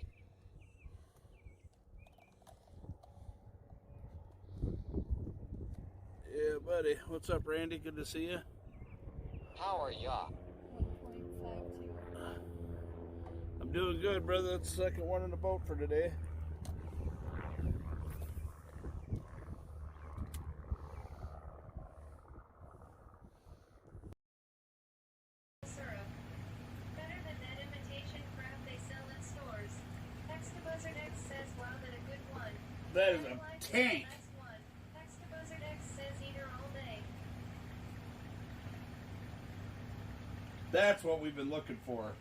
Yeah, buddy. What's up, Randy? Good to see you. How are ya? I'm doing good, brother. That's the second one in the boat for today. Syrup. Better than that imitation crap they sell in stores. Next to Buzzard X says wow, that a good one. That is a tank. Nice one. Next to Buzzard X says eat her all day. That's what we've been looking for.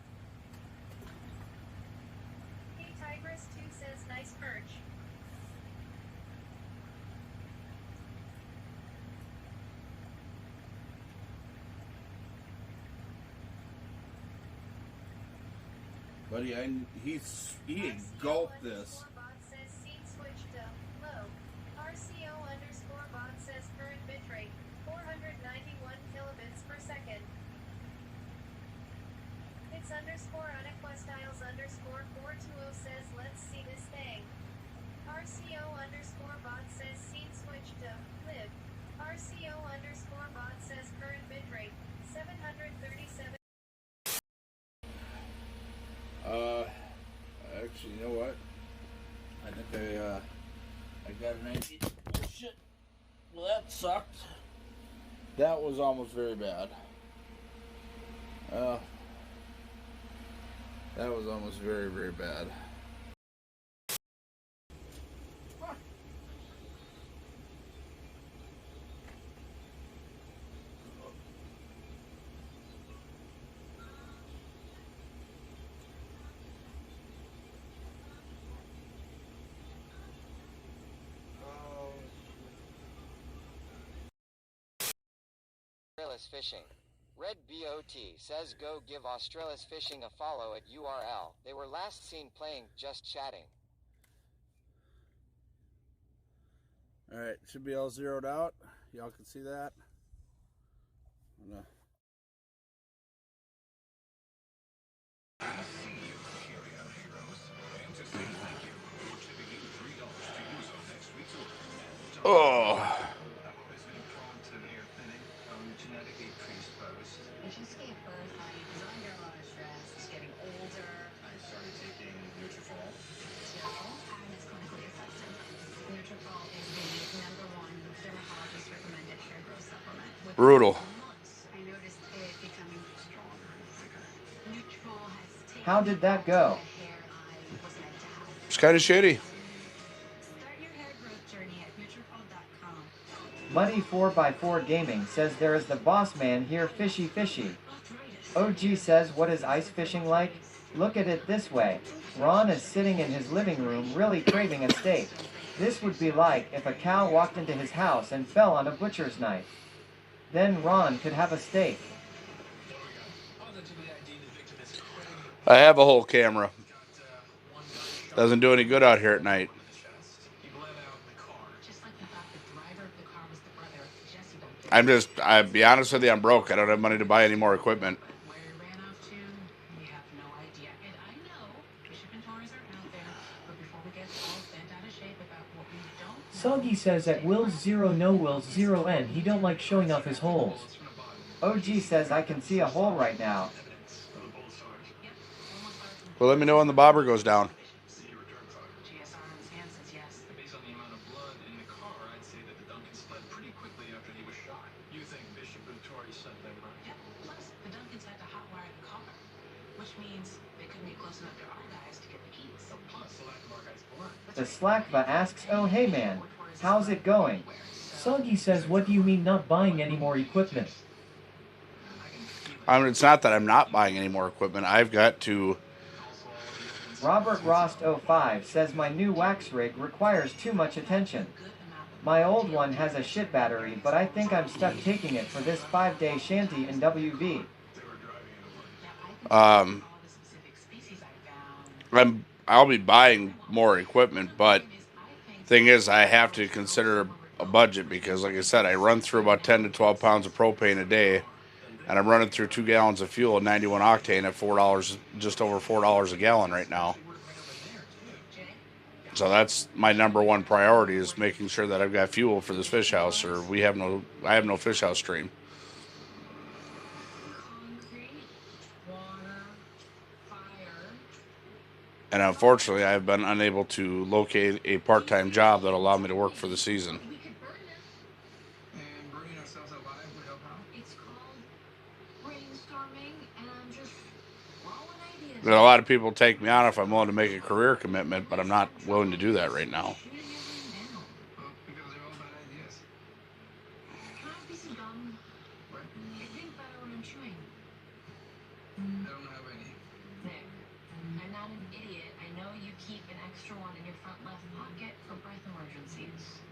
Hey Tigress 2 says nice perch. Buddy, he engulfed this. Bot says seat switch to low. RCO underscore bot says current bitrate 491 kilobits per second. It's underscore unequistyles underscore 420 says let's see this thing. RCO underscore bot says seat switch to live. RCO underscore bot says current bitrate 737. Actually, you know what? I think I got an idea. Oh, shit. Well, that sucked. That was almost very bad. That was almost very, very bad. Australis Fishing. Red BOT says go give Australis Fishing a follow at URL. They were last seen playing Just Chatting. Alright, should be all zeroed out. Y'all can see that. Oh. Genetically predisposed. I just gave birth, honey. It was under a lot of stress. It's getting older. I started taking Nutrafol. It's natural and it's clinically effective. Nutrafol is the #1 dermatologist recommended hair growth supplement. Within Brutal. months, I noticed it becoming stronger and thicker. Nutrafol has taken How did that go? the hair I was meant to have. It's kind of shitty. Start your hair growth journey at Nutrafol.com. Muddy 4x4 Gaming says there is the boss man here fishy fishy. OG says what is ice fishing like? Look at it this way. Ron is sitting in his living room really craving a steak. This would be like if a cow walked into his house and fell on a butcher's knife. Then Ron could have a steak. I have a whole camera. Doesn't do any good out here at night. I'll be honest with you, I'm broke. I don't have money to buy any more equipment. Soggy says at Will's 0 no Will's 0 N he don't like showing off his holes. OG says I can see a hole right now. Well, let me know when the bobber goes down. Based on the amount of blood in the car, I'd say that the Duncan split pretty quickly after he was shot. You think Bishop and Tori sent them, right? Yep. Plus, the Duncans had to hotwire the car, which means they couldn't get close enough to our guys to get the keys. So plus, the lack of our guys' blood. The Slackva asks, oh hey man, how's it going? Soggy says what do you mean not buying any more equipment? I mean, it's not that I'm not buying any more equipment. I've got to... Robert Rost 05 says my new wax rig requires too much attention. My old one has a shit battery, but I think I'm stuck taking it for this 5-day shanty in WV. I'll be buying more equipment, but thing is, I have to consider a budget because, like I said, I run through about 10 to 12 pounds of propane a day, and I'm running through 2 gallons of fuel at 91 octane at $4, just over $4 a gallon right now. So that's my #1 priority, is making sure that I've got fuel for this fish house, or I have no fish house stream. And unfortunately, I've been unable to locate a part-time job that will allow me to work for the season. And burning ourselves alive would help out. It's called brainstorming, and I'm just throwing ideas. And a lot of people take me on if I'm willing to make a career commitment, but I'm not willing to do that right now. Because they're all bad ideas. Can I have a piece of gum? What? I think better when I'm chewing. I don't have any. Nick, I'm not an idiot. I know you keep an extra one in your front left pocket for breath emergencies.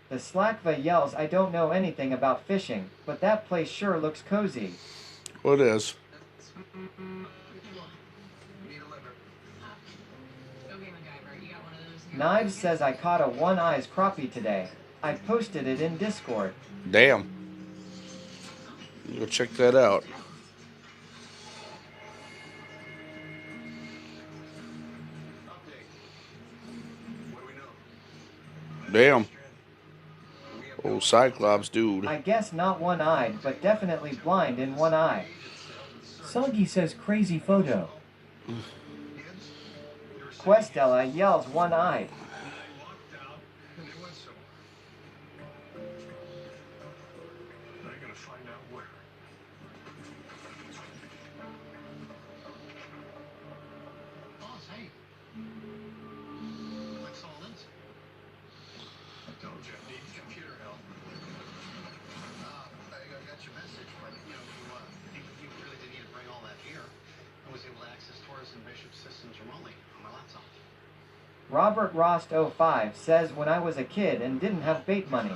The Slackva yells I don't know anything about fishing, but that place sure looks cozy. Well, it is. Knives says I caught a one-eyes crappie today. I posted it in Discord. Damn. Go check that out. Damn. Old Cyclops dude. I guess not one-eyed, but definitely blind in one eye. Soggy says crazy photo. Questella yells one-eyed. They're gonna find out where. Boss, hey. What's all this? I told you I need computer help. I got your message, but you Robert Rost 05 says when I was a kid and didn't have bait money,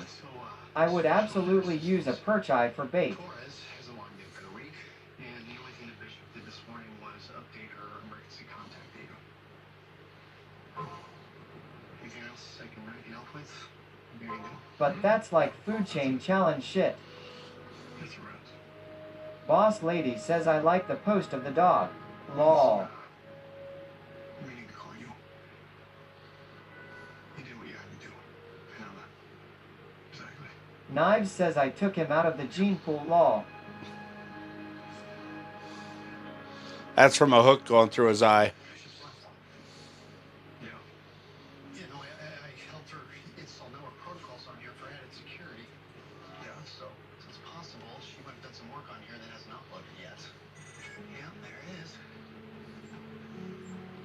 I would absolutely use a perch eye for bait. Torres hasn't logged in for the week, and the only thing the bishop did this morning was update her emergency contact data. Anything else I can help with? But that's like food chain challenge shit. That's right. Boss lady says I like the post of the dog. Lol. We need to call you. You did what you had to do. I know that. Exactly. Knives says I took him out of the gene pool. Lol. That's from a hook going through his eye. Yeah. Yeah, no, I helped her install network protocols on here for added security. Yeah, so it's possible she might have done some work on here that hasn't uploaded yet. Yeah, there it is.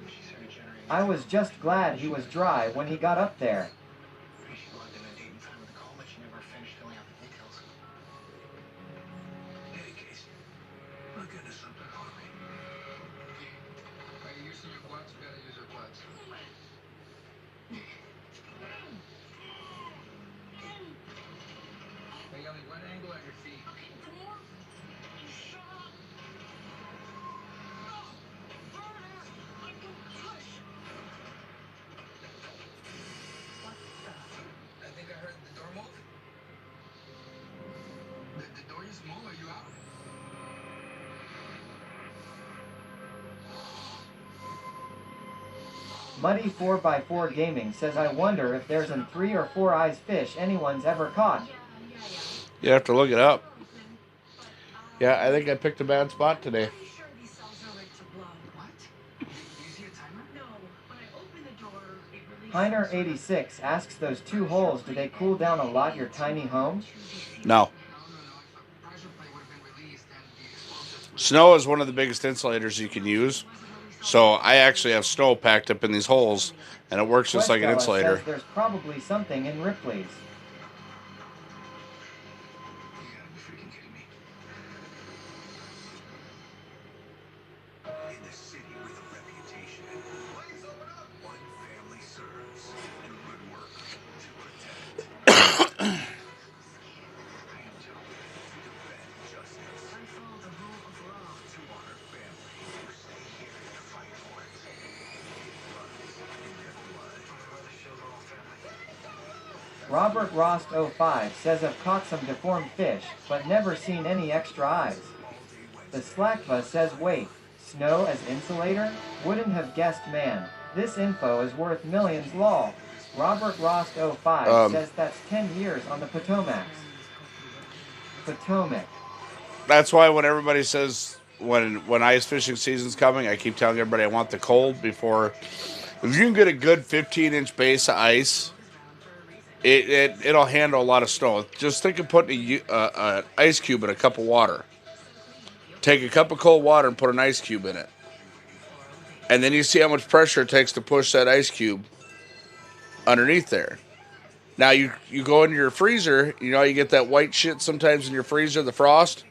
She started generating. I was just glad he was dry when he got up there. She logged in a date and time of the call, but she never finished filling out the details. Hey, Casey. Look into something for me. Are you using your quads? We gotta use our quads. Hey, Yummy, what angle at your feet? I think I heard the door move. The door just moved. Are you out? Muddy 4x4 Gaming says I wonder if there's an 3 or 4 eyes fish anyone's ever caught. You have to look it up. Yeah, I think I picked a bad spot today. Heiner 86 asks those 2 holes, do they cool down a lot your tiny home? No. Snow is one of the biggest insulators you can use. So I actually have snow packed up in these holes, and it works just like an insulator. Says there's probably something in Ripley's. In the city with a reputation, please open up. One family serves and good work to protect. I am telling you to defend justice. I follow the rule of law. To honor family, you stay here to fight for it. It runs in their blood. Robert Rost 05 says I've caught some deformed fish, but never seen any extra eyes. The Slackva says wait, snow as insulator? Wouldn't have guessed, man. This info is worth millions. Lol. Robert Rost 05 says that's 10 years on the Potomac. That's why when everybody says when ice fishing season's coming, I keep telling everybody I want the cold before. If you can get a good 15-inch base of ice, it'll handle a lot of snow. Just think of putting an ice cube in a cup of water. Take a cup of cold water and put an ice cube in it. And then you see how much pressure it takes to push that ice cube underneath there. Now you go into your freezer, you get that white shit sometimes in your freezer, the frost.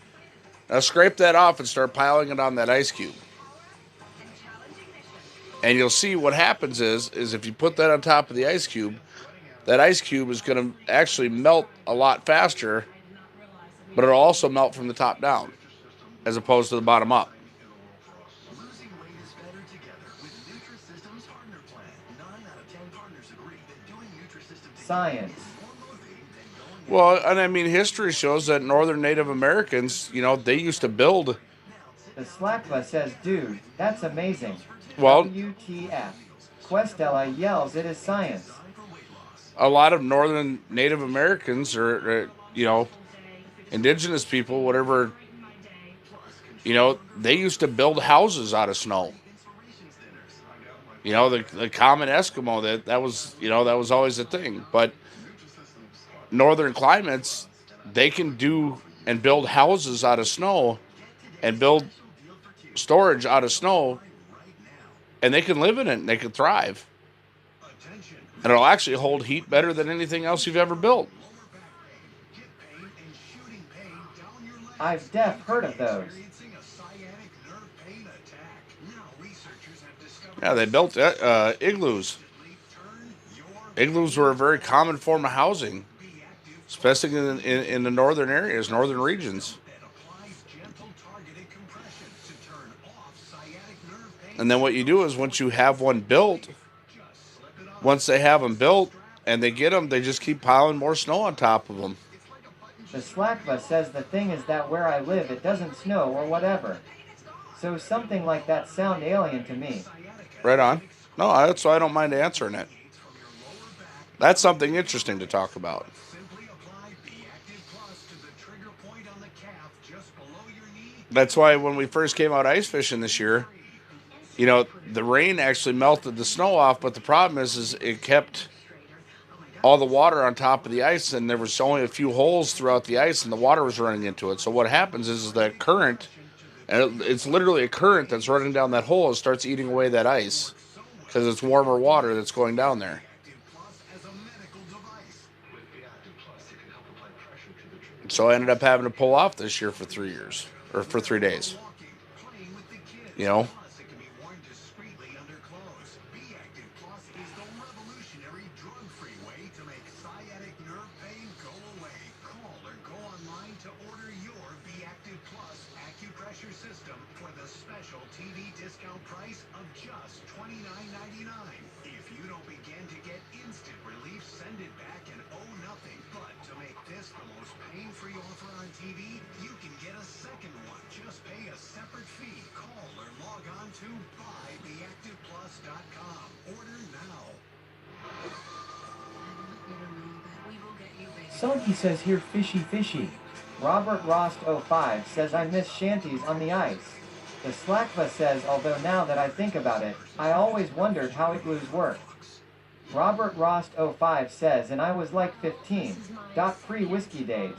Now scrape that off and start piling it on that ice cube. And you'll see what happens is if you put that on top of the ice cube, that ice cube is going to actually melt a lot faster, but it'll also melt from the top down, as opposed to the bottom up. Losing weight is better together with Nutrisystem's partner plan. 9 out of 10 partners agree that doing Nutrisystem Science. Well, and I mean, history shows that Northern Native Americans, they used to build. The Slackva says, dude, that's amazing. Well, WTF. Questella yells it is science. A lot of Northern Native Americans or indigenous people, whatever, they used to build houses out of snow. The common Eskimo, that was always a thing. But northern climates, they can do and build houses out of snow and build storage out of snow, and they can live in it and they can thrive. And it'll actually hold heat better than anything else you've ever built. I've heard of those. Yeah, they built igloos. Igloos were a very common form of housing, especially in the northern areas, northern regions. And then what you do is once you have one built, once they have them built and they get them, they just keep piling more snow on top of them. The Slackva says the thing is that where I live it doesn't snow or whatever. So something like that sound alien to me. Right on. No, that's why I don't mind answering it. That's something interesting to talk about. That's why when we first came out ice fishing this year, you know, the rain actually melted the snow off, but the problem is it kept all the water on top of the ice, and there was only a few holes throughout the ice, and the water was running into it. So what happens is that current, and it's literally a current that's running down that hole, and starts eating away that ice because it's warmer water that's going down there. So I ended up having to pull off this year for 3 years, or for 3 days. You know? Sonky says here fishy fishy. Robert Rost 05 says I miss shanties on the ice. The Slackva says although now that I think about it, I always wondered how igloos work. Robert Rost 05 says and I was like 15. Pre-whiskey days.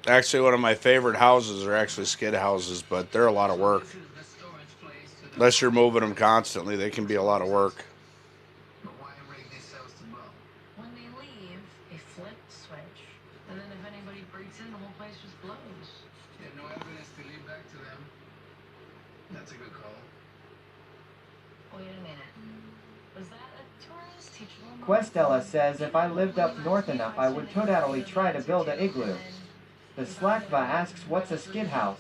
Actually, one of my favorite houses are actually skid houses, but they're a lot of work. Unless you're moving them constantly, they can be a lot of work. When they leave, they flip the switch, and then if anybody breaks in, the whole place just blows. Yeah, no evidence to lead back to them. That's a good call. Wait a minute. Was that a tourist teachable moment? Questella says if I lived up north enough I would totally try to build an igloo. The Slackva asks what's a skid house?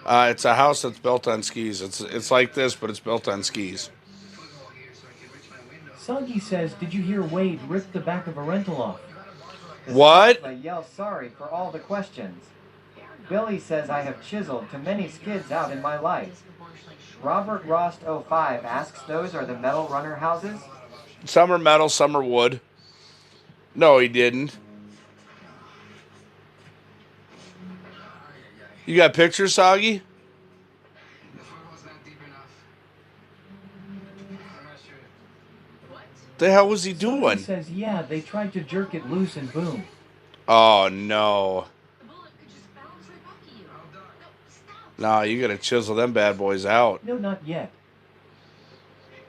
It's a house that's built on skis. It's like this, but it's built on skis. Soggy says, did you hear Wade rip the back of a rental off? The What? Slackva yells sorry for all the questions. Billy says I have chiseled to many skids out in my life. Robert Rost 05 asks those are the metal runner houses? Some are metal, some are wood. No, he didn't. You got pictures, Soggy? The hell was he doing? He says, yeah, they tried to jerk it loose and boom. Oh, no. No, you gotta chisel them bad boys out. No, not yet.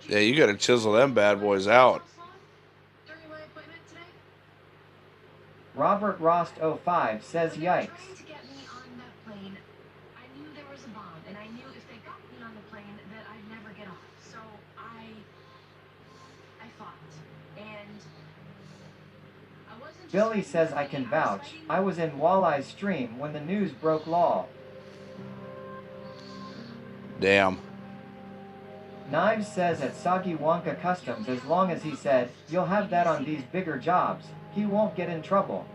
Yeah, you gotta chisel them bad boys out. Robert Rost 05 says, yikes. Billy says I can vouch. I was in Walleye's stream when the news broke lol. Damn. Knives says at Soggy Wonka Customs as long as he said, you'll have that on these bigger jobs, he won't get in trouble.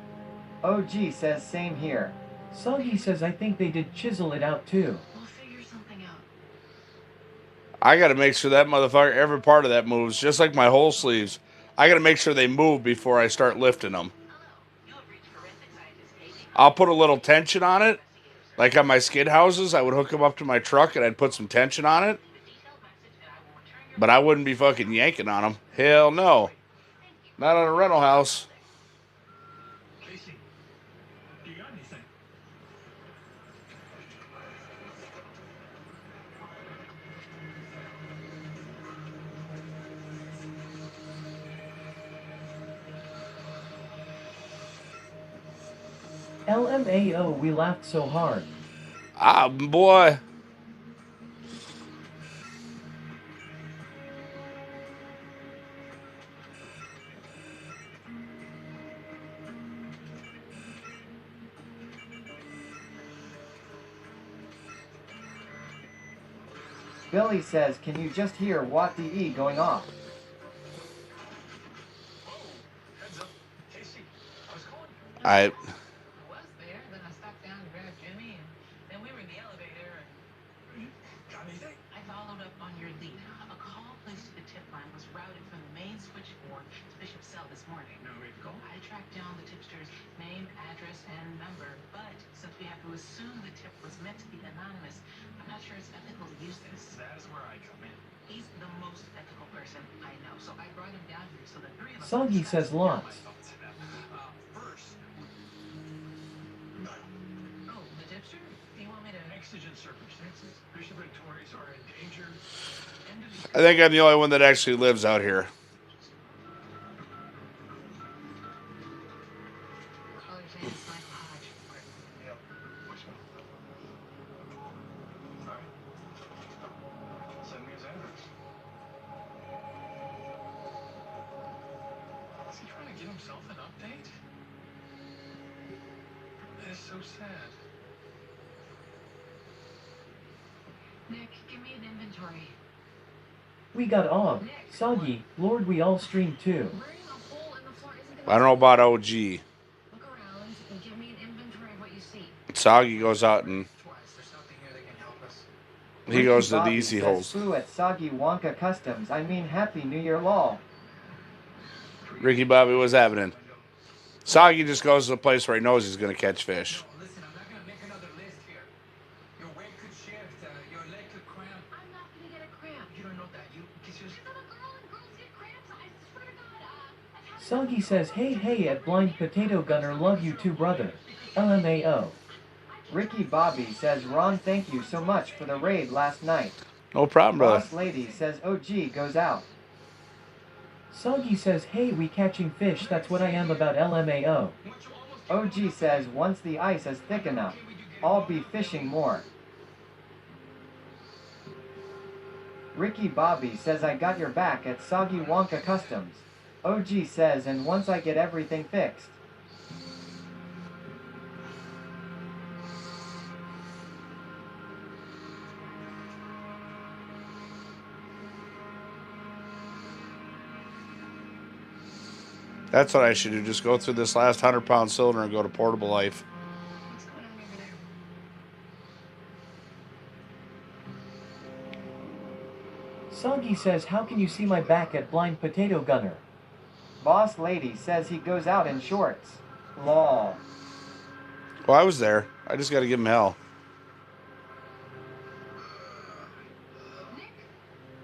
OG says same here. Soggy says I think they did chisel it out too. We'll figure something out. I gotta make sure that motherfucker, every part of that moves, just like my whole sleeves. I gotta make sure they move before I start lifting them. I'll put a little tension on it. Like on my skid houses, I would hook them up to my truck and I'd put some tension on it. But I wouldn't be fucking yanking on them. Hell no. Not on a rental house. LMAO, we laughed so hard. Ah, boy. Billy says, can you just hear What DE going off? I was there, then I stopped down to grab Jimmy, and then we were in the elevator, and Got anything? I followed up on your lead. A call placed to the tip line was routed from the main switchboard to Bishop's cell this morning. No way to go. I tracked down the tipster's name, address, and number, but since we have to assume the tip was meant to be anonymous, I'm not sure it's ethical to use this. That is where I come in. He's the most ethical person I know, so I brought him down here so the three of us... Soggy says lots. First, Oh, the tipster? Do you want me to... exigent circumstances. Bishop and Tories are in danger. I think I'm the only one that actually lives out here. Caller saying it's Michael Hodge. Yep. Which one? Alright. Send me his address. Is he trying to get himself an update? That is so sad. Nick, give me an inventory. We got Og, Soggy, Lord we all stream too. Burning a hole in the floor isn't I don't know about OG. Look around and give me an inventory of what you see. Soggy goes out and he goes to the Bobby easy says, holes. Foo at Soggy Wonka Customs. I mean, Happy New Year, lol. Ricky Bobby, what's happening? Soggy just goes to a place where he knows he's going to catch fish. Listen, I'm not gonna make another list here. Your weight could shift, your leg could cramp. I'm not gonna get a cramp. You don't know that. You just... I'm a girl and girls get cramps. I swear to God, Soggy says, hey at Blind Potato Gunner, love you too, brother. LMAO. Ricky Bobby says, Ron, thank you so much for the raid last night. No problem, brother. Boss Lady says, OG goes out. Soggy says, hey, we catching fish, that's what I am about LMAO. OG says, once the ice is thick enough, I'll be fishing more. Ricky Bobby says, I got your back at Soggy Wonka Customs. OG says, and once I get everything fixed. That's what I should do. Just go through this last 100-pound cylinder and go to portable life. Soggy says, how can you see my back at Blind Potato Gunner? Boss Lady says he goes out in shorts. Lol. Well, I was there. I just got to give him hell.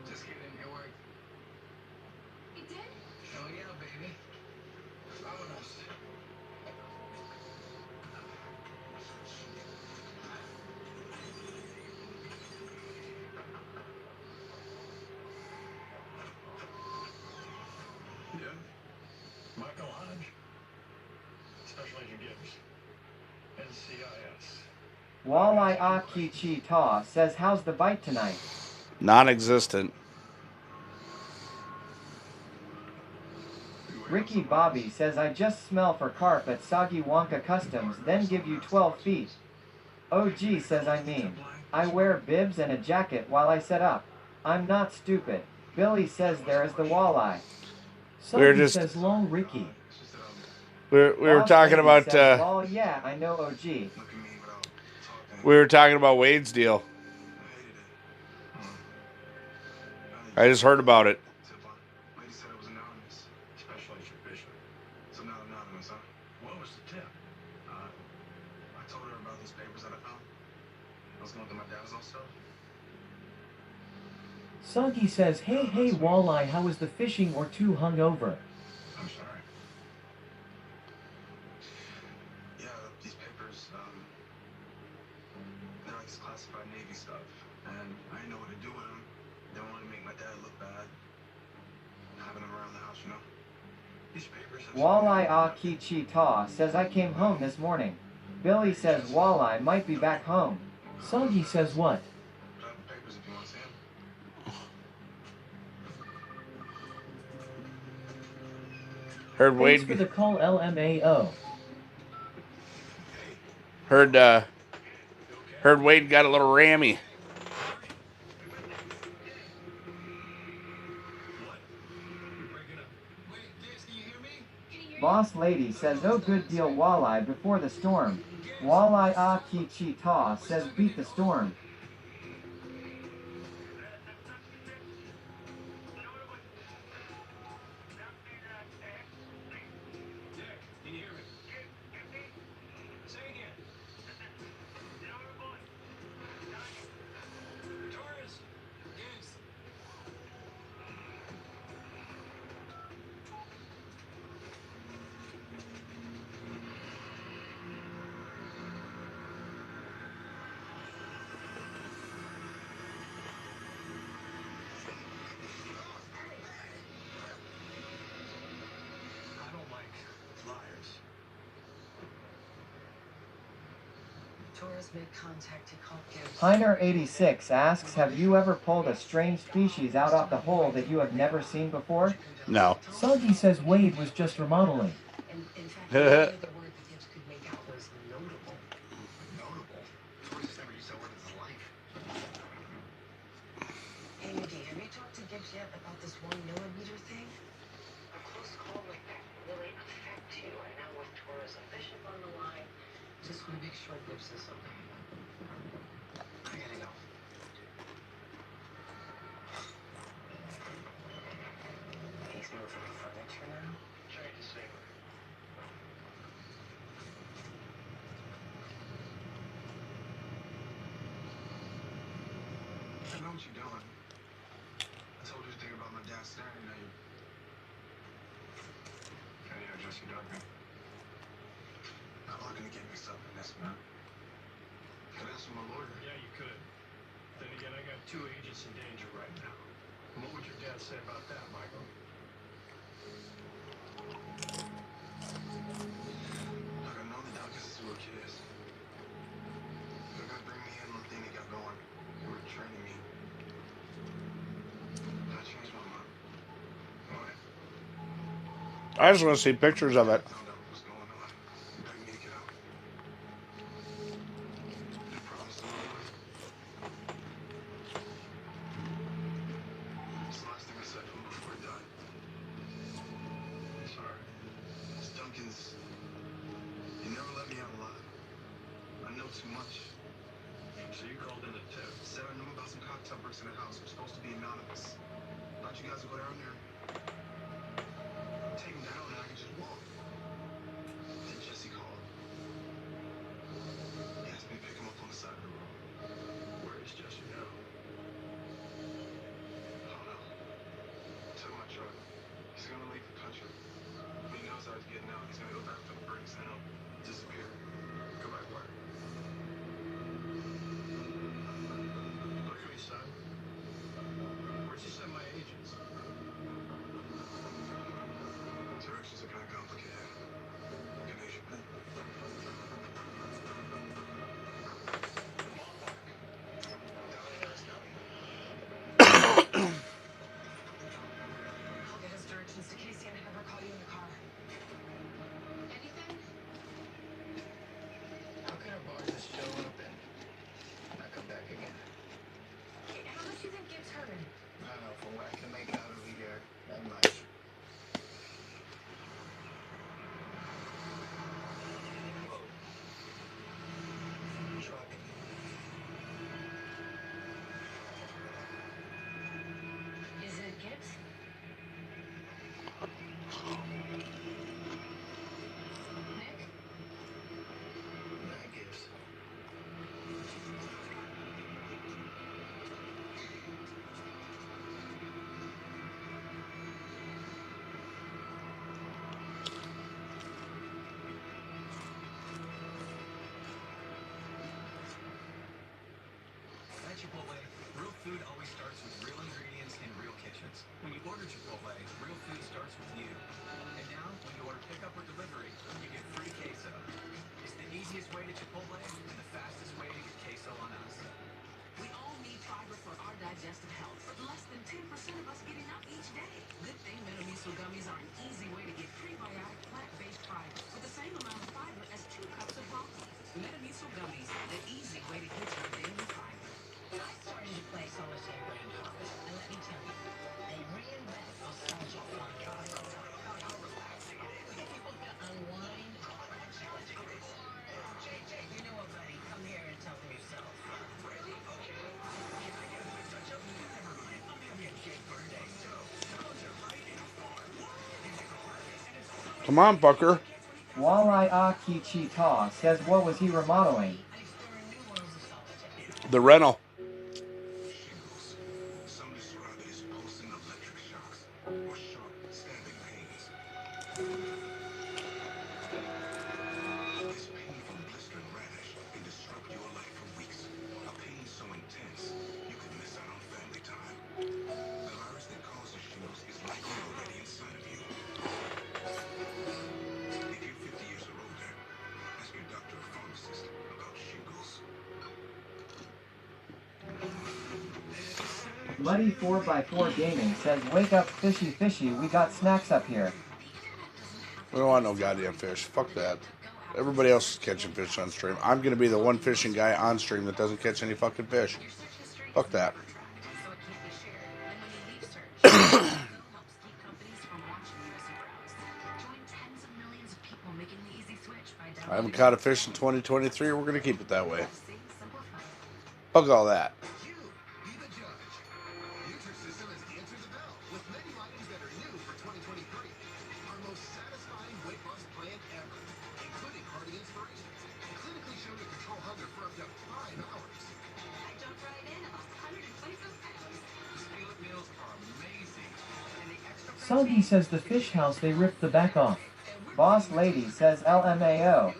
Just kidding, it worked. It did? Oh yeah, baby. Vámonos. Yeah. Michael Hodge. Special Agent Gibbs. NCIS. Walleye Akichi Ta says, how's the bite tonight? Non-existent. Ricky Bobby says, I just smell for carp at Soggy Wonka Customs, then give you 12 feet. OG says, I wear bibs and a jacket while I set up. I'm not stupid. Billy says there is the walleye. Soggy says, lol, Ricky. We were talking about oh yeah, I know OG. we were talking about Wade's deal. I just heard about it. Lady said it was anonymous. Special Agent Bishop. So not anonymous, huh? What was the tip? I told her about those papers that I found. I was going through my dad's old stuff. Soggy says, hey walleye, how was the fishing or too hungover? I'm sorry. Yeah, these papers, they're like this classified Navy stuff. And I didn't know what to do with them. They wanted to make my dad look bad. Having them around the house, you know? These papers have... Walleye Akichi Ta says, I came home this morning. Billy says Walleye might be back home. Soggy says what? I have the papers if you want to see them. Heard Thanks Wade. for the call, LMAO. Heard Wade got a little rammy. Boss Lady says, oh good deal walleye before the storm. Walleye ah ki chi ta says, beat the storm. Can you hear me? Say again. Taurus. Yes. I don't like liars. Torres made contact. He called Gibbs. Piner86 asks, have you ever pulled a strange species out of the hole that you have never seen before? No. Soggy says Wade was just remodeling. And in fact, the only other word that Gibbs could make out was notable. Notable. Torres never used that word in his life. Hey, Nikki, have you talked to Gibbs yet about this 1 millimeter thing? A close call like that really affect you. And now with Torres official on the line, just want to make sure Gibbs says something. I gotta go. He's moving furniture now. Trying to save her. I know what you're doing. I told you to think about my dad staring at you. Can you address your dog, man? I'm not gonna get mixed up in this, man. Could I ask my lawyer? Yeah, you could. Then again, I got 2 agents in danger right now. And what would your dad say about that, Michael? Look, I know the doctors is who a kid is. They're gonna bring me in on the thing they got going. They were training me. I changed my mind. Go ahead. I just want to see pictures of it. Found out what was going on. Begged me to get out. I promised him I would. It's the last thing I said to him before he died. Sorry. It's Duncan's. He never let me out alive. I know too much. So you called in a tip. Said I knew about some cocktail bricks in the house. We're supposed to be anonymous. Thought you guys would go down there, take him down, and I could just walk. Then Jesse called. He asked me to pick him up on the side of the road. Where is Jesse now? I don't know. Took my truck. He's gonna leave the country. When he knows I was getting out, he's gonna go back for the bricks and he'll disappear. Go back where? Look at me, son. Where'd you send my agents? Directions are kind of complicated. Like an Asian man. I'll get his directions to Casey and have her call you in the car. Anything? How can a bar just show up and not come back again? Hey, how much do you think Gibbs heard? I don't know, from what I can make out over here, not much. Truck. Is it Gibbs? Nick? Not Gibbs. At Chipotle, real food always starts with real ingredients in real kitchens. When you order Chipotle, real food starts with you. And now, when you order pickup or delivery, you get free queso. It's the easiest way to Chipotle and the fastest way to get queso on us. We all need fiber for our digestive health, but less than 10% of us get enough each day. Good thing Metamiso gummies are an easy way to get prebiotic plant-based fiber with the same amount of fiber as 2 cups of broccoli. Metamiso gummies, the easy way to get your daily fiber. I started to play solitaire brand hoppers, and let me tell you, they reinvent nostalgia fun. God, how relaxing it is. Come on, fucker. Walleye Akichi Ta says, what was he remodeling? The rental. Some describe it as pulsing electric shocks or sharp stabbing pains. This painful blistering rash can disrupt your life for weeks. A pain so intense you could miss out on family time. The virus that causes shingles is likely already inside of you. If you're 50 years or older, ask your doctor or pharmacist about shingles. Muddy 4x4 Gaming says, wake up fishy fishy, we got snacks up here. We don't want no goddamn fish. Fuck that. Everybody else is catching fish on stream. I'm going to be the one fishing guy on stream that doesn't catch any fucking fish. Fuck that. I haven't caught a fish in 2023. We're going to keep it that way. Fuck all that. Nutrisystem has answered the bell with menu items that are new for 2023. Our most satisfying weight loss plan ever, including hearty inspirations, clinically shown to control hunger for up to 5 hours. I jumped right in and lost 126 pounds. The skillet meals are amazing. And the extra Soggy says the fish house they ripped the back off. Boss Lady says LMAO.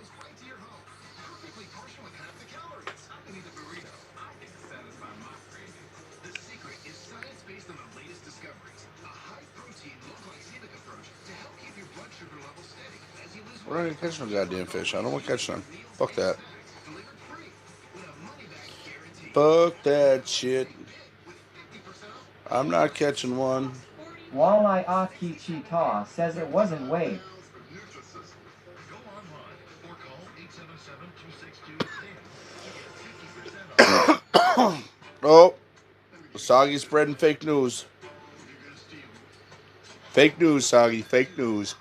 perfectly portioned with half the calories. I can eat a burrito. I get to satisfy my cravings. The secret is science-based on the latest discoveries. A high-protein, low-glycemic approach to help keep your blood sugar level steady as you lose We're not going to catch no goddamn fish. I don't want to catch them. Fuck that. Fuck that shit. I'm not catching one. Walleye Akichi Ta says it wasn't Wade. Go online or call 877-262-10 to get 50% off. Oh, Soggy spreading fake news. Fake news, Soggy. Fake news.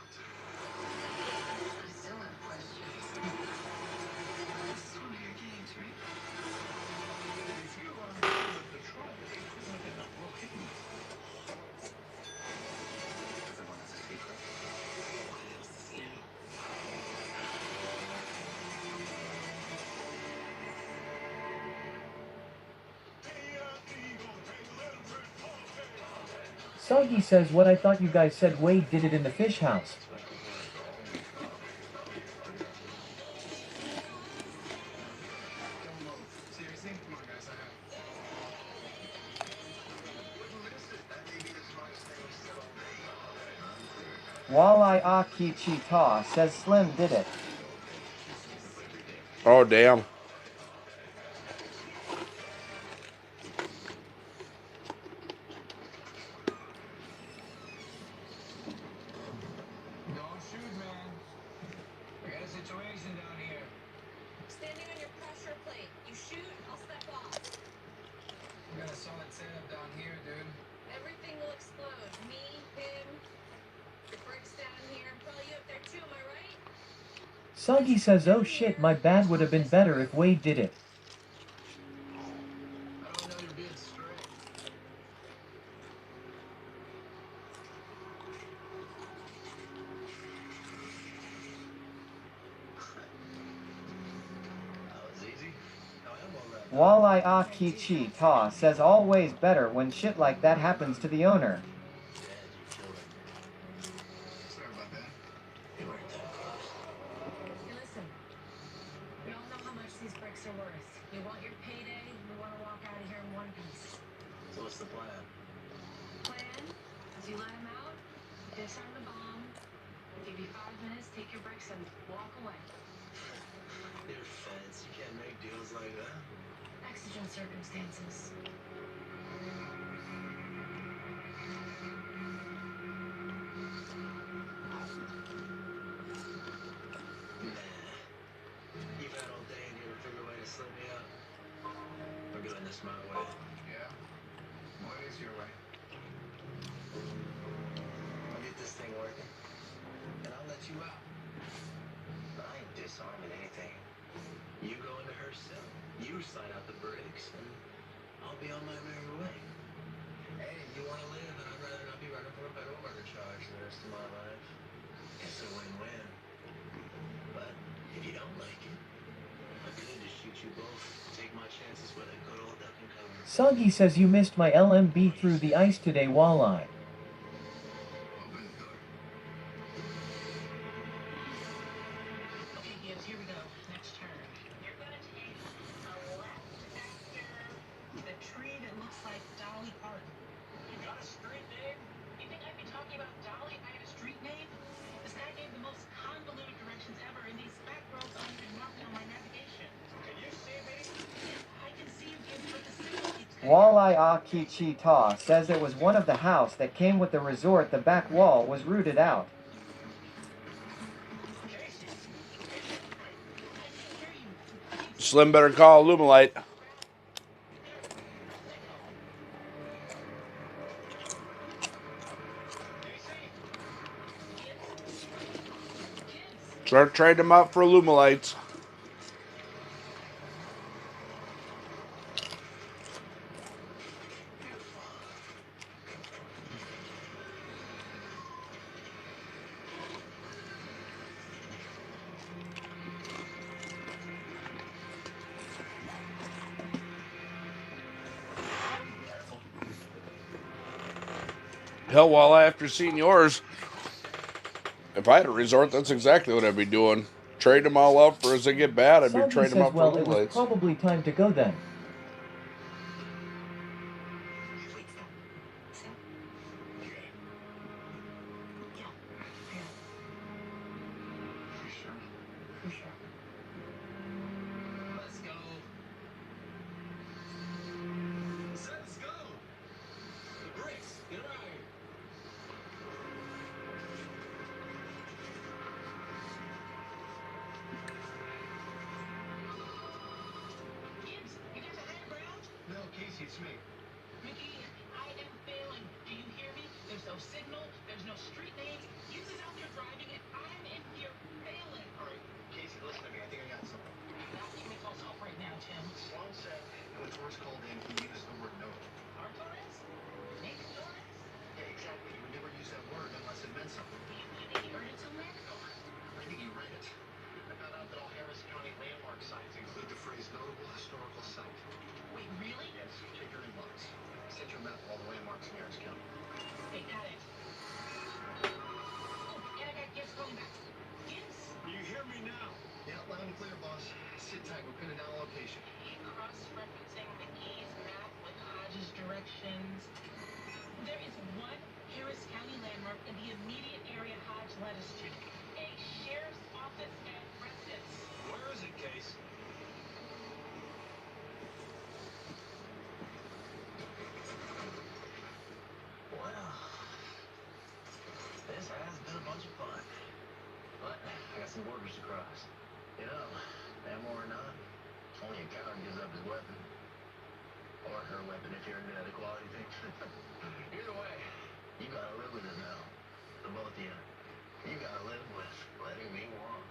Soggy says, what I thought you guys said Wade did it in the fish house. Seriously? Come on, guys, Walleye Akichi Ta says Slim did it. Oh, damn. Don't shoot, man. We got a situation down here. Standing on your pressure plate. You shoot, I'll step off. We got a solid setup down here, dude. Everything will explode. Me, him, the bricks down here. Probably you up there too, am I right? Soggy says, oh shit, my bad would have been better if Wade did it. I don't know you're being straight. Walleye Akichi Ta says always better when shit like that happens to the owner. Sorry about that. Hey, listen. We all know how much these bricks are worth. You want your payday, you want to walk out of here in one piece. So what's the plan? Plan is you let him out, disarm the bomb, give you 5 minutes, take your bricks and walk away. You're feds. You can't make deals like that. Exigent circumstances. You've had all day and you ever figure a way to slip me up? We're doing this my way. Yeah? What is your way? I'll get this thing working. And I'll let you out. I ain't disarming anything. You go into her cell. You slide out the bricks. And I'll be on my merry way. Hey, you want to live, and I'd rather not be running from a federal murder charge the rest of my life. It's a win-win. But if you don't like it, I could just shoot you both. Take my chances with a good old duck and cover. Soggy says you missed my LMB through the ice today, walleye. Okay, Gibbs, here we go. Next turn. You're gonna take a left after the tree that looks like Dolly Parton. You got a street name? You think I'd be talking about Dolly if I had a street name? This guy gave the most convoluted directions ever, and these back roads aren't even marked on my navigation. Can you see me? Yeah, I can see you, Gibbs, but the signal keeps cutting out. Walleye Akichita says it was one of the house that came with the resort. The back wall was rooted out. Slim better call Lumelite. Start trading them out for Lumelites. Hell, while after seeing yours, if I had a resort, that's exactly what I'd be doing. Trade them all out for as they get bad. I'd be Soggy trading them says, out for well, it was Lumelites. probably time to go then. For sure. Let's go. Let's go. The bricks, get around here. Gibbs, you got the higher ground? No, Casey, it's me. Mickey, I am failing. Do you hear me? There's no signal. There's no street names. You is out there driving, and I'm in here failing. All right, Casey, listen to me. I think I got something. Not give me false hope right now, Tim. Sloan said when Torres called in, he used the word no. Our Torres? Nick Torres? Yeah, exactly. He would never use that word unless it meant something. You think he heard it somewhere? No, I think he read it. I found out that all Harris County landmark sites include the phrase notable historical site. Wait, really? Yes, check your inbox. I sent you a map of all the landmarks in Harris County. Okay, got it. Oh, and I got Gibbs calling back. Gibbs? You hear me now? Yeah, loud and clear, boss. Sit tight. We're pinning down a location. Cross-referencing McGee's map with Hodges' directions. There is one Harris County landmark in the immediate area Hodge led us to. A sheriff's office and residence. Where is it, Case? Well, this has been a bunch of fun. But I got some borders to cross. You know, ammo or not, only a coward gives up his weapon. Or her weapon if you're into that equality thing. Either way, you gotta live with it now. The both of you. You gotta live with letting me walk.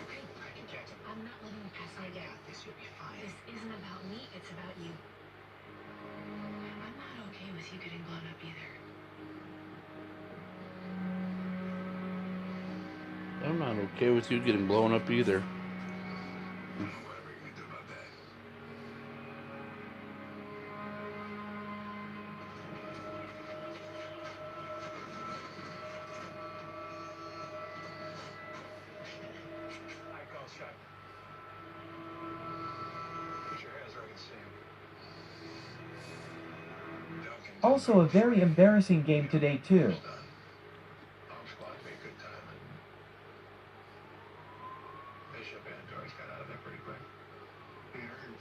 Okay, I can catch him. I'm not letting you pass my gap. This will be fine. This isn't about me, it's about you. I'm not okay with you getting blown up either. I'm not okay with you getting blown up either. Whatever you can do about that. Alright, go, Chuck. Put your hands where I can see him. Also a very embarrassing game today too. Bomb squad made good time. Bishop and Torres got out of there pretty quick. You heard?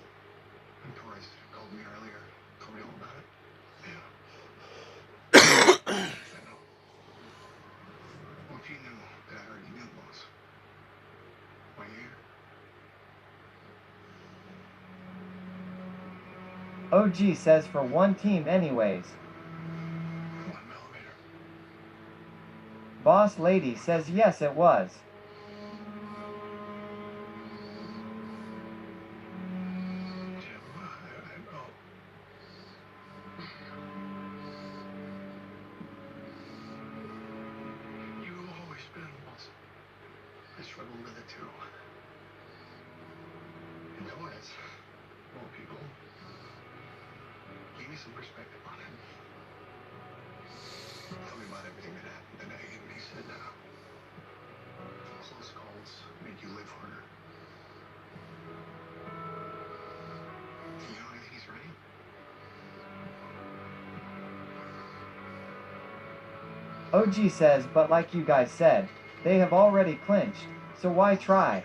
And Torres called me earlier. Told me all about it. Yeah. I know. What you knew that I already knew, boss? Why you here? OG says for one team anyways. 1 millimeter. Boss Lady says yes it was. Jim, I know. I struggle with it too. And notice, well, people give me some perspective on it. Tell me about everything that happened today. And he said, close calls make you live harder. You know, I think he's right. OG says, but like you guys said, they have already clinched, so why try?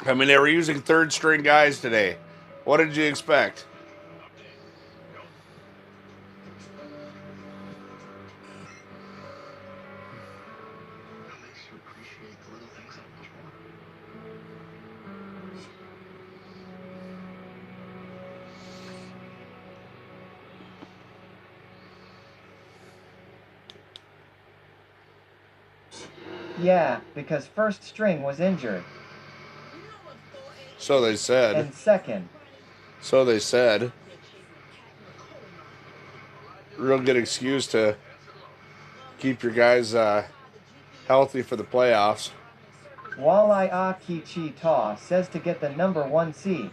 I mean, they were using third string guys today. What did you expect? It makes you appreciate the little things that much more. Yeah, because first string was injured. So they said. And second. So they said. Real good excuse to keep your guys healthy for the playoffs. Walleye Aki Chi Ta says to get the number 1 seed.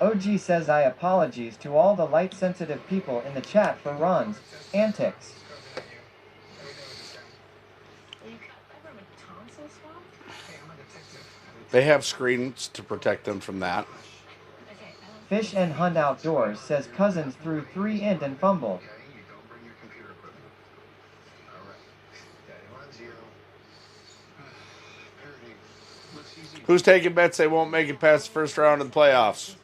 OG says I apologies to all the light-sensitive people in the chat for Ron's antics. They have screens to protect them from that. Fish and Hunt Outdoors says Cousins threw 3 int and fumbled. Who's taking bets they won't make it past the first round of the playoffs?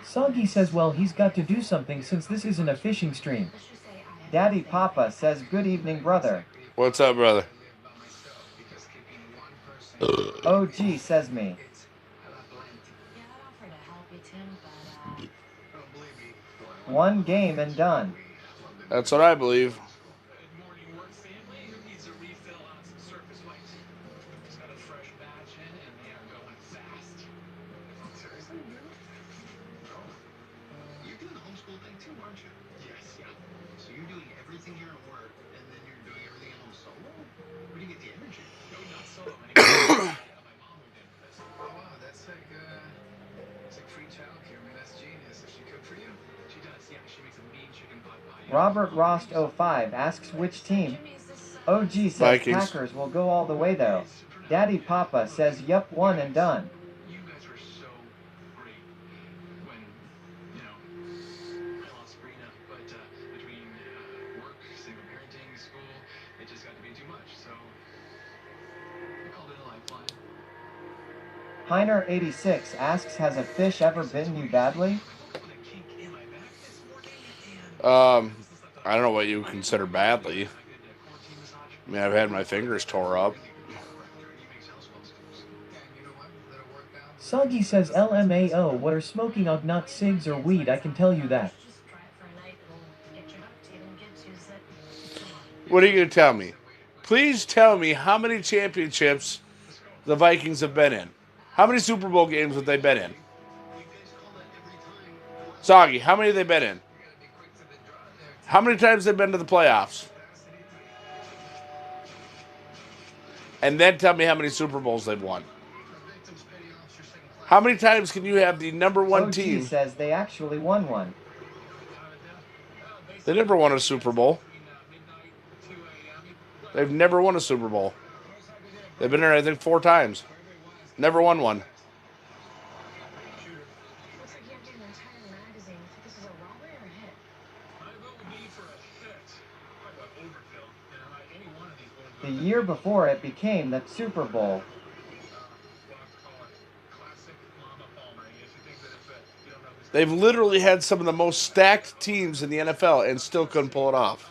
Soggy says well he's got to do something since this isn't a fishing stream. Daddy Papa says good evening brother. What's up, brother? OG says me. One game and done. That's what I believe. You're doing the homeschool thing too, aren't you? Yes, yeah. So you're doing everything here at work, and then you're doing everything at home solo? Where do you get the energy? No, not solo anymore. My mom moved in for this. Oh wow, that's like it's like free childcare, man. That's genius. Does she cook for you? She does, yeah. She makes a mean chicken pot pie. Robert Rost 05 asks which team. OG says Vikings. Packers will go all the way though. Daddy Papa says yup, one and done. You guys were so great when, you know, I lost Sabrina, but between work, single parenting, school, it just got to be too much. So I called it a lifeline. Heiner 86 asks has a fish ever bitten you badly? I don't know what you consider badly. I mean, I've had my fingers tore up. Soggy says LMAO, what are smoking of not cigs or weed, I can tell you that. What are you going to tell me? Please tell me how many championships the Vikings have been in. How many Super Bowl games have they been in? Soggy, how many have they been in? How many times have they been to the playoffs? And then tell me how many Super Bowls they've won. How many times can you have the number one OG team? says they actually won one. They never won a Super Bowl. They've never won a Super Bowl. They've been there, I think, 4 times. Never won one. Looks like you emptied an entire magazine. You think this is a robbery or a hit? My vote would be for a hit. Talk about overkill. You know, like any one of these bullets. The year before it became the Super Bowl. They've literally had some of the most stacked teams in the NFL and still couldn't pull it off.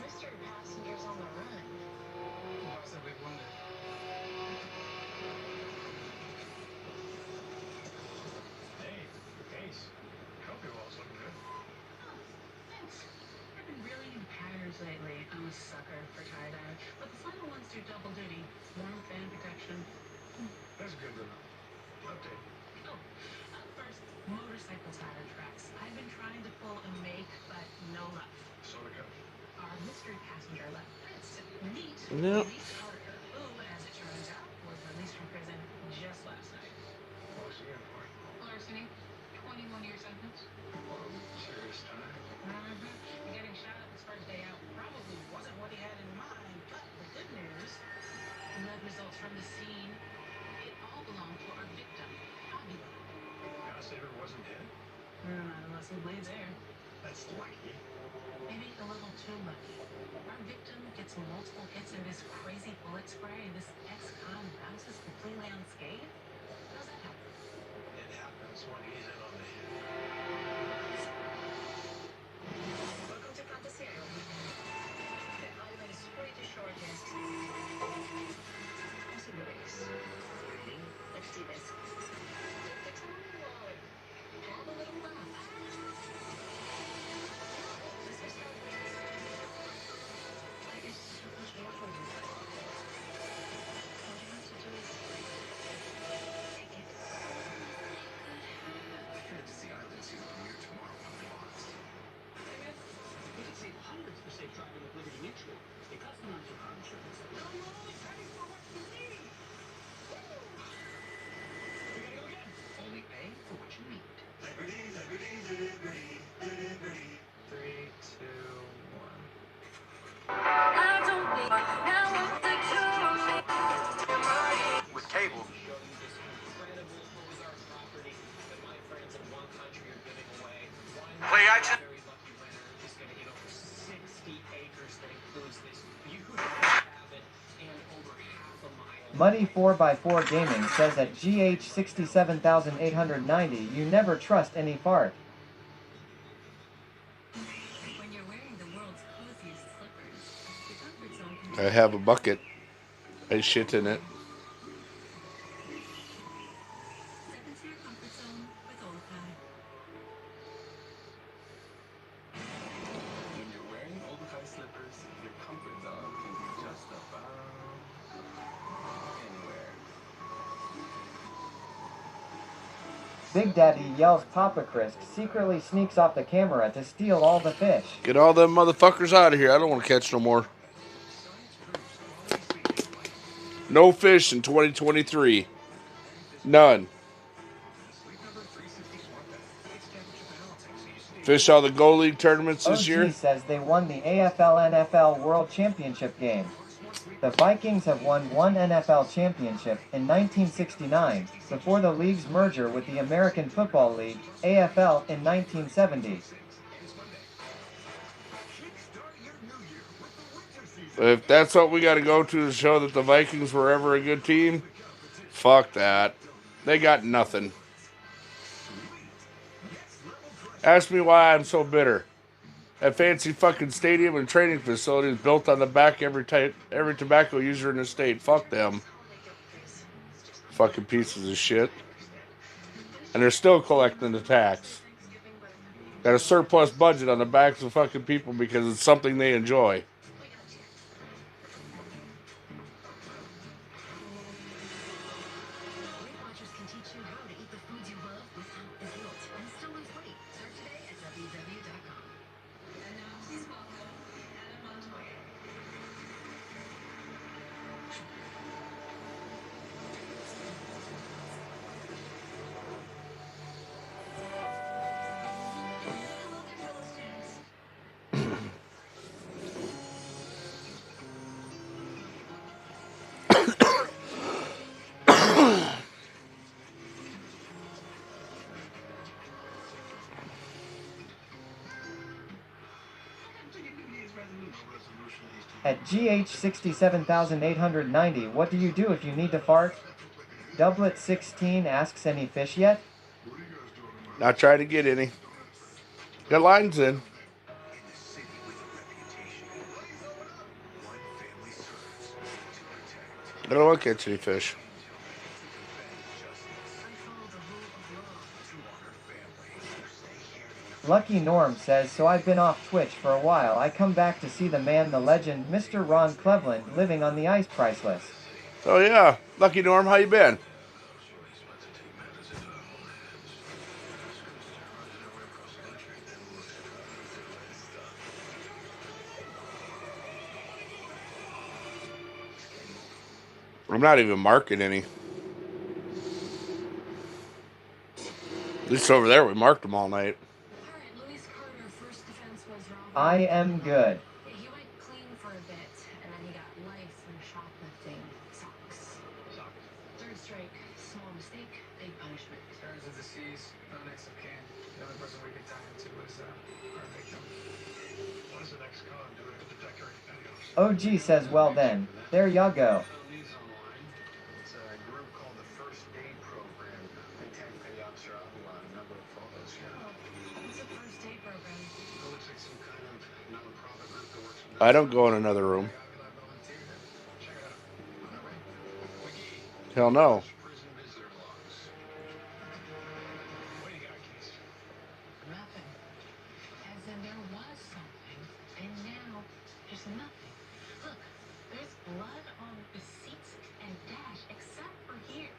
Mystery passengers on the run. Possibly wounded. Hey, Case. Hope your wall's looking good. Thanks. I've been really in patterns lately. I'm a sucker for tie-dye, but the flannel ones do double duty. Warmth and protection. That's good to know. Update. Oh, first, motorcycle tire tracks. I've been trying to pull a make, but no luck. Soda cup. Our mystery passenger left Prince. Neat. Yep. Released Carter, who, as it turns out, was released from prison just last night. What was he in for? Larceny, 21-year sentence. Serious time. Getting shot up his first day out probably wasn't what he had in mind, but the good news, blood results from the scene, it all belonged to our victim, Fabio. God Saver wasn't dead? Not unless he bleeds air. That's lucky. Maybe a little too lucky. Our victim gets multiple hits in this crazy bullet spray. This ex-con bounces completely unscathed. How's that happen? It happens when he's in on the hit. Welcome to Fantasero. The always pretty shortest. Possibilities. Ready? Let's do this. Take the time, Lord. Have a little laugh. Let's get started. Life is so much more fun than that. All you have to do is take it. Here's the island season premiere tomorrow on Fox. You can save hundreds for safe driving with Liberty Mutual. It customizes your car insurance. You're only paying for what you need. We gotta go again. Only pay for what you need. Liberty, liberty, liberty, liberty. 3, 2, 1. With cable. Show you this incredible Ozark property that my friends in one country are giving away. One Play action. very lucky winner is going to get over 60 acres that includes this beautiful cabin and over half a mile. Muddy 4x4 Gaming says at GH 67,890 you never trust any fart. When you're wearing the world's coziest slippers, the comfort zone can I have a bucket. I shit in it. step into your comfort zone with Olapad. When you're wearing oversized slippers, your comfort zone can be just about anywhere. Big Daddy yells Papa Chris secretly sneaks off the camera to steal all the fish. Get all them motherfuckers out of here. I don't want to catch no more. No fish in 2023. None. Fish all the Go League tournaments this OG year. says they won the AFL-NFL World Championship game. The Vikings have won one NFL championship in 1969 before the league's merger with the American Football League, AFL, in 1970. If that's what we got to go to show that the Vikings were ever a good team, fuck that. They got nothing. Ask me why I'm so bitter. That fancy fucking stadium and training facility is built on the back every tobacco user in the state. Fuck them. Fucking pieces of shit. And they're still collecting the tax. Got a surplus budget on the backs of fucking people because it's something they enjoy. Weight Watchers can teach you how to eat the foods you love without the guilt and still lose weight. Start today at www.com. And now please welcome Hannah Montoya. Hello there, fellow students. At GH 67,890, what do you do if you need to fart? Doublet 16 asks, any fish yet? Not trying to get any. Got lines in. I don't want to catch any fish. Lucky Norm says, so I've been off Twitch for a while. I come back to see the man, the legend, Mr. Ron Cleveland, living on the ice priceless. Oh yeah. Lucky Norm, how you been? I'm not even marking any. At least over there, we marked them all night. I am good. He went clean for a bit, and then he got life from shoplifting socks. Third strike, small mistake, big punishment. Terms of the seas, no next of kin. The only person we could tie him to was our victim. What is the next con doing with the decorated videos? OG says, well then, there ya go. It's a group called the First Aid Program. They tag the officer out a number of photos here. What's a first aid program? It looks like some kind of non-profit group that works with I don't go in another room. Hell no. prison visitor logs. What do you got, Keith? Nothing. As in there was something, and now there's nothing. Look, there's blood on the seats and dash, except for here,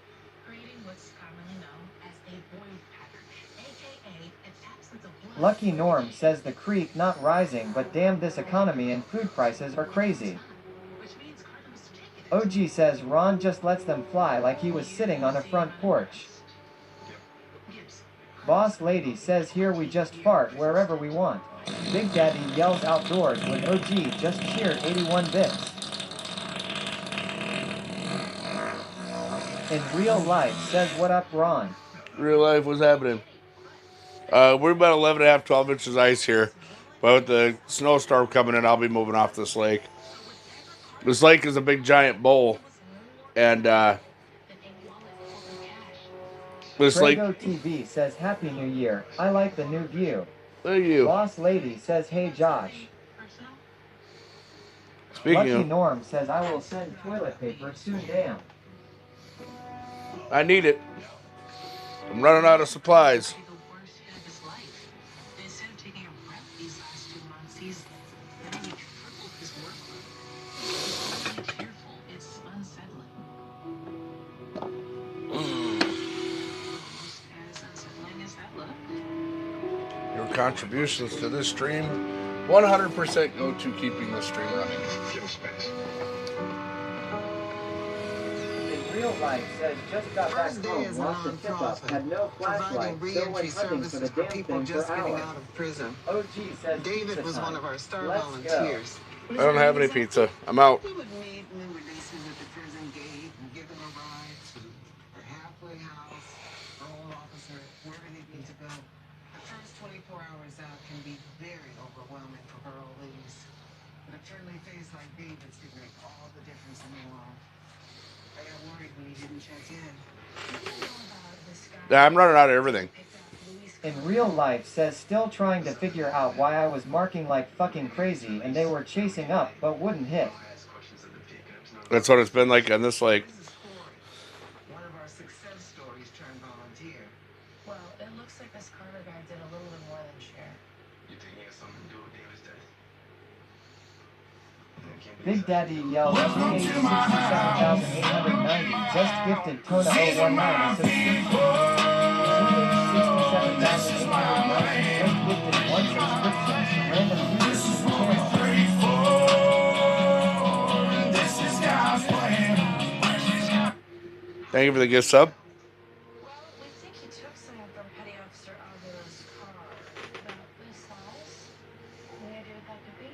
creating what's commonly known as a void pattern, aka an absence of blood. Lucky Norm says the creek not rising, but damn, this economy and food prices are crazy. OG says Ron just lets them fly like he was sitting on a front porch. Boss Lady says here we just fart wherever we want. Big Daddy yells outdoors when OG just cheered 81 bits. In real life says what up Ron. Real life, what's happening? We're about 11 and a half, 12 inches ice here. But with the snowstorm coming in, I'll be moving off this lake. This lake is a big giant bowl. And this lake... Prego TV says Happy New Year. I like the new view. Thank you. Boss Lady says hey Josh. Speaking Lucky of... Norm says I will send toilet paper soon damn. I need it. I'm running out of supplies. Instead of taking a breath these last 2 months, he's nearly tripled his workload. It's not fearful, it's unsettling. Almost as unsettling as that look. Your contributions to this stream 100% go to keeping the stream running. In real life says just got back home, lost a tip up, had no flashlight, still went hunting for the damn thing for hours. OG says David pizza was time. one of our star Let's volunteers. I don't have any pizza. I'm out. We would meet and then we'd race him at the prison gate and give him a ride to our halfway house, parole officer, wherever they need to go. The first 24 hours out can be very overwhelming for parolees. But a friendly face like David's could make all the difference in the world. I got worried when he didn't check in. Yeah, I'm running out of everything. In real life says still trying to figure out why I was marking like fucking crazy and they were chasing up but wouldn't hit. That's what it's been like on this lake. One of our success stories turned volunteer. Well, it looks like this Carter guy did a little bit more than share. You think he has something to do with David's death? Big Daddy yells CH67,890 just gifted Tona 019 a subscription. CH67,890 just gifted 1 subscription to random users to the channel. Thank you for the gift sub. Well, we think he took some from Petty Officer Avila's car. About this size. Any idea what that could be?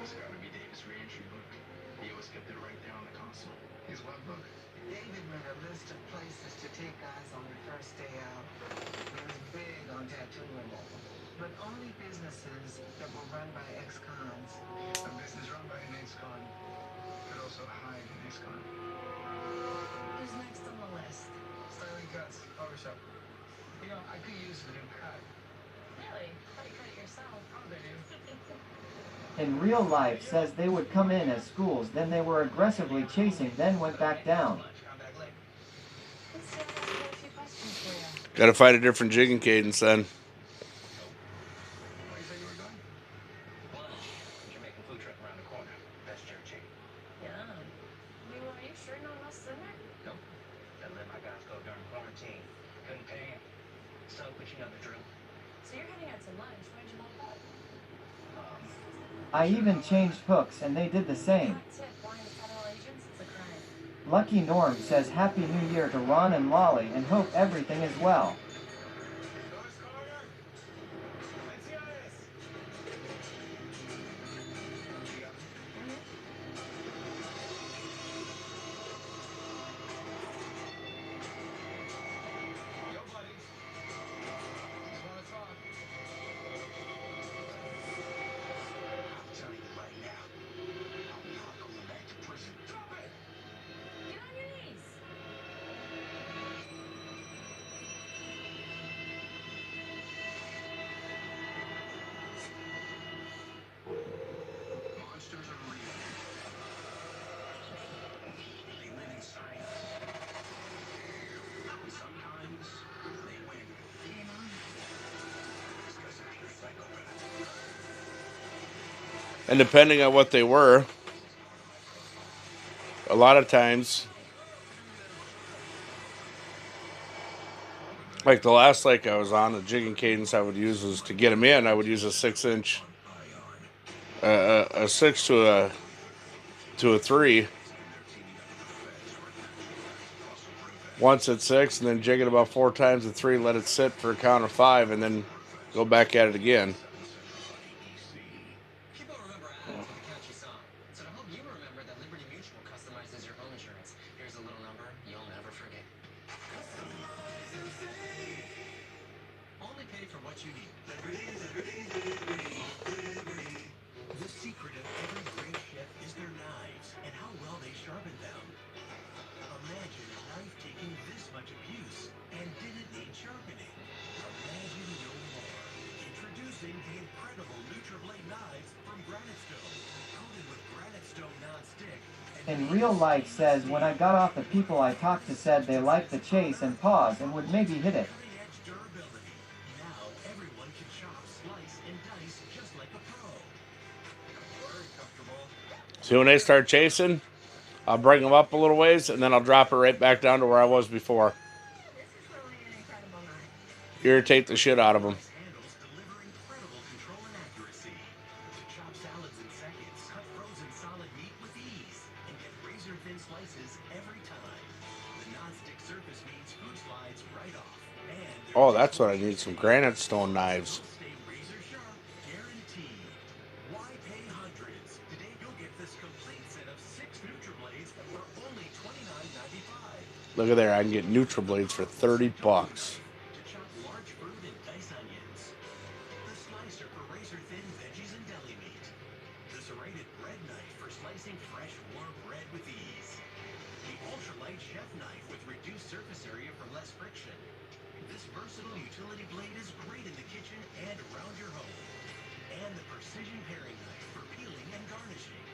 It's gotta be David's reentry book. He always kept it right there on the console. His what book? David made a list of places to take guys on their first day out. He was big on tattoo removal, but only businesses that were run by ex-cons. A business run by an ex-con could also hide an ex-con. Who's next on the list? Styling cuts, barbershop. You know, I could use a new cut. Really? Thought you cut it yourself. Oh, they do. In real life says they would come in as schools, then they were aggressively chasing, then went back down. Gotta find a different jigging cadence then. Jamaican food truck around the corner. Best jerk chicken. Yeah. Well, are you sure no one else is in there? Nope. That let my guys go during quarantine. Couldn't pay him. So, but you know the drill. So you're heading out to lunch. Why'd you let that? I even changed hooks and they did the same. Lucky Norm says Happy New Year to Ron and Lolly and hope everything is well. Monsters are real. They live inside us. And sometimes they win. It's because they're pure psychopaths. And depending on what they were, a lot of times, like the last lake I was on, the jigging cadence I would use was to get them in. I would use a 6-inch, a 6 to a 3. Once at 6, and then jig it about 4 times at 3. Let it sit for a count of 5, and then go back at it again. People remember Adams with a catchy song. So to help you remember that Liberty Mutual customizes your home insurance, here's a little number you'll never forget. Only pay for what you need. The secret of every great chef is their knives and how well they sharpen them. Imagine a knife taking this much abuse and didn't need sharpening. Imagine no more. Introducing the incredible NutriBlade knives from Granite Stone. Coated with Granite Stone non-stick. In real life says when I got off the people I talked to said they liked the chase and pause and would maybe hit it. Now everyone can chop, slice, and dice just like a pro. Very comfortable. See, when they start chasing, I'll bring them up a little ways, and then I'll drop it right back down to where I was before. Irritate the shit out of them. Handles deliver incredible control and accuracy. To chop salads in seconds, cut frozen solid meat with ease, and get razor-thin slices every time. The non-stick surface means food slides right off. And Oh, that's what I need, some granite stone knives. stay razor sharp, guaranteed. Why pay hundreds? Today you'll get this complete set of 6 NutriBlades for only $29.95. Look at there, I can get NutriBlades for 30 bucks. To chop large fruit and dice onions. The slicer for razor-thin veggies and deli meat. The serrated bread knife for slicing fresh, warm bread with ease. The ultralight chef knife with reduced surface area for less friction. This versatile utility blade is great in the kitchen and around your home. And the precision paring knife for peeling and garnishing.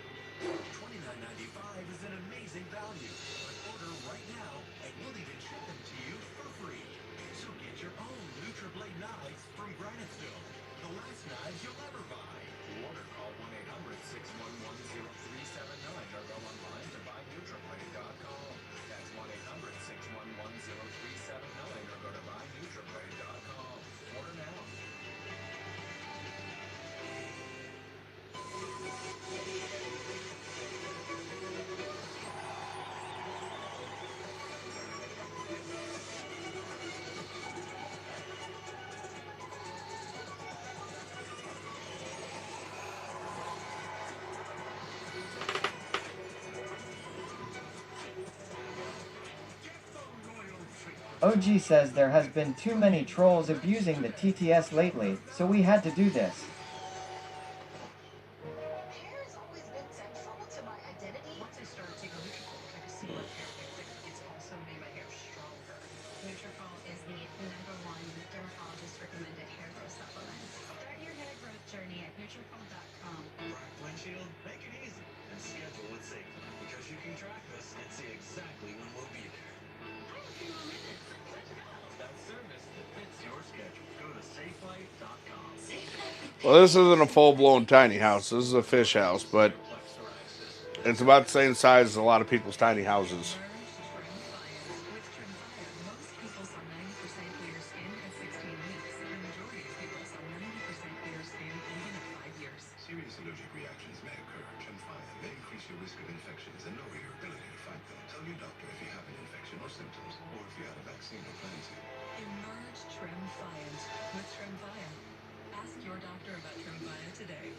$29.95 is an amazing value. But order right now and we'll even ship them to you for free. So get guys you'll ever buy. To order, call 1-800-611-0379 or go online to buynutraplate.com. That's 1-800-611-0379 or go to buynutraplate.com. Order now. OG says there has been too many trolls abusing the TTS lately, so we had to do this. Hair has always been central to my identity. Once I started taking Nutrafol, I could see my hair get thicker. It's also made my hair stronger. Nutrafol is the #1 dermatologist recommended hair growth supplement. Start your hair growth journey at Nutrafol.com. Cracked windshield? Make it easy and schedule with Safely because you can track this and see exactly when we'll be there. I have a few more minutes. Let's go. That service that fits your schedule. Go to Safely.com. Well, this isn't a full-blown tiny house. This is a fish house, but it's about the same size as a lot of people's tiny houses. With Trimfire, most people saw 90% clear skin at 16 weeks. The majority of people saw 90% clear skin even at 5 years. Serious allergic reactions may occur. Tremfya may increase your risk of infections and lower your ability to fight them. Tell your doctor if you have an infection or symptoms, or if you had a vaccine or plan to. Emerge Trimfiant with Trimfire. Ask your doctor about Trimfire today.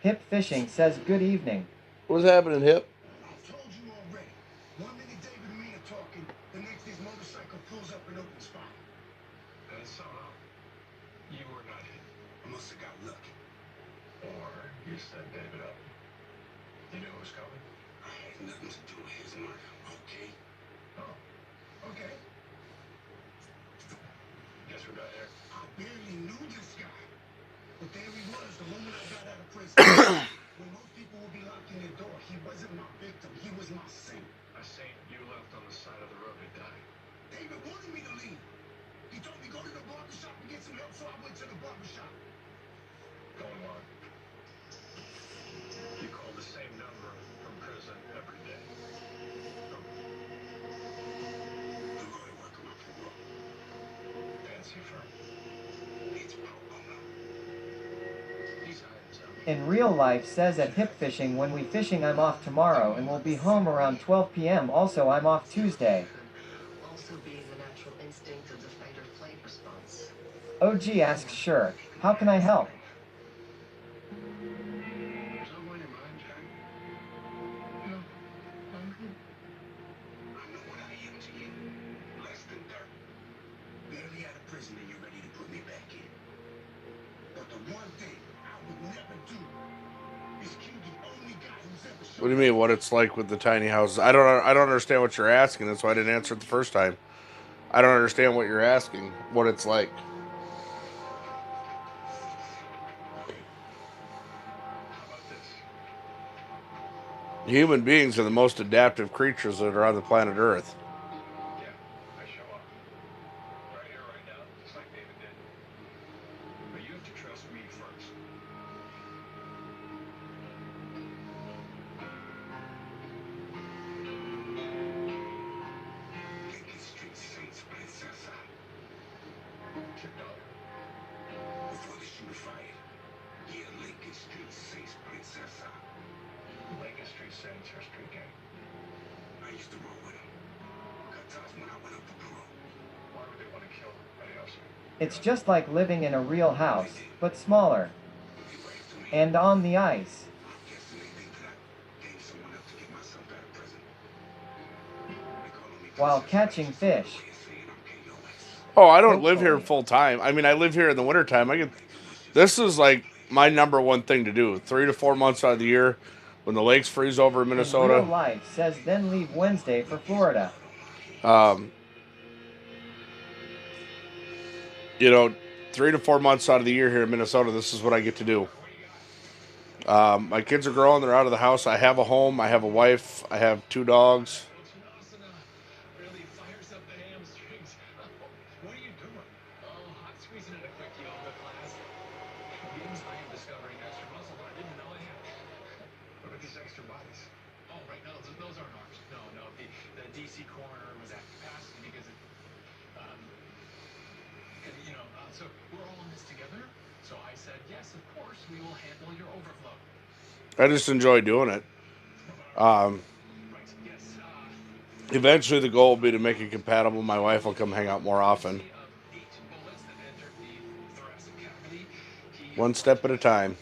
Hip Fishing says good evening. What's happening, Hip? I've told you already. 1 minute David and me are talking, the next his motorcycle pulls up an open spot. And somehow, you were not him. I must have got lucky. Or you set David up. You knew it was coming? I had nothing to do with his murder, okay? Oh, okay. Guess we're done here. I barely knew this guy. But there he was the moment I got out of prison. When most people would be locking their door, he wasn't my victim. He was my saint. A saint you left on the side of the road to die. David wanted me to leave. He told me go to the barbershop and get some help, so I went to the barbershop. Go on. You call the same number from prison every day. I'm going to work on my parole. Fancy firm. It's pro bono. He's hired his own. In real life says at Hip Fishing when we fishing I'm off tomorrow and will be home around 12 p.m. Also I'm off Tuesday. Also be the natural instinct of the fight or flight response. OG asks sure, how can I help? There's no one in mind, Jack. No, I'm good. I know what I am to you. Less than dirt. Barely out of prison and you're ready to put me back in. But the one thing I would never do is kill the only guy who's ever shown. What do you mean? What it's like with the tiny houses? I don't understand what you're asking. That's why I didn't answer it the first time. I don't understand what you're asking. What it's like. How about this? Human beings are the most adaptive creatures that are on the planet Earth. Yeah, I show up. Right here, right now, just like David did. But you have to trust me first. Lincoln Street Saints, Princessa. Your daughter. Before the shooter fired. Yeah, Lincoln Street Saints, Princessa. Lincoln Street Saints are street gang. I used to roll with him. Got ties when I went up for parole. Why would they want to kill anybody else? It's just like living in a real house, but smaller. And on the ice. I'm guessing they think that I gave someone else to get myself out of prison. They calling me While Princess, catching that's just another fish. way of saying I'm KOS. Oh, I don't live here Hopefully. full time. I mean, I live here in the wintertime. This is like my number one thing to do. 3 to 4 months out of the year, when the lakes freeze over in In real Minnesota. life says then leave Wednesday for Florida. You know, 3 to 4 months out of the year here in Minnesota, this is what I get to do. My kids are growing. They're out of the house. I have a home. I have a wife. I have 2 dogs. Really fires up the hamstrings. What are you doing? Oh, I'm squeezing in a quick yoga class. means I am discovering extra muscle that I didn't know I had. What about these extra bodies? Oh, right, no, those aren't ours. No, the DC coroner was at capacity because it, um, so we're all in this together. So I said, yes, of course, we will handle your overflow. I just enjoy doing it. Eventually, the goal will be to make it compatible. My wife will come hang out more often. One step at a time.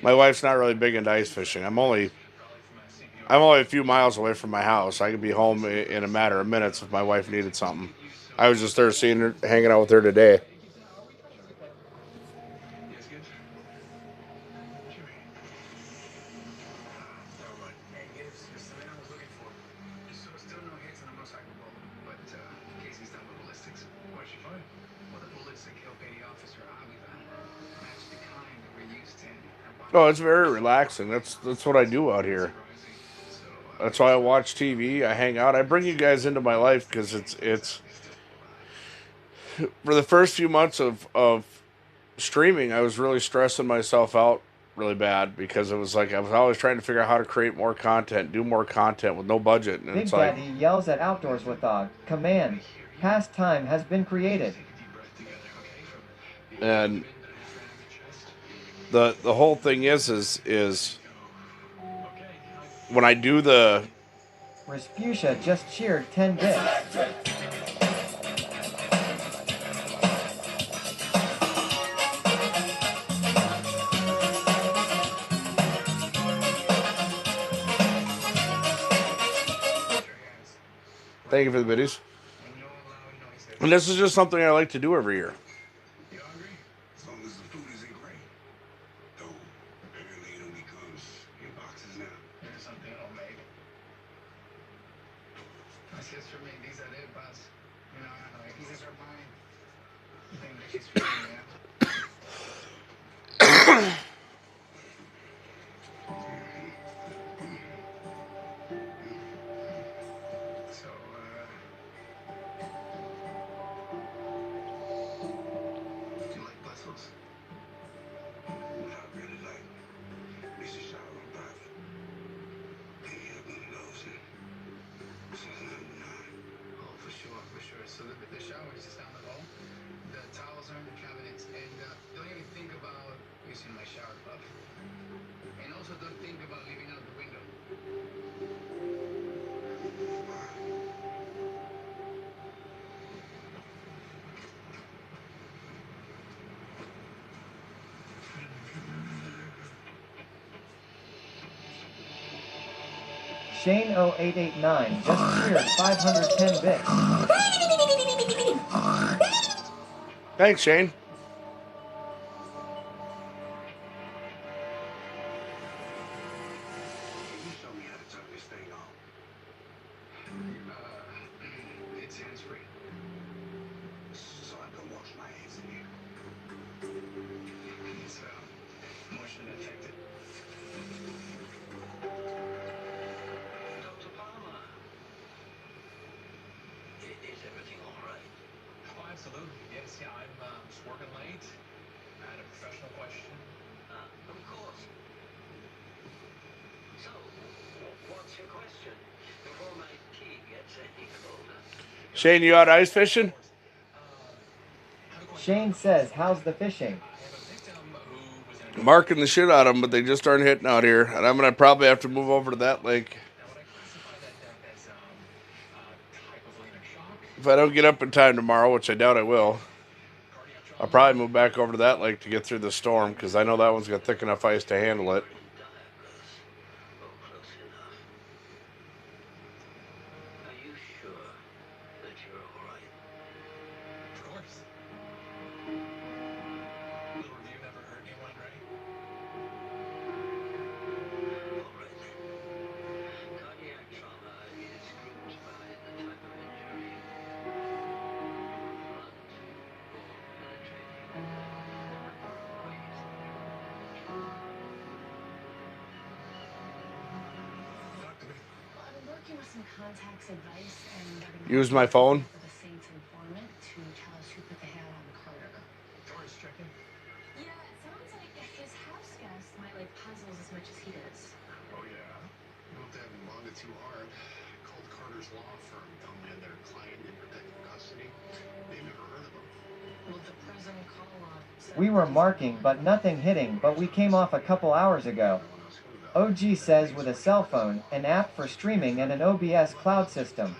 My wife's not really big into ice fishing. I'm only a few miles away from my house. I could be home in a matter of minutes if my wife needed something. I was just there seeing her, hanging out with her today. Yes, good. Jimmy. Never mind. Hey, Gibbs, it's the man I was looking for. So still no hits on the motorcycle bullet, but Casey's done with ballistics. What'd she find? Well, the bullets that killed Petty Officer Oliva matched the kind that we're used to. Oh, it's very relaxing. That's what I do out here. That's why I watch TV. I hang out. I bring you guys into my life because it's for the first few months of streaming, I was really stressing myself out really bad because it was like I was always trying to figure out how to create more content, do more content with no budget, and Big it's like Daddy yells at Outdoors with Dog. Command. Pastime has been created. and the whole thing is when I do the Respucia just cheered 10 bits. Thank you for the biddies. And this is just something I like to do every year. You hungry? As long as the food isn't great. Though, apparently it only comes in boxes now. Here's something I'll make. Así es for me. These are it, boss. No, these are mine. You think that she's feeling me, So, do you like Brussels? Not really like Mrs. Shower and Private. They have one of those since 99. Oh, for sure. So the shower is just down the hall. The towels are in the cabinets, and don't even think about using my shower club. And also don't think about leaving out the window. Shane 0889 just cheered 510 bits. Thanks, Shane. You show me how to turn this thing on. It's hands-free. So I can wash my hands in here. It's motion detected. Dr. Palmer. Is everything all right? Oh, absolutely. Yes, yeah, I'm just working late. I had a professional question. Of course. So, what's your question? Before my tea gets any colder. Shane, you out ice fishing? Shane says, how's the fishing? Marking the shit out of them, but they just aren't hitting out here. And I'm going to probably have to move over to that lake. If I don't get up in time tomorrow, which I doubt I will, I'll probably move back over to that lake to get through the storm, because I know that one's got thick enough ice to handle it. Are you sure that you're all right? Of course. Little review never hurt anyone, right? All right. Cardiac trauma is grouped by the type of injury. Blunt or penetrating. What do you think? Talk to me. Well, I've been working with some contacts advice and Use my phone. for the Saints informant to tell us who put the hat on Carter. We were marking but nothing hitting, but we came off a couple hours ago. OG says with a cell phone, an app for streaming and an OBS cloud system.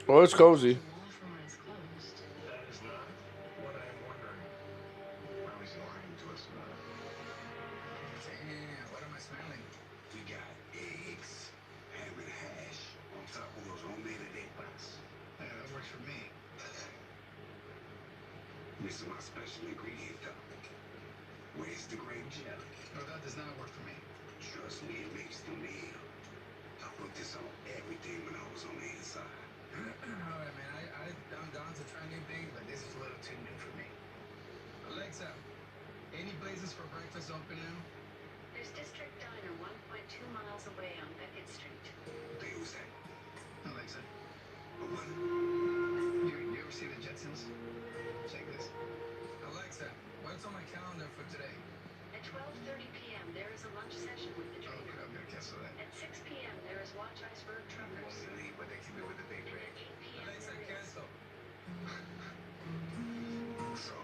Well, it's cozy. That is not what I am wondering. Or at least lying to us about. Damn, what am I smelling? We got eggs, ham and hash on top of those homemade arepas. Yeah, that works for me. Missing my special ingredient though. Where's the grape jelly? No, that does not work for me. Trust me, it makes the meal. I put this on everything when I was on the inside. Alright, man, I'm down to try new things, but this is a little too new for me. Alexa, any places for breakfast open now? There's District Diner 1.2 miles away on Beckett Street. Hey, who's that? Alexa, What? you ever see the Jetsons? Check this. Alexa, what's on my calendar for today? At 12:30 p.m. there is a lunch session with the Oh, trainer. good, I'm gonna cancel that. At 6 p.m. there is Watch Iceberg Truckers. But they keep it with the big And red. at 8 p.m. Alexa, there is cancel. So,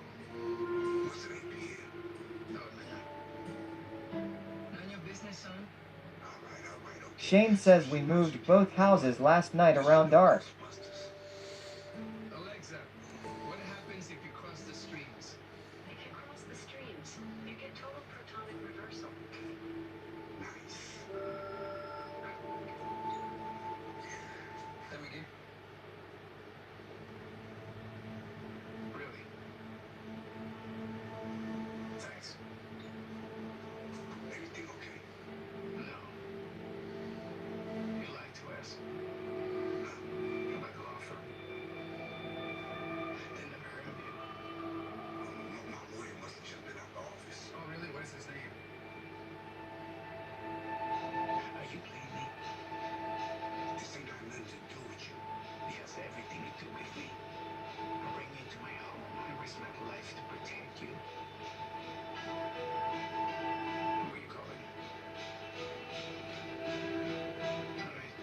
what's it 8 p.m.? No, man. None of your business, son. Alright, okay. Shane says we moved both houses last night around dark. Alexa, what happens if you cross the streams? If you cross the streams, you get total protonic reversal. Nice. Let me get. Really? Thanks. Everything okay? No. You lied to us. About the law firm. They never heard of you. My lawyer must have just been out the office. Oh, really? What is his name? Are you playing me? This ain't got nothing to do with you. It has everything to do with me. I bring you into my home. I risk my life to protect you. Who are you calling? All right.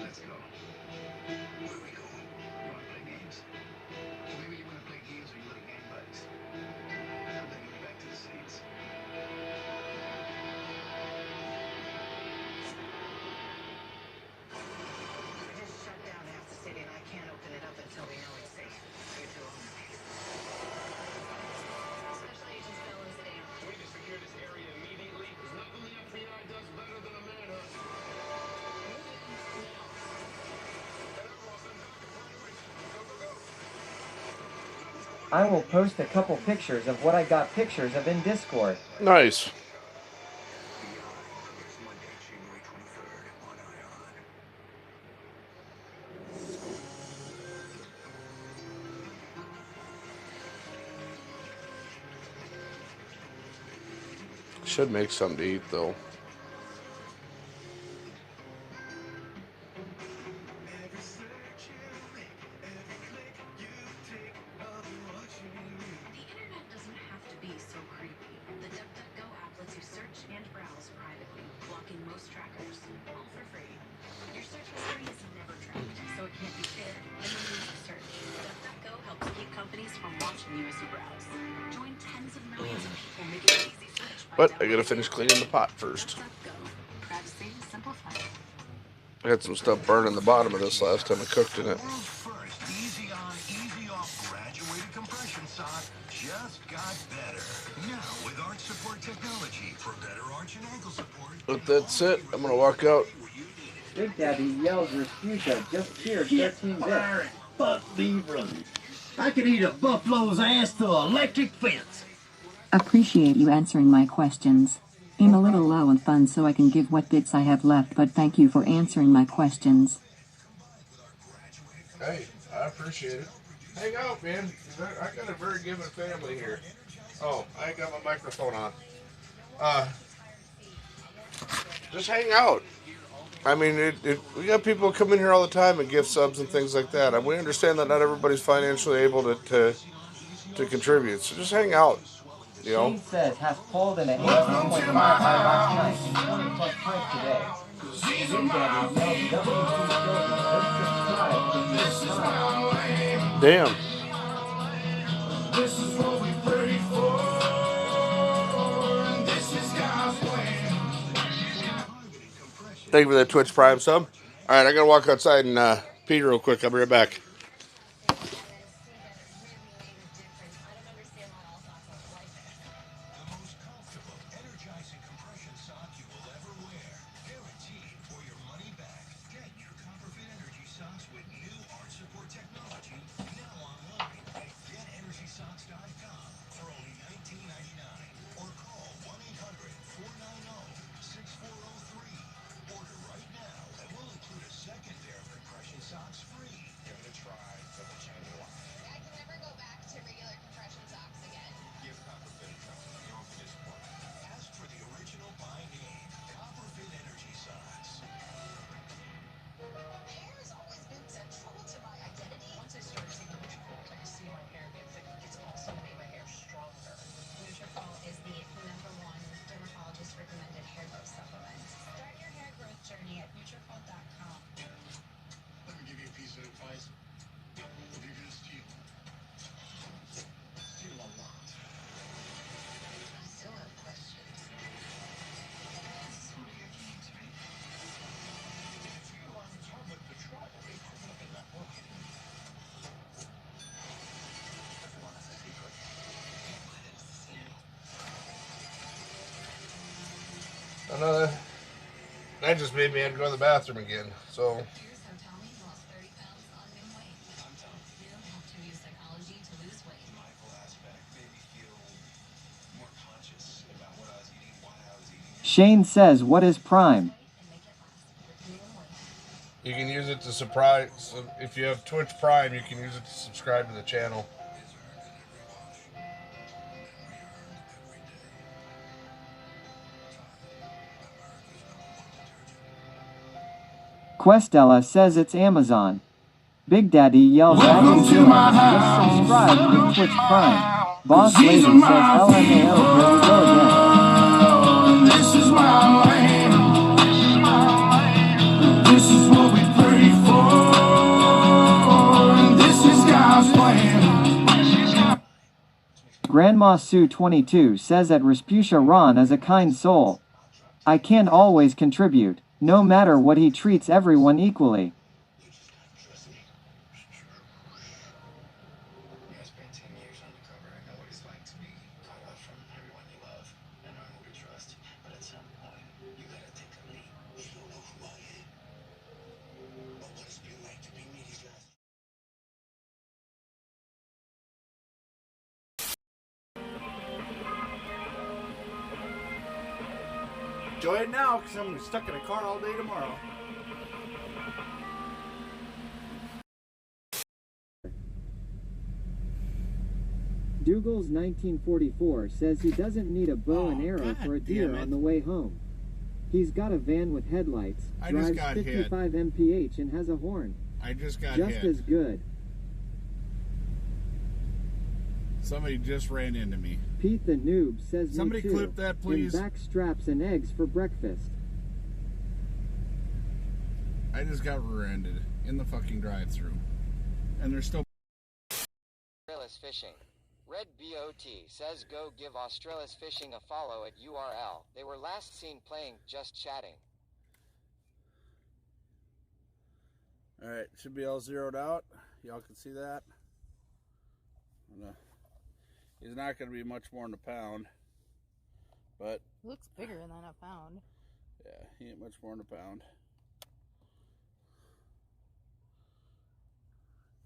Let's go. Where are we going? You want to play games? Or maybe you want to play games with your little gang buddies. I'm taking you back to the Saints. We just shut down half the city and I can't open it up until we know it's safe. You two own the place. Special Agent Spellers it down. We need to secure this area immediately. There's nothing the FBI does better than a manhunt. Move in now. Head out, Boston. Go, go, go. I will post a couple pictures of what I got pictures of in Discord. Nice. It's Monday, January 23rd. On Ion. Should make something to eat though. The internet doesn't have to be so creepy. The DuckDuckGo app lets you search and browse privately, blocking most trackers, all for free. Your search history is never tracked, so it can't be shared in the news of search. DuckDuckGo helps keep companies from watching you as you browse. Join tens of millions of people making an easy search by But I gotta finish cleaning the pot first. DuckDuckGo. Privacy simplified. I had some stuff burning the bottom of this last time I cooked in it. World's first easy on, easy off graduated compression sock just got better. Now with arch support technology for better arch and ankle support. But that's it. I'm gonna walk out. Big Daddy yells Respucia just cheered 13 bits. Fuck Beaver. I could eat a buffalo's ass to an electric fence. Appreciate you answering my questions. I'm a little low on funds so I can give what bits I have left, but thank you for answering my questions. Hey, I appreciate it. Hang out, man. I got a very giving family here. Oh, I ain't got my microphone on. Just hang out. I mean, we got people come in here all the time and give subs and things like that. And we understand that not everybody's financially able to contribute. So just hang out. You know? Shane says has pulled in a 18.5 high last night and 20 plus points today. Big Daddy yells WC Children just subscribe to the first time. Damn. Thank you for that Twitch Prime sub. All right, I gotta walk outside and pee real quick. I'll be right back. That just made me have to go to the bathroom again. So. Shane says, what is Prime? You can use it to surprise. So if you have Twitch Prime, you can use it to subscribe to the channel. Questella says it's Amazon. Big Daddy yells at his viewers, just subscribe with Twitch Prime. Boss Lady says LMAO, here we go again. This is my land. This is what we pray for. This is God's plan. Grandma Sue 22 says that Rasputia Ron is a kind soul. I can always contribute, no matter what, he treats everyone equally. Enjoy it now, because I'm stuck in a car all day tomorrow. Dougal's 1944 says he doesn't need a bow and arrow for a deer on the way home. He's got a van with headlights, drives 55 mph, and has a horn. I just got just hit. As good. Somebody just ran into me. Pete the Noob says somebody me too, clip that, please. And back straps and eggs for breakfast. I just got rear-ended in the fucking drive-thru, and they're still. Australis Fishing. Red BOT says go give Australis Fishing a follow at URL. They were last seen playing Just Chatting. Alright, should be all zeroed out. Y'all can see that. He's not going to be much more than a pound, but He looks bigger than a pound. yeah, he ain't much more than a pound.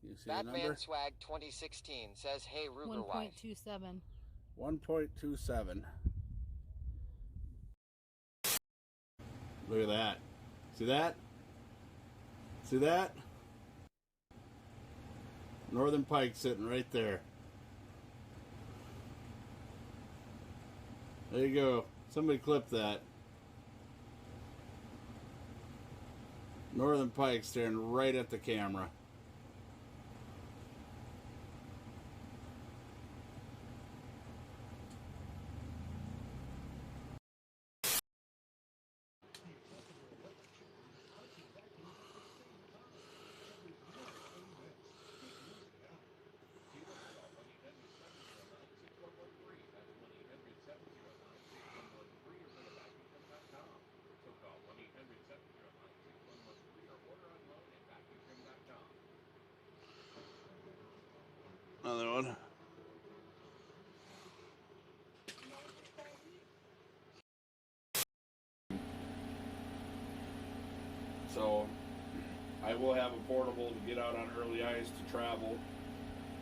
You see Batman Swag 2016 says, hey Ruger 1.27. 1.27. Look at that. See that? See that? Northern pike sitting right there. There you go. Somebody clip that. Northern pike staring right at the camera. I will have a portable to get out on early ice to travel,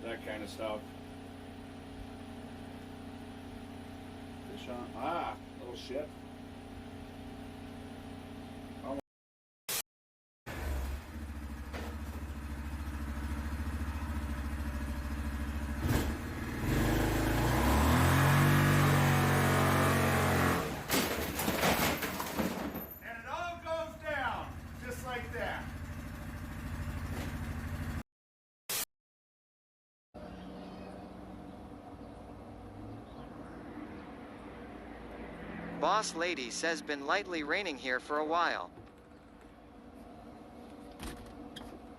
that kind of stuff. Fish on, little shit. Boss lady says been lightly raining here for a while.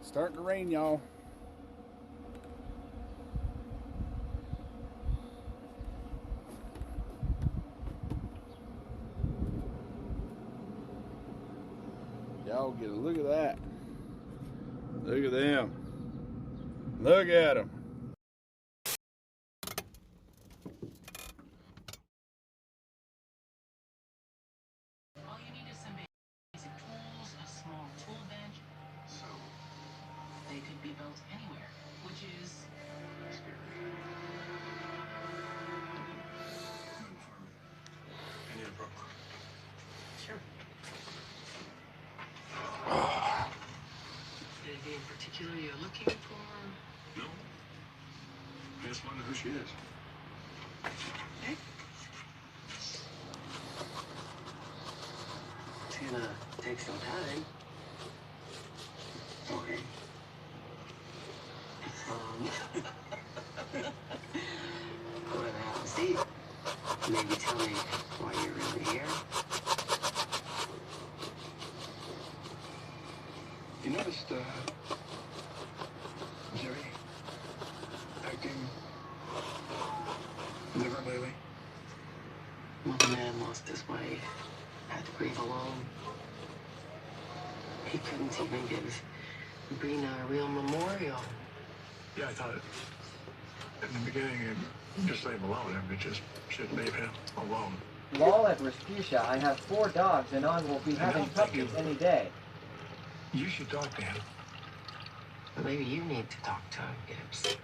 Starting to rain, y'all. Y'all get a look at that. Look at them. Look at them. All you need is some basic tools, a small tool bench. So, they could be built anywhere, which is scary. I need a book. Sure. Anything in particular you're looking for? No. I just wonder who she is. Okay. It's gonna take some time. Okay. Go ahead and have a seat. Maybe tell me why you're really here. You noticed, Jerry acting different lately? Well, the man lost his wife, had to grieve alone. He couldn't even give Brina a real memorial. Yeah, I thought in the beginning you'd just leave him alone. We just should leave him alone. Lol at Respucia, I have 4 dogs and On will be having puppies any day. You should talk to him. But maybe you need to talk to him, Gibbs.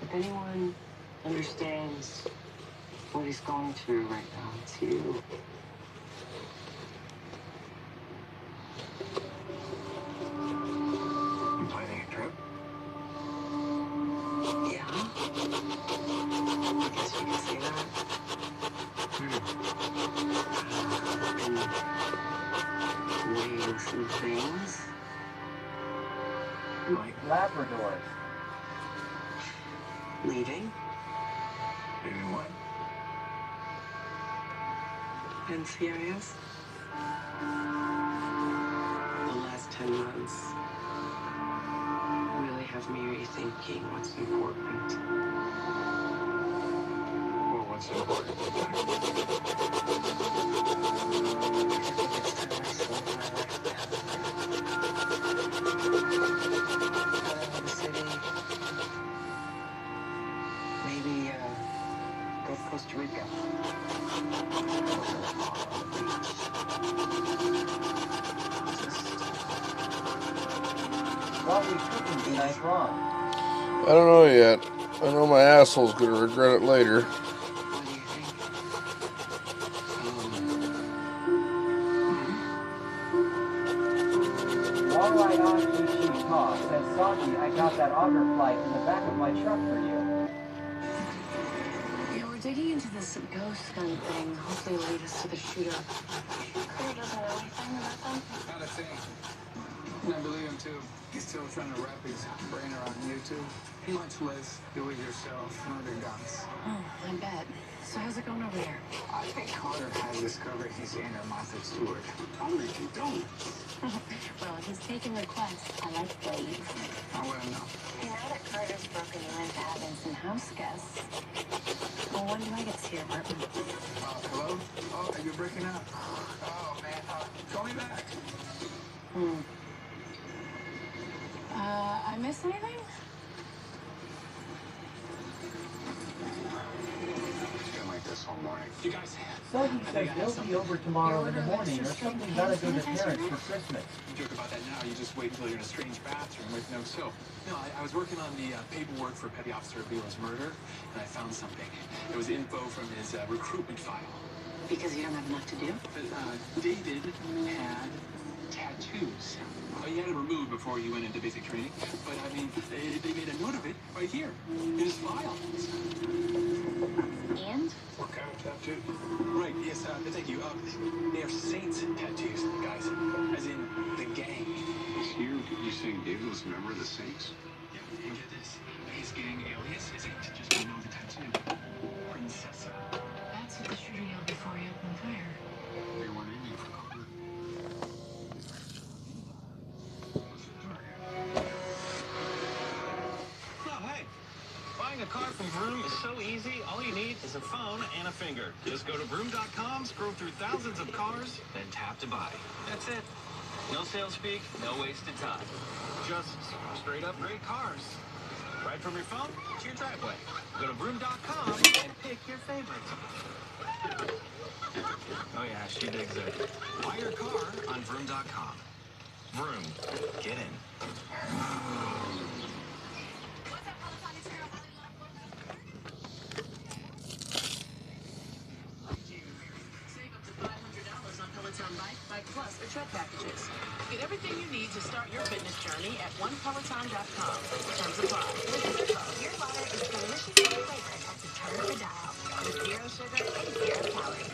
If anyone understands what he's going through right now, it's you. You planning a trip? Yeah. I guess you could say that. Been weighing some things. Like Labradors. Leaving. Leaving what? Been serious. The last 10 months really have me rethinking what's important. Well, what's important? Maybe, go to Costa Rica. What we cooking tonight, Ron? I don't know yet. I know my asshole's gonna regret it later. Alright on Ichi says Saki, I got that auger flight in the back of my truck for you. Yeah, we're digging into this ghost gun thing. Hopefully it'll lead us to the shooter. Critter doesn't know anything about them. Not a thing. And I believe him too. He's still trying to wrap his brain around YouTube. Much less do it yourself, murder guns. Oh, I bet. So how's it going over there? I think Carter has discovered his inner Martha Stewart. Only you don't. Well, if he's taking requests, I like Blade. I want to know. Hey, now that Carter's broken you into having some house guests, well, when do I get to see your apartment? Hello? Oh, you're breaking up. Oh, man. Call me back. I miss anything? It's been like this all morning. morning. You guys. So he says he'll be over tomorrow in the morning, or something gotta go to parents for Christmas. You joke about that now, you just wait until you're in a strange bathroom with no soap. No, I was working on the paperwork for Petty Officer Beal's murder, and I found something. It was info from his recruitment file. Because you don't have enough to do? David had tattoos. He had them removed before he went into basic training, but I mean, they made a note of it right here in his file. And? What kind of tattoo? Right, yes, thank you. They are saints tattoos, guys. As in the gang. Here, you saying David was a member of the Saints? Yeah, and get this. His gang alias isn't just below the tattoo. Princessa. That's what the shooter yelled before he opened fire. They weren't aiming for cover. Oh, hey. Buying a car from Vroom is so easy. All you need is a phone and a finger. Just go to Vroom.com, scroll through thousands of cars, then tap to buy. That's it. No sales speak, no wasted time. Just straight up great cars. Right from your phone to your driveway. Go to Vroom.com and pick your favorites. Oh yeah, she digs it. Buy your car on Vroom.com. Vroom. Get in. Save up to $500 on Peloton Bike Plus, or tread packages. Get everything you need to start your fitness journey at onepeloton.com. Terms apply. Your water is delicious flavors at the turn of the dial, with zero sugar and zero calories.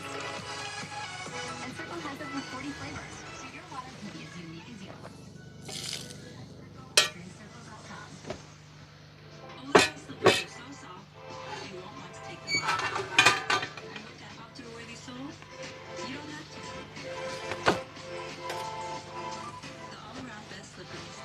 And Circle has over 40 flavors, so your water can be as unique as you. Drinkcircle.com. Ozone slippers are so soft, you won't want to take them off. And look at how to wear these soles. You don't have to. The all-around best slippers.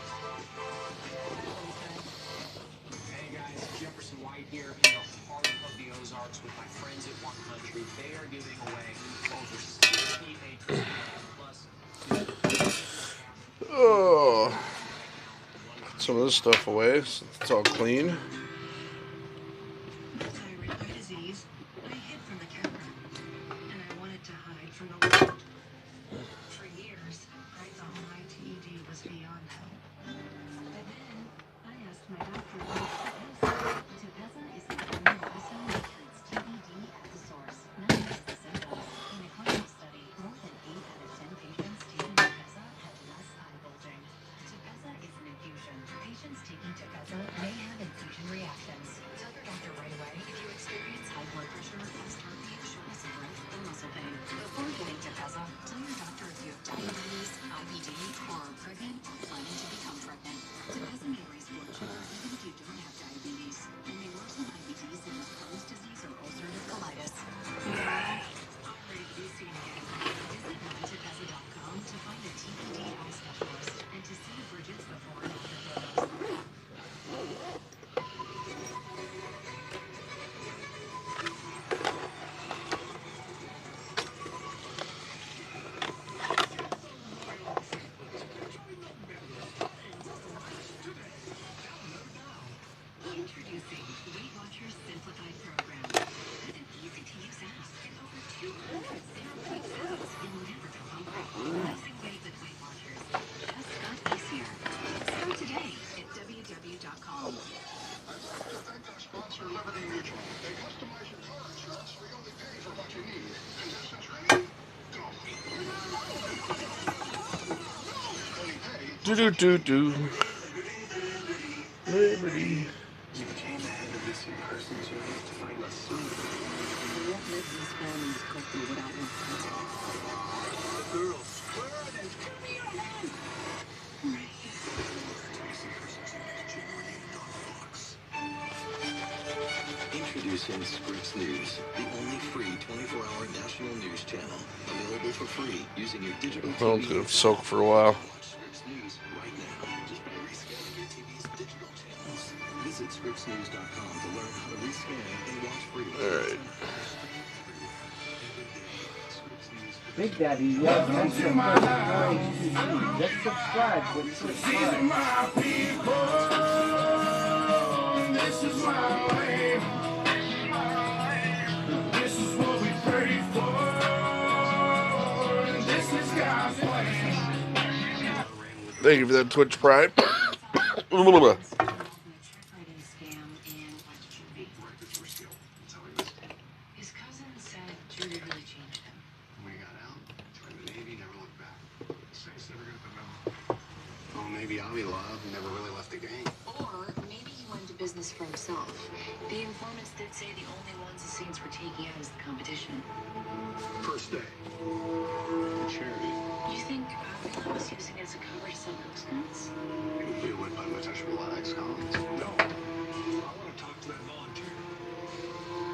Hey guys, Jefferson White here in the heart of the Ozarks with my friends at One Country. They are giving away over 60 acres of land plus. Oh. Put some of this stuff away so it's all clean. Thyroid eye disease, I hid from the camera, and I wanted to hide from the world. For years, I thought my TED was beyond help. But then, I asked my doctor what it was. Tepezza is the only medicine that treats TED at the source, not just the symptoms. In a clinical study, more than 8 out of 10 patients taking Tepezza had less eye bulging. Tepezza is an infusion. Patients taking Tepezza may have infusion reactions. Tell your doctor right away if you experience high blood pressure, fast heartbeat, shortness of breath, or muscle pain. Before getting Tepezza, tell your doctor if you have diabetes, IBD, or are pregnant or planning to become pregnant. Tepezza may raise blood sugar even if you don't have diabetes, and may worsen IBDs and Crohn's disease or ulcerative colitis. I'm ready to be seen again. Visit mytepezza.com to find a TED eye specialist and to see Bridget's before and after photos. Introducing Weight Watchers Simplified Program. With an easy-to-use app and over 200 zero-weight foods, you'll never go hungry. Losing weight with Weight Watchers just got easier. Start today at www.com. I'd like to thank our sponsor, Liberty Mutual. They customize your car insurance so you only pay for what you need. Contestants ready? Go. Only pay. Do. Liberty. You became the head of this in-person service to find us soon. What makes this family's couple without one? Girls, where are they? Give me your hand! Introducing Scripps News, the only free 24-hour national news channel. Available for free using your digital TV. Well, it's gonna soak for a while. Watch Scripps News right now just by rescanning your TV's digital channels. Visit scriptsnews.com to learn how to rescan and watch free. Alright. Big Daddy yelled next to HTC. Just subscribe with Scripps Live. This is my way. This is what we pray. Thank you for that Twitch Prime. His cousin said Judy really changed him. When we got out, joined the Navy, never looked back. Saints never gonna come out. Well, maybe Avila never really left the game. Or maybe he went into business for himself. The informants did say the only ones the Saints were taking out is the competition. First day. Charity. You think Avila was using it as a cover to sell postcards? You would buy my touchable Alex Collins. No. I want to talk to that volunteer.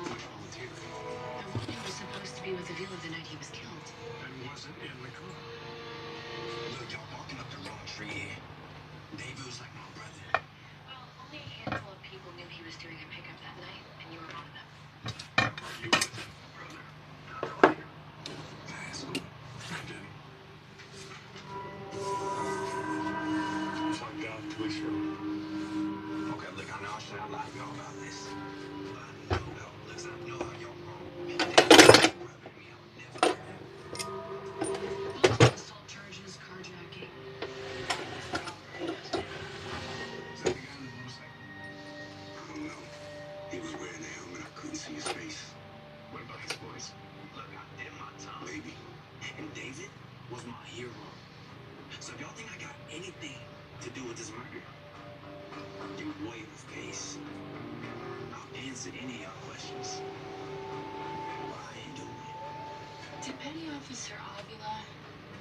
Which volunteer? The one who was supposed to be with Avila the night he was killed. And wasn't in the car. Look, y'all walking up the wrong tree. David was like my brother. Well, only a handful of people knew he was doing a pickup that night, and you were one of them. You was brother. Not the leader. Asshole. I didn't. Fucked out 2 weeks ago. Okay, look, I know I should have lied to y'all about this. But I know, look, I know how y'all wrong. Assault charges, carjacking. Is that the guy on the motorcycle? I don't know. He was wearing a helmet. I couldn't see his face. What about his voice? Look, I did my time. Maybe. And David was my hero. So if y'all think I got anything to do with this murder, you waive his case. I'll answer any of y'all questions. But I ain't doing it. Did Petty Officer Avila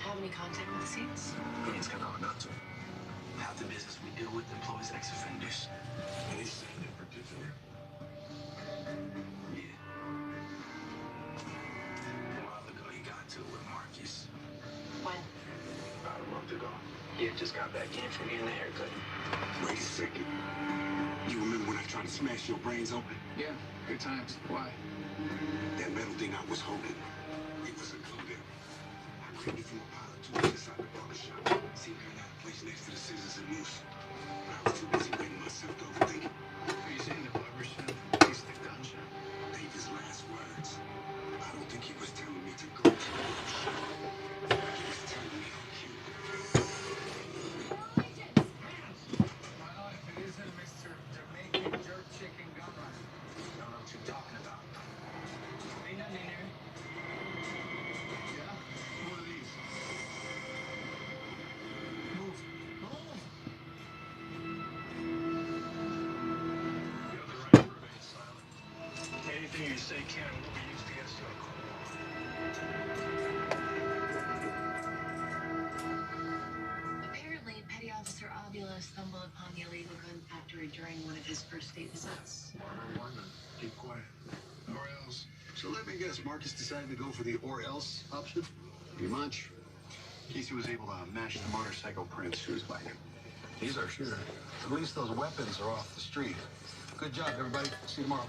have any contact with the Saints? He is kind of not to. Half the business we deal with employs ex-offenders. And he's saying in particular? Yeah. A while ago, he got to it with Marcus. When? About a month ago. He had just got back in from getting a haircut. Wait a second. You remember when I tried to smash your brains open? Yeah, good times. Why? That metal thing I was holding. It was a glue gun. I grabbed it from a pile of tools inside the barber shop. Seemed kind of out of place next to the scissors and noose. But I was too busy waiting myself to overthink it. Are you saying the barber shop is the gun shop? David's last words. I don't think he was telling me to go to the shop. He was telling me to kill. My life, it isn't Mr. Jamaican jerk chicken gun runner. You don't know what you're talking about. Ain't nothing in there. Yeah? What are these? Move. Move! You have the right to remain silent. Anything you say can and will be used against you in court. Apparently, Petty Officer Avila stumbled upon the illegal gun factory during one of his first state visits. Why not? Keep quiet. Or else. So let me guess, Marcus decided to go for the or else option? Pretty much. Casey was able to match the motorcycle prints to his bike. He's our shooter. At least those weapons are off the street. Good job, everybody. See you tomorrow.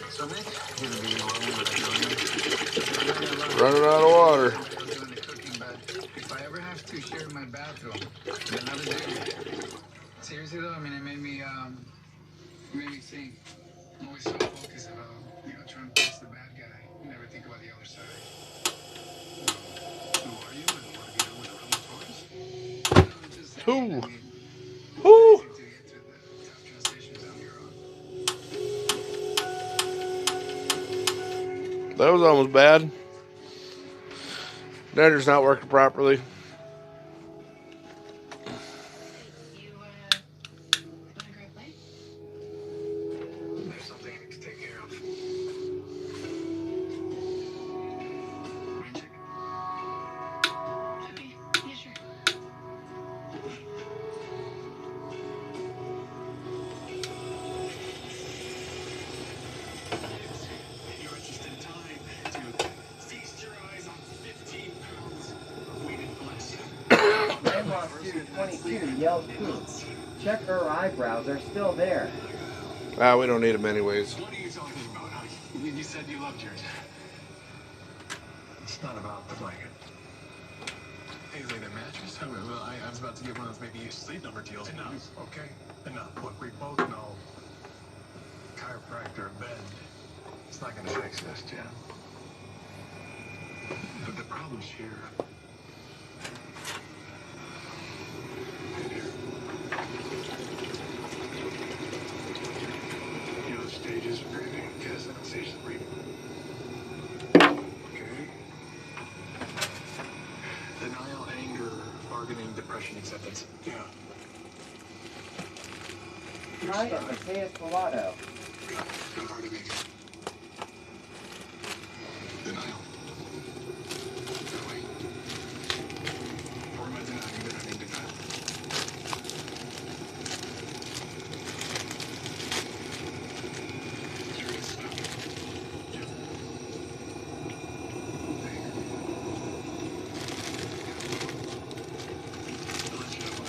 So Nick, you're gonna be alone with that. Running out of water. Doing the cooking, but if I ever have to share my bathroom, then another day. Seriously though, I mean, it made me think. I'm always so focused about, trying to face the bad guy. You never think about the other side. Who are you and what have you done with the Rolling Toys? Just Who? I mean, Who? to get through the tough transitions on your own. That was almost bad. Netter's not working properly. You, wanna grab light? There's something I need to take care of. Rain check. Okay, yeah, sure. You're just in time to feast your eyes on 15 pounds of weighted flesh. Grandma Stu 22 yelled poop. Check her eyebrows are still there. Ah, we don't need them anyways. What are you talking about, honey? You said you loved yours. It's not about the blanket. Hey, like that mattress? Oh, well, I was about to get one of those maybe sleep number deals. Enough, okay? Enough. Look, we both know chiropractor bed. It's not going to fix this, Jen. But the problem's here. Acceptance. Yeah. Hi, I'm Mateus Pilato. I'm hard to make it. Denial. No, wait. Or am I denying that I'm in denial? You're gonna stop. Yep.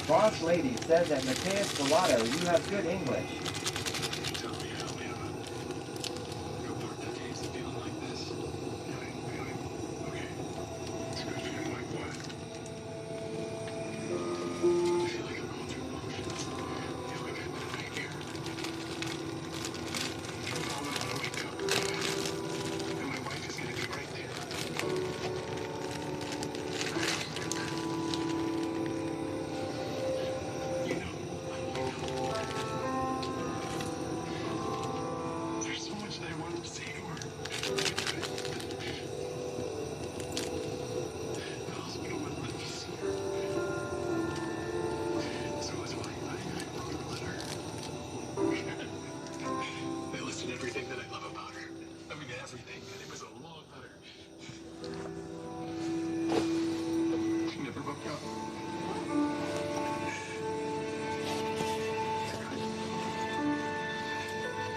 Boss Lady says at Mateus Pilato you have good English. Tell me how, Emma. Your partner takes the feeling like this. Feeling? Okay. It's a good feeling like what? I feel like I'm going through motions. I feel like I'm in a nightmare. From the moment I wake up, and my wife is gonna be right there. You know, there's so much that I wanted to say to her. The hospital wouldn't let me see her. So that's why I wrote a letter. I listed everything that I love about her. I mean, everything. And it was a long letter. She never woke up.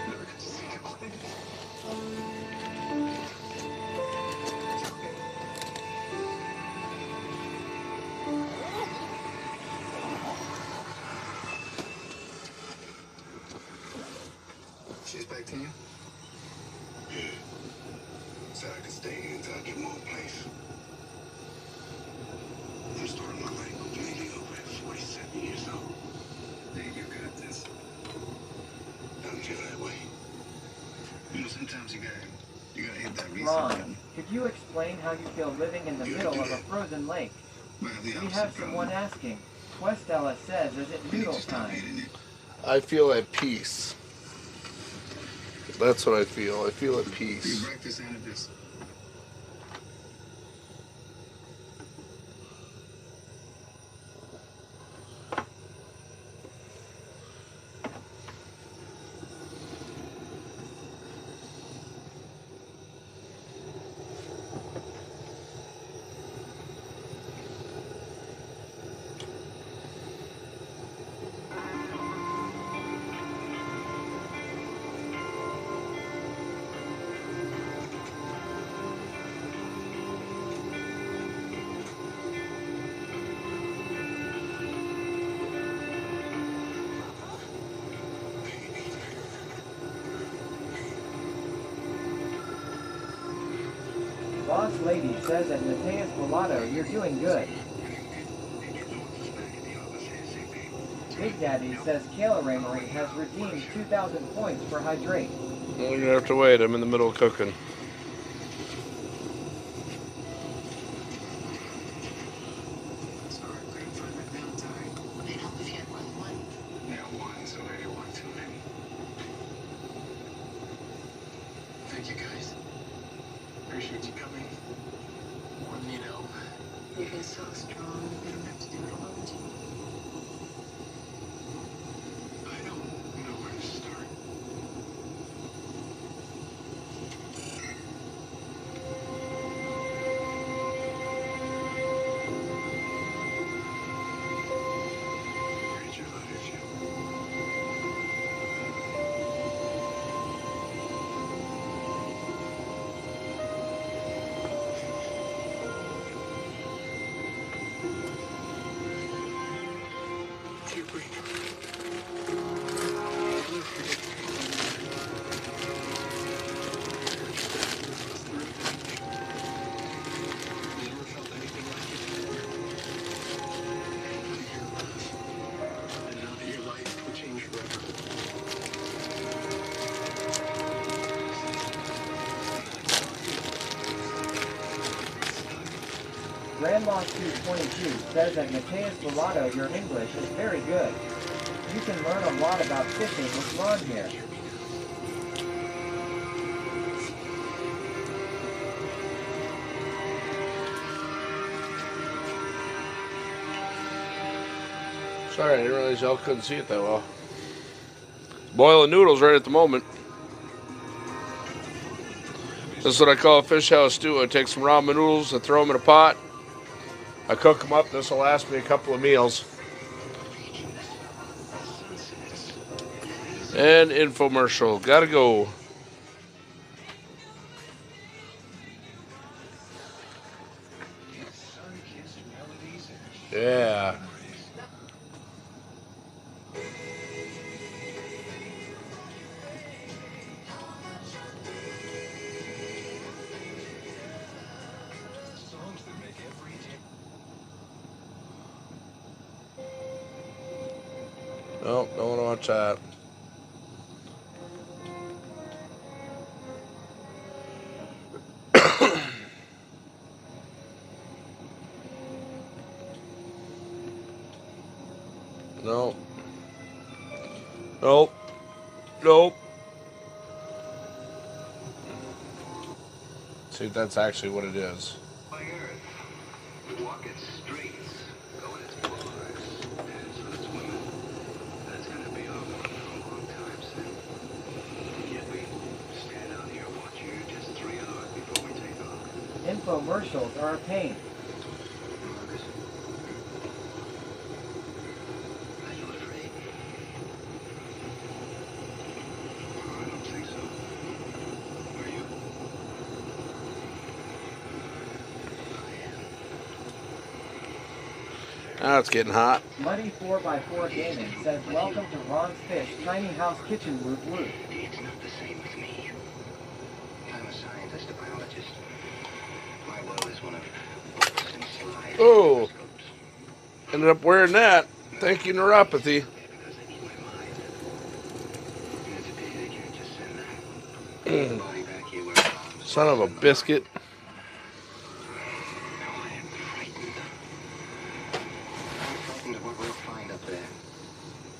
Never got to see her play. It's okay. She's back to you? Yeah. Said I could stay here until I get more place. I'm starting my life completely over at 47 years old. Hey, you got this. Don't feel that way. You know, sometimes you gotta hit that reset Ron, button. could you explain how you feel living in the middle of a frozen lake? We have someone asking. Questella says, is it noodle time? I feel at peace. That's what I feel. I feel at peace. Breakfast and this. Boss Lady says at Mateus Pilato you're doing good. Big Daddy says Kayla Ramery has redeemed 2,000 points for hydrate. Well, you're gonna have to wait. I'm in the middle of cooking. Sorry, couldn't find my Valentine. Would it help if you had more than one? Yeah, one, so I didn't want too many. Thank you, guys. Appreciate you coming. More than you know. You've been so strong, you don't have to do it alone, Jimmy. I don't know where to start. Read your letters, Dear Bree. Never felt anything like it before. Your love. And now that your life will change forever. Grandma 222 says that Mateus Pilato your English is very good. You can learn a lot about fishing with Ron here. Sorry, I didn't realize y'all couldn't see it that well. Boiling noodles right at the moment. This is what I call a fish house stew. I take some ramen noodles and throw them in a pot. I cook them up. This will last me a couple of meals. And infomercial. Gotta go. Yeah. Nope, don't want to watch that. Nope. Nope. Nope. See if that's actually what it is. Walk its streets, go in its bars, dance with its women. That's gonna be our one for a long time, Sam. Yet we stand out here watching you just 3 hours before we take off. Infomercials are a pain. Are you afraid? I don't think so. Are you? Now it's getting hot. Muddy 4x4 Gaming says, welcome to Ron's Fish Tiny House Kitchen Woot Woot. It's not the same with me. I'm a scientist, a biologist. My world is one of books and slides. Oh. Ended up wearing that. Thank you, neuropathy. Son of a biscuit.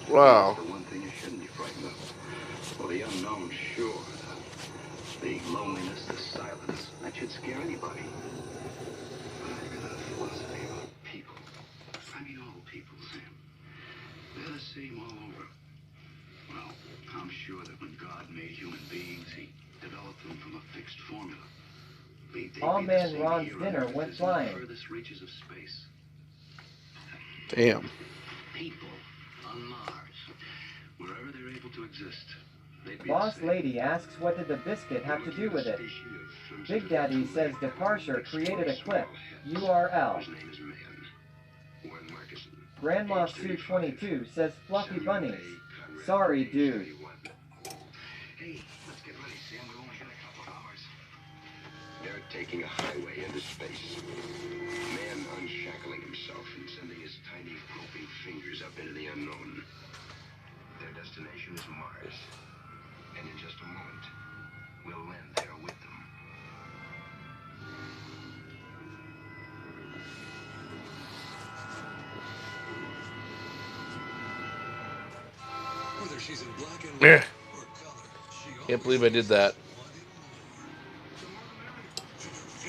Wow. The one thing you shouldn't be frightened of. Well, the unknown, sure. The loneliness, the silence. That should scare anybody. But I've got a philosophy about people. I mean all people, Sam. They're the same all over. Well, I'm sure that when God made human beings, he developed them from a fixed formula. All Man Ron's dinner went flying. Furthest reaches of space. Damn. People on Mars, wherever they're able to exist. Boss Lady asks, what did the biscuit have to do with it? Big Daddy says Departure created a clip. URL. Grandma Sue 22 says Fluffy Bunnies. Sorry, dude. Hey, let's get ready, Sam. We've only got a couple of hours. They're taking a highway into space. Man unshackling himself and sending his tiny groping fingers up into the unknown. Their destination is Mars. And in just a moment, we'll land there with them. Whether she's in black and Yeah. white or color, she Can't believe I did that.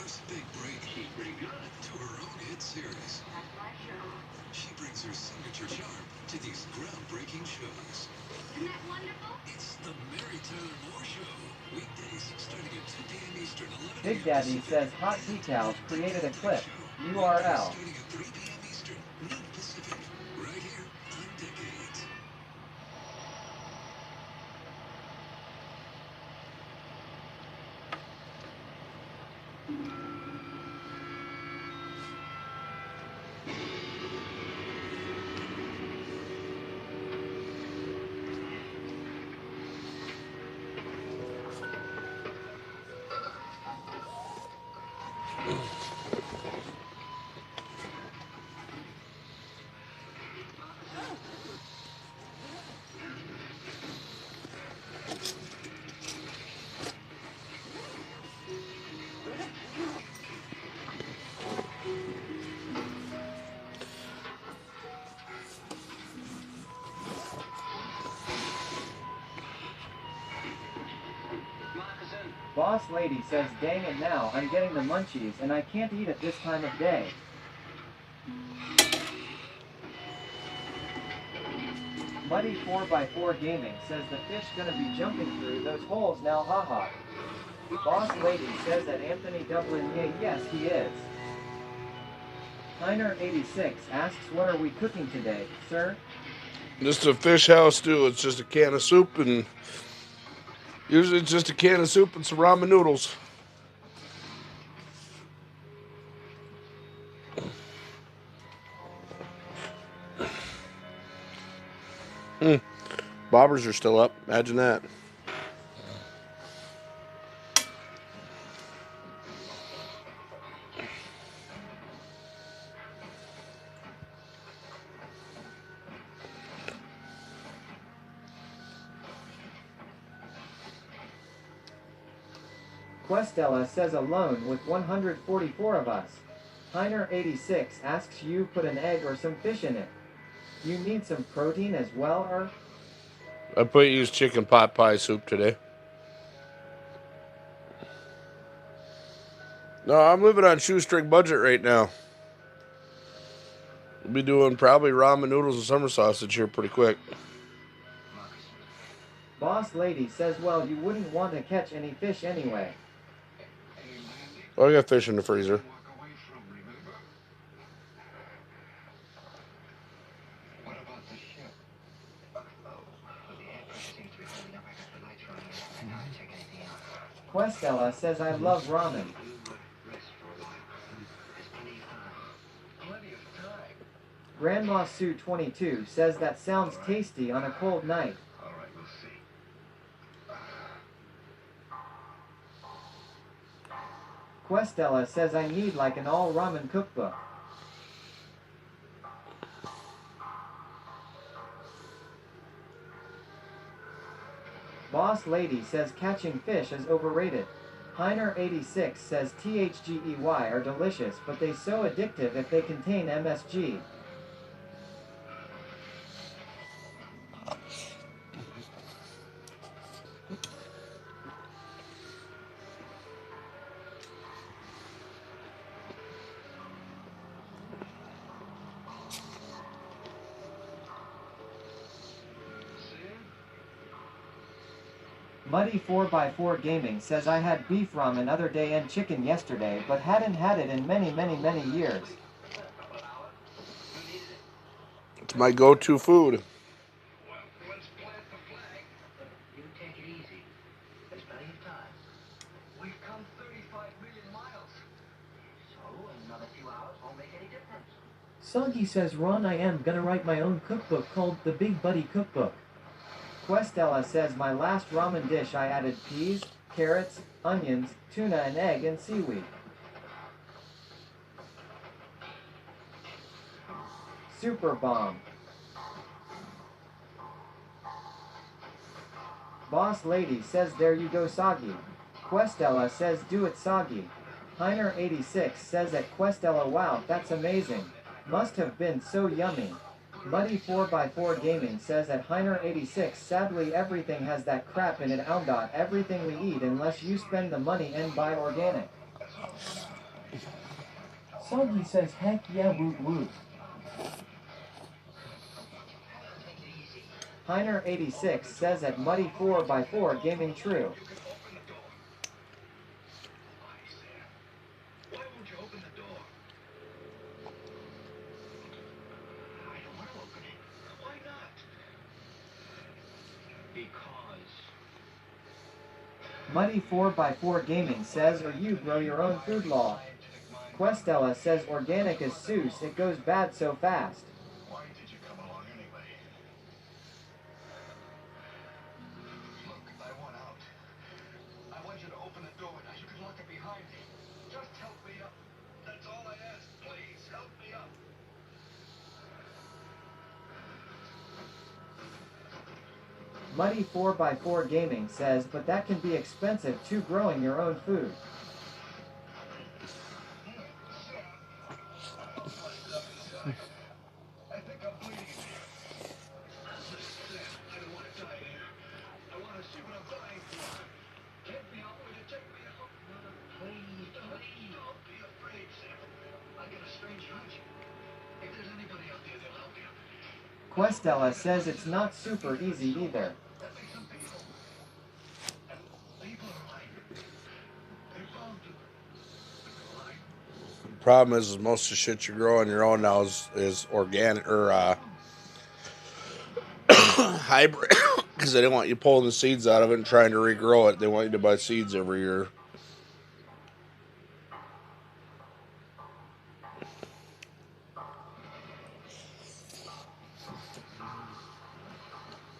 first big break to her own hit series. She brings her signature charm to these groundbreaking shows. Isn't that wonderful? It's the Mary Tyler Moore Show. Weekdays starting at 2 p.m. Eastern, 11 Big Daddy says Hot Decals created a clip. URL. starting at 3 p.m. Eastern, noon Pacific. Right here on Decades. Boss Lady says, dang it now, I'm getting the munchies and I can't eat at this time of day. Muddy 4x4 Gaming says the fish gonna be jumping through those holes now, haha. Boss Lady says that Anthony Dublin, yeah, yes he is. Heiner86 asks, what are we cooking today, sir? Just a fish house stew. It's just a can of soup, and usually it's just a can of soup and some ramen noodles. Bobbers are still up. Imagine that. Questella says alone with 144 of us. Heiner86 asks you put an egg or some fish in it. You need some protein as well, or? I put used chicken pot pie soup today. No, I'm living on shoestring budget right now. We'll be doing probably ramen noodles and summer sausage here pretty quick. Boss Lady says, well, you wouldn't want to catch any fish anyway. Oh, I got fish in the freezer. Questella says, I love ramen. Grandma Sue 22 says that sounds tasty on a cold night. Questella says I need like an all ramen cookbook. Boss Lady says catching fish is overrated. Heiner86 says THGEY are delicious, but they so addictive if they contain MSG. Muddy 4x4 Gaming says I had beef ramen other day and chicken yesterday, but hadn't had it in many years. It's my go-to food. You take it easy. There's plenty of time. We've come 35 million miles. So another few hours won't make any difference. Soggy says Ron, I am gonna write my own cookbook called The Big Buddy Cookbook. Questella says my last ramen dish I added peas, carrots, onions, tuna and egg and seaweed. Super bomb. Boss Lady says there you go Soggy. Questella says do it Soggy. Heiner86 says at Questella wow that's amazing. Must have been so yummy. Muddy 4x4 Gaming says at Heiner86 sadly everything has that crap in it everything we eat unless you spend the money and buy organic. Soggy says heck yeah woot woot. Heiner86 says at Muddy 4x4 Gaming true. Why won't you open the door? I don't want to open it. Why not? Because. Muddy 4x4 Gaming says or you grow your own food law. Questella says organic is Seuss, it goes bad so fast. Why did you come along anyway? Look, I want out. I want you to open the door now. You can lock it behind me. Just help me up. That's all I ask. Please, help me up. Muddy 4x4 Gaming says, but that can be expensive too growing your own food. I think I'm bleeding in here. Listen, I don't want to die here. I want to see what I'm dying for. Take me out, will you take me out? Please, don't be afraid, Sam. I got a strange hunch. If there's anybody out there, they'll help you. Questella says it's not super easy either. The problem is most of the shit you grow on your own now is organic or hybrid, because they don't want you pulling the seeds out of it and trying to regrow it. They want you to buy seeds every year.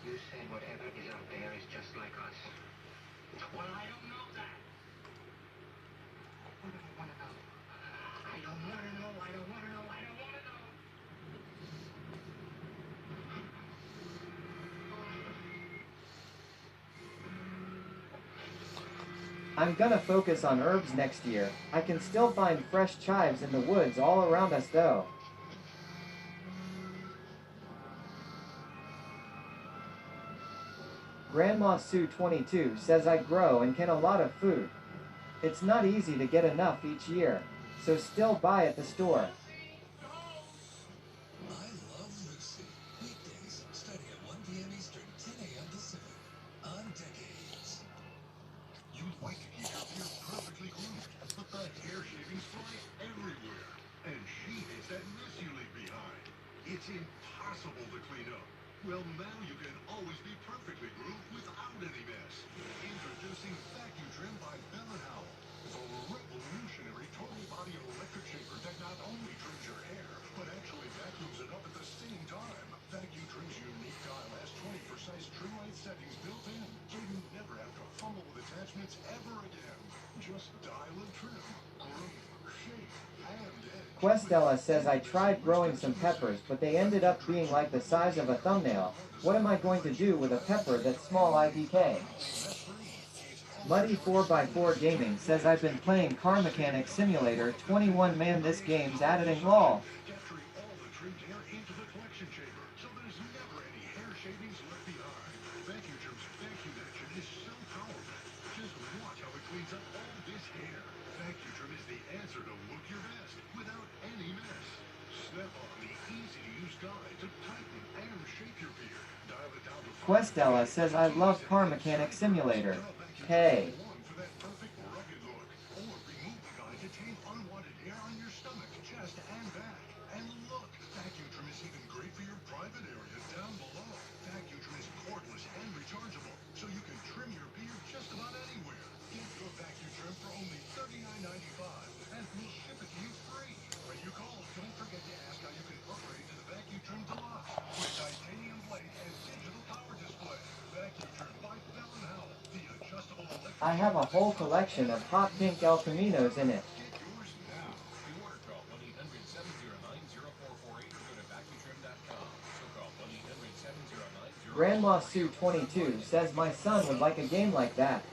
You said whatever is out there is just like us. Well, I don't know that. What do you want to know? I don't want to know, I don't want to know, I don't want to know. I'm gonna focus on herbs next year. I can still find fresh chives in the woods all around us though. Grandma Sue 22 says I grow and can a lot of food. It's not easy to get enough each year, so still buy at the store. I love Lucy. Weekdays, starting at 1 p.m. Eastern, 10 a.m. Pacific. On Decades. You'd like to keep your beard perfectly groomed, but the hair shavings fly everywhere. And she hates that mess you leave behind. It's impossible to clean up. Well, now you can always be perfectly groomed without any mess. Introducing Vacuum Trim by Bell & Howell. The revolutionary total body electric shaper that not only trims your hair, but actually vacuums it up at the same time. Vacuum Trim's unique dial has 20 precise true light settings built in, so you never have to fumble with attachments ever again. Just dial and trim, groom, shape, and edge. Questella says I tried growing some peppers, but they ended up being like the size of a thumbnail. What am I going to do with a pepper that's small IDK? Muddy 4x4 Gaming says I've been playing Car Mechanic Simulator 21. Man, this game's editing lol. Capturing all the trimmed hair into the collection chamber, so there's never any hair shavings left behind. Vacuum Trim's vacuum action is so powerful. Just watch how it cleans up all this hair. Vacuum Trim is the answer to look your best without any mess. Snap on the easy-to-use guide to tighten and shape your beard. Dial it down to Questella says I love Car Mechanic Simulator. Hey. for that perfect rugged look. Or remove the guide to tame unwanted hair on your stomach, chest, and back. And look, Vacuum Trim is even great for your private area down below. Vacuum Trim is cordless and rechargeable, so you can trim your beard just about anywhere. Get your Vacuum Trim for only $39.95, and we'll ship it to you free. When you call, don't forget to ask how you can upgrade to the Vacuum Trim Deluxe with titanium blade and digital power display. Vacuum Trim by Bell & Howell, the adjustable electric. I have a whole collection of hot pink El Caminos in it. Get yours now. To order, call 1-800-709-0448 or go to vacuumtrim.com. So call 1-800-709-0448. Grandma Sue 22 says my son would like a game like that.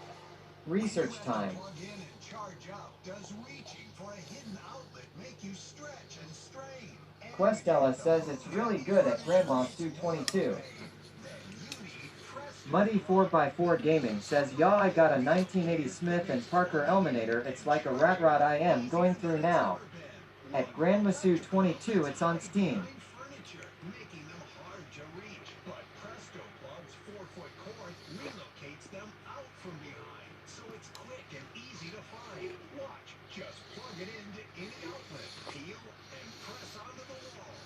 Research time. Plug in and charge up. Does reaching for a hidden outlet make you stretch and strain? Questella says it's really good at Grandma Sue 22. Muddy 4x4 Gaming says y'all I got a 1980 Smith & Parker Elminator. It's like a rat rod I am going through now. At Grandma Sue 22 it's on Steam. Furniture, making them hard to reach. But Presto Plug's 4-foot cord relocates them out from behind. So it's quick and easy to find. Watch, just plug it into any outlet, peel, and press onto the wall.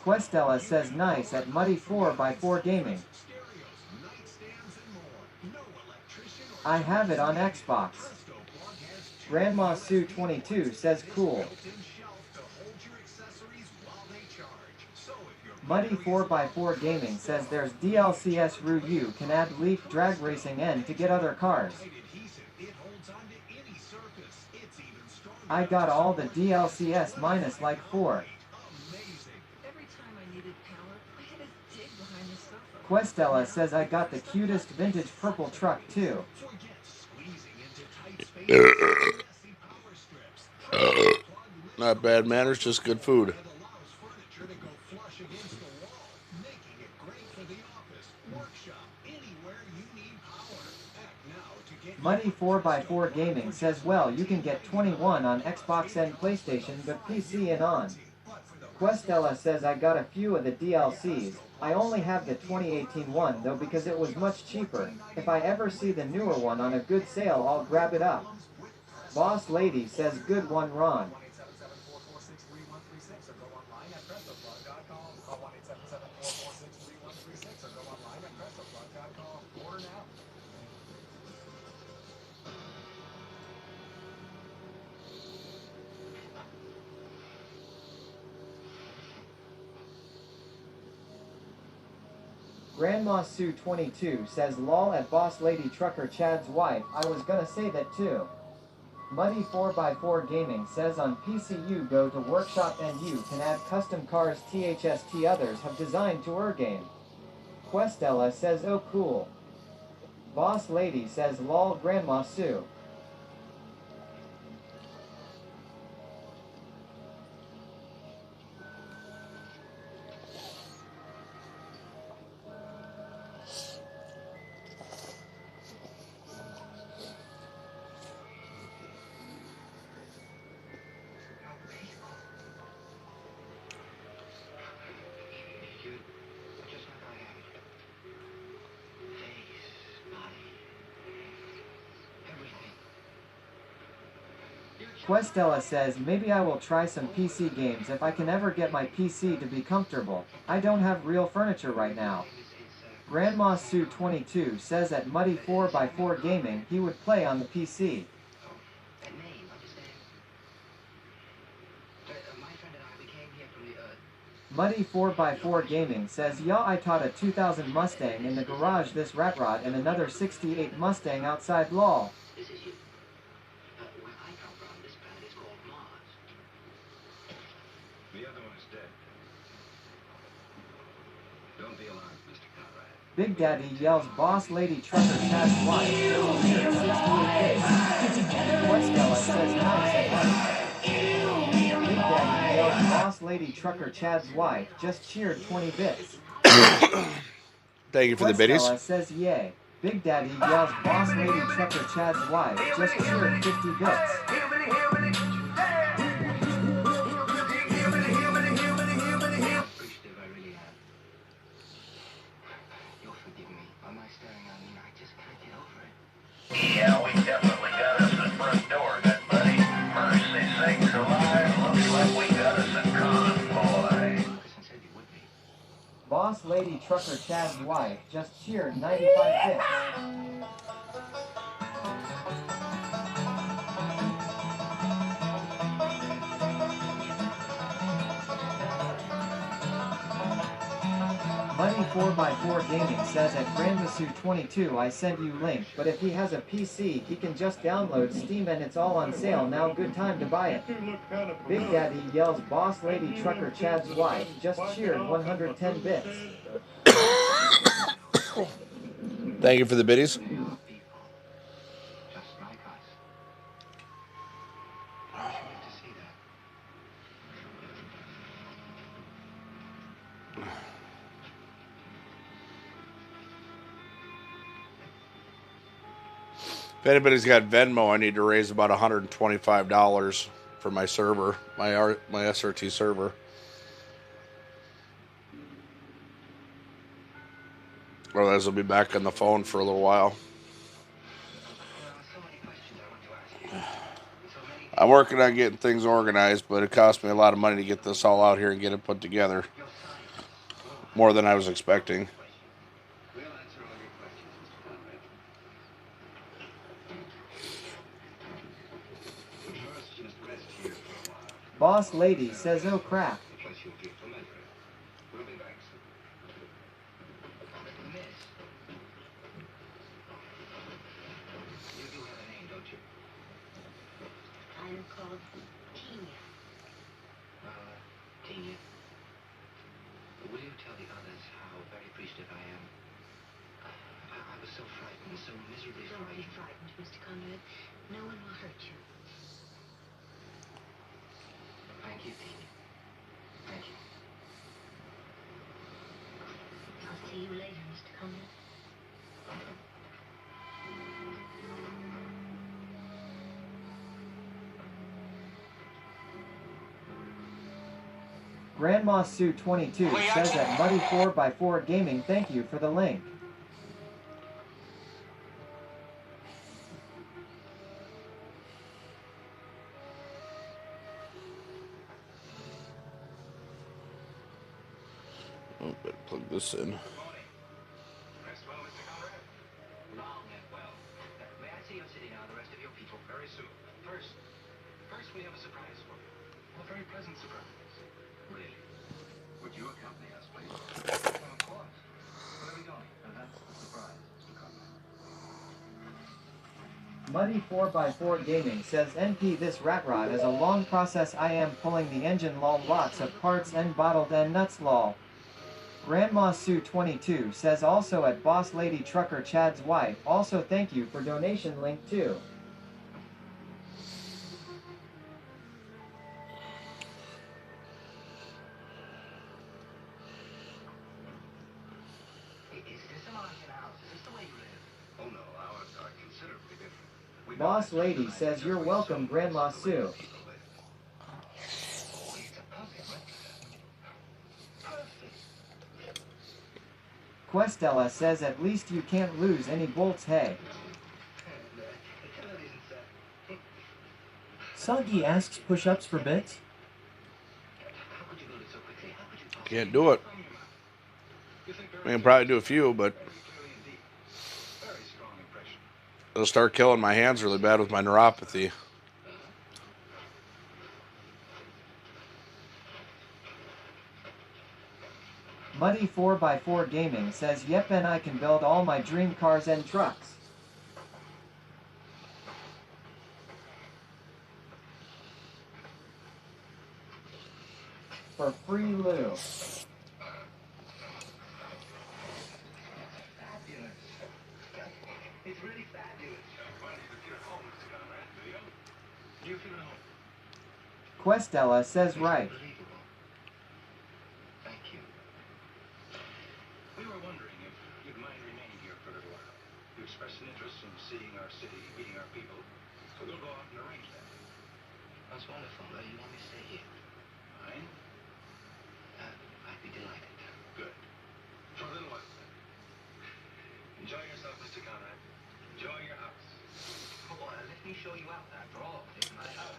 Questella says nice at Muddy 4x4 Gaming. Stereos, nightstands, and more. No electrician or I have it on Xbox. Presto Plug has two Grandma Sue 22 says cool. built-in shelf to hold your accessories while they charge. So if your Muddy 4x4 Gaming says there's DLCS Ryu can add Leaf Drag Racing N to get other cars. adhesive, it holds onto any surface. It's even stronger. I got all the DLCS minus like 4. Amazing. Every time I needed power, I had to dig behind the sofa. Questella says I got the cutest vintage purple truck too. Forget squeezing into tight spaces and messy power strips. Not bad manners, just good food. It allows furniture to go flush against the wall, making it great for the office, workshop, anywhere you need power. Act now to get Muddy 4x4 Gaming says well you can get 21 on Xbox and PlayStation but PC and on. but for the Questella says I got a few of the DLCs. I only have the 2018 one though because it was much cheaper. If I ever see the newer one on a good sale, I'll grab it up. Boss Lady says good one, Ron. Grandma Sue 22 says lol at Boss Lady Trucker Chad's wife. I was gonna say that too. Muddy 4x4 Gaming says on PC you go to workshop and you can add custom cars THST others have designed to her game. Questella says oh cool. Boss Lady says lol Grandma Sue. Questella says maybe I will try some PC games if I can ever get my PC to be comfortable. I don't have real furniture right now. Grandma Sue 22 says at Muddy 4x4 Gaming he would play on the PC. Muddy 4x4 Gaming says yeah I taught a 2000 Mustang in the garage this rat rod and another 68 Mustang outside lol. The other one is dead. Don't be alarmed, Mr. Conrad. Big Daddy yells Boss Lady Trucker Chad's wife. 68 Questella says nice and funny. Big Daddy yells Boss Lady Trucker Chad's wife just cheered 20 bits. Thank you for the biddies. Questella says yay. Big Daddy yells Boss Lady Trucker Chad's wife just cheered 50 bits. Yeah, we definitely got us the front door, good buddy. Mercy sakes alive, looks like we got us a convoy. Boss Lady Trucker Chad's wife just cheered 95 bits. Muddy 4x4 Gaming says at Grandmasu22 I send you link, but if he has a PC he can just download Steam and it's all on sale now, good time to buy it. Big Daddy yells Boss Lady Trucker Chad's wife just cheered 110 bits. Thank you for the biddies. If anybody's got Venmo, I need to raise about $125 for my server, my SRT server. Otherwise, I'll be back on the phone for a little while. I'm working on getting things organized, but it cost me a lot of money to get this all out here and get it put together. More than I was expecting. Boss Lady says oh crap. I'm called Tanya. Tanya, will you tell the others how very appreciative I am? I was so frightened, so miserably Don't be frightened. frightened, Mr. Conrad. No one will hurt you. Thank you, Tanya. Thank you. I'll see you later, Mr. Conrad. Grandma Sue 22 says at Muddy 4x4 Gaming, thank you for the link. Oh, better plug this in. May I see your city now, the rest of your people? Very soon. First we have a surprise for you. A very pleasant surprise. Really? Would you accompany us, please? Well, of course. Where are we going? And that's the surprise, Mr. Conrad. Muddy 4x4 Gaming says NP this rat rod is a long process. I am pulling the engine lol, lots of parts and bottled and nuts lol. Grandma Sue 22 says also at Boss Lady Trucker Chad's wife, also thank you for donation link too. Boss Lady says you're welcome Grandma Sue. Questella says at least you can't lose any bolts, hey. Soggy asks push-ups for bits. Can't do it. I can probably do a few, but it'll start killing my hands really bad with my neuropathy. Muddy 4x4 Gaming says yep, and I can build all my dream cars and trucks. For free loo. It's really fabulous. Do you feel at home? Questella says right. Thank you. We were wondering if you'd mind remaining here for a little while. You expressed an interest in seeing our city, meeting our people, so we'll go out and arrange that. That's wonderful. You want me to stay here? Fine. I'd be delighted. Good. For a little while. Enjoy yourself, Mr. Conrad. Enjoy your house. Come on, let me show you out after all.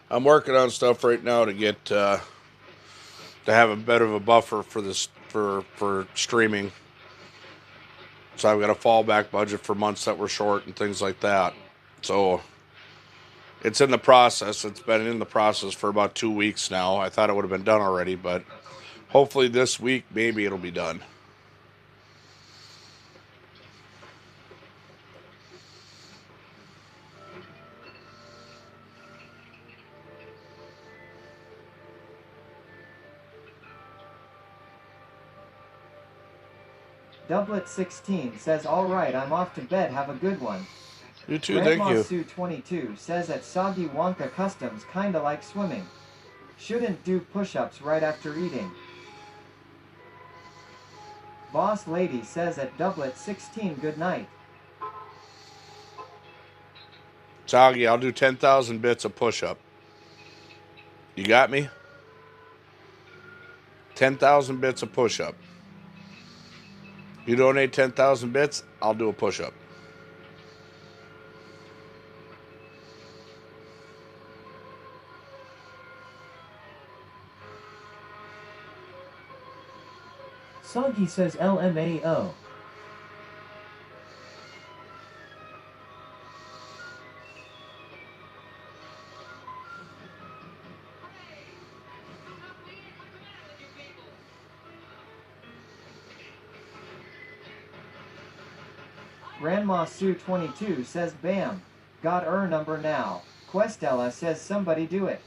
I'm working on stuff right now to get to have a bit of a buffer for this for streaming. So I've got a fallback budget for months that were short and things like that. So it's in the process. It's been in the process for about 2 weeks now. I thought it would have been done already, but hopefully this week maybe it'll be done. Doublet 16 says alright, I'm off to bed, have a good one. You too, Grandma thank you. Sue 22 says at Soggy Wonka Customs kinda like swimming. Shouldn't do push-ups right after eating. Boss Lady says at Doublet 16 good night. Soggy, I'll do 10,000 bits of push-up. You got me? 10,000 bits of push-up. You donate 10,000 bits, I'll do a push-up. Soggy says LMAO. Grandma Sue 22 says bam. Got her number now. Questella says somebody do it.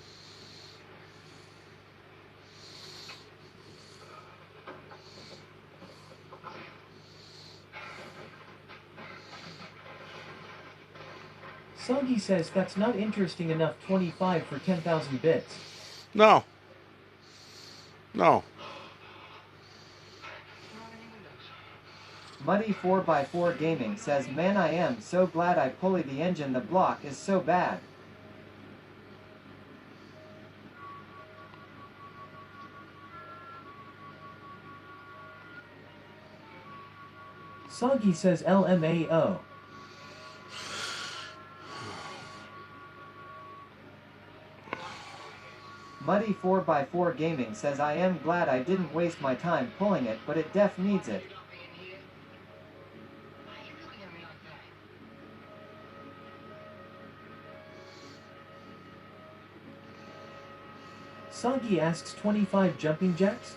Soggy says that's not interesting enough. 25 for 10,000 bits. No. No. Muddy 4x4 Gaming says man I am so glad I pulley the engine, the block is so bad. Soggy says LMAO. Muddy 4x4 Gaming says I am glad I didn't waste my time pulling it, but it def needs it. Soggy asks 25 jumping jacks?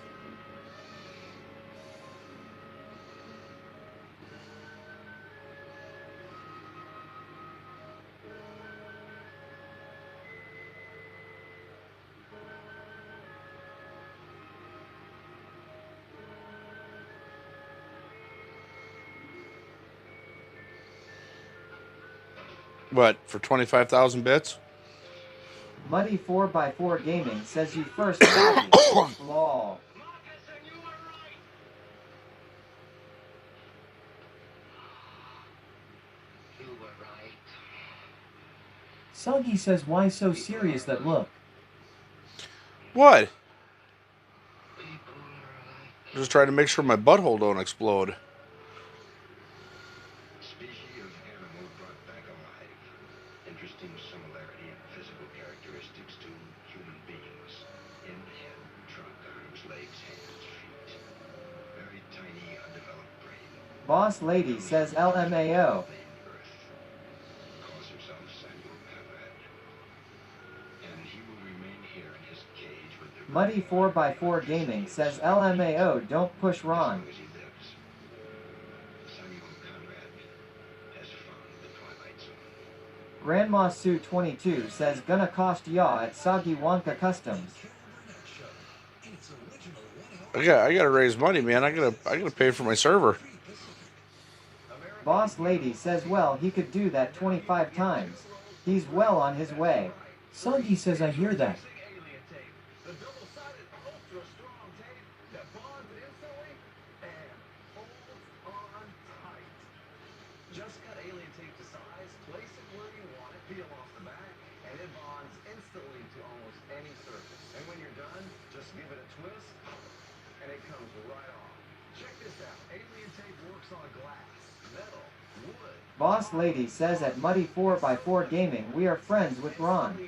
What, for 25,000 bits? Muddy 4x4 Gaming says you first Soggy. Lol. Soggy says why so serious that look? What? I'm just trying to make sure my butthole don't explode. Species of animal brought back alive. Interesting similarity in physical characteristics to human beings. In head, trunk, arms, legs, hands, feet. Very tiny, undeveloped brain. Boss Lady says LMAO. Calls himself Samuel Conrad. And he will remain here in his cage with the Muddy 4x4 Gaming says LMAO, don't push Ron. Grandma Sue 22 says gonna cost yaw at Soggy Wonka Customs. I gotta raise money, man. I gotta pay for my server. Boss Lady says well he could do that 25 times. He's well on his way. Soggy says I hear that. Just cut alien tape to size, place it where you want it, peel off the back, and it bonds instantly to almost any surface. And when you're done, just give it a twist, and it comes right off. Check this out. Alien tape works on glass, metal, wood. Boss Lady says at Muddy 4x4 Gaming we are friends with Ron.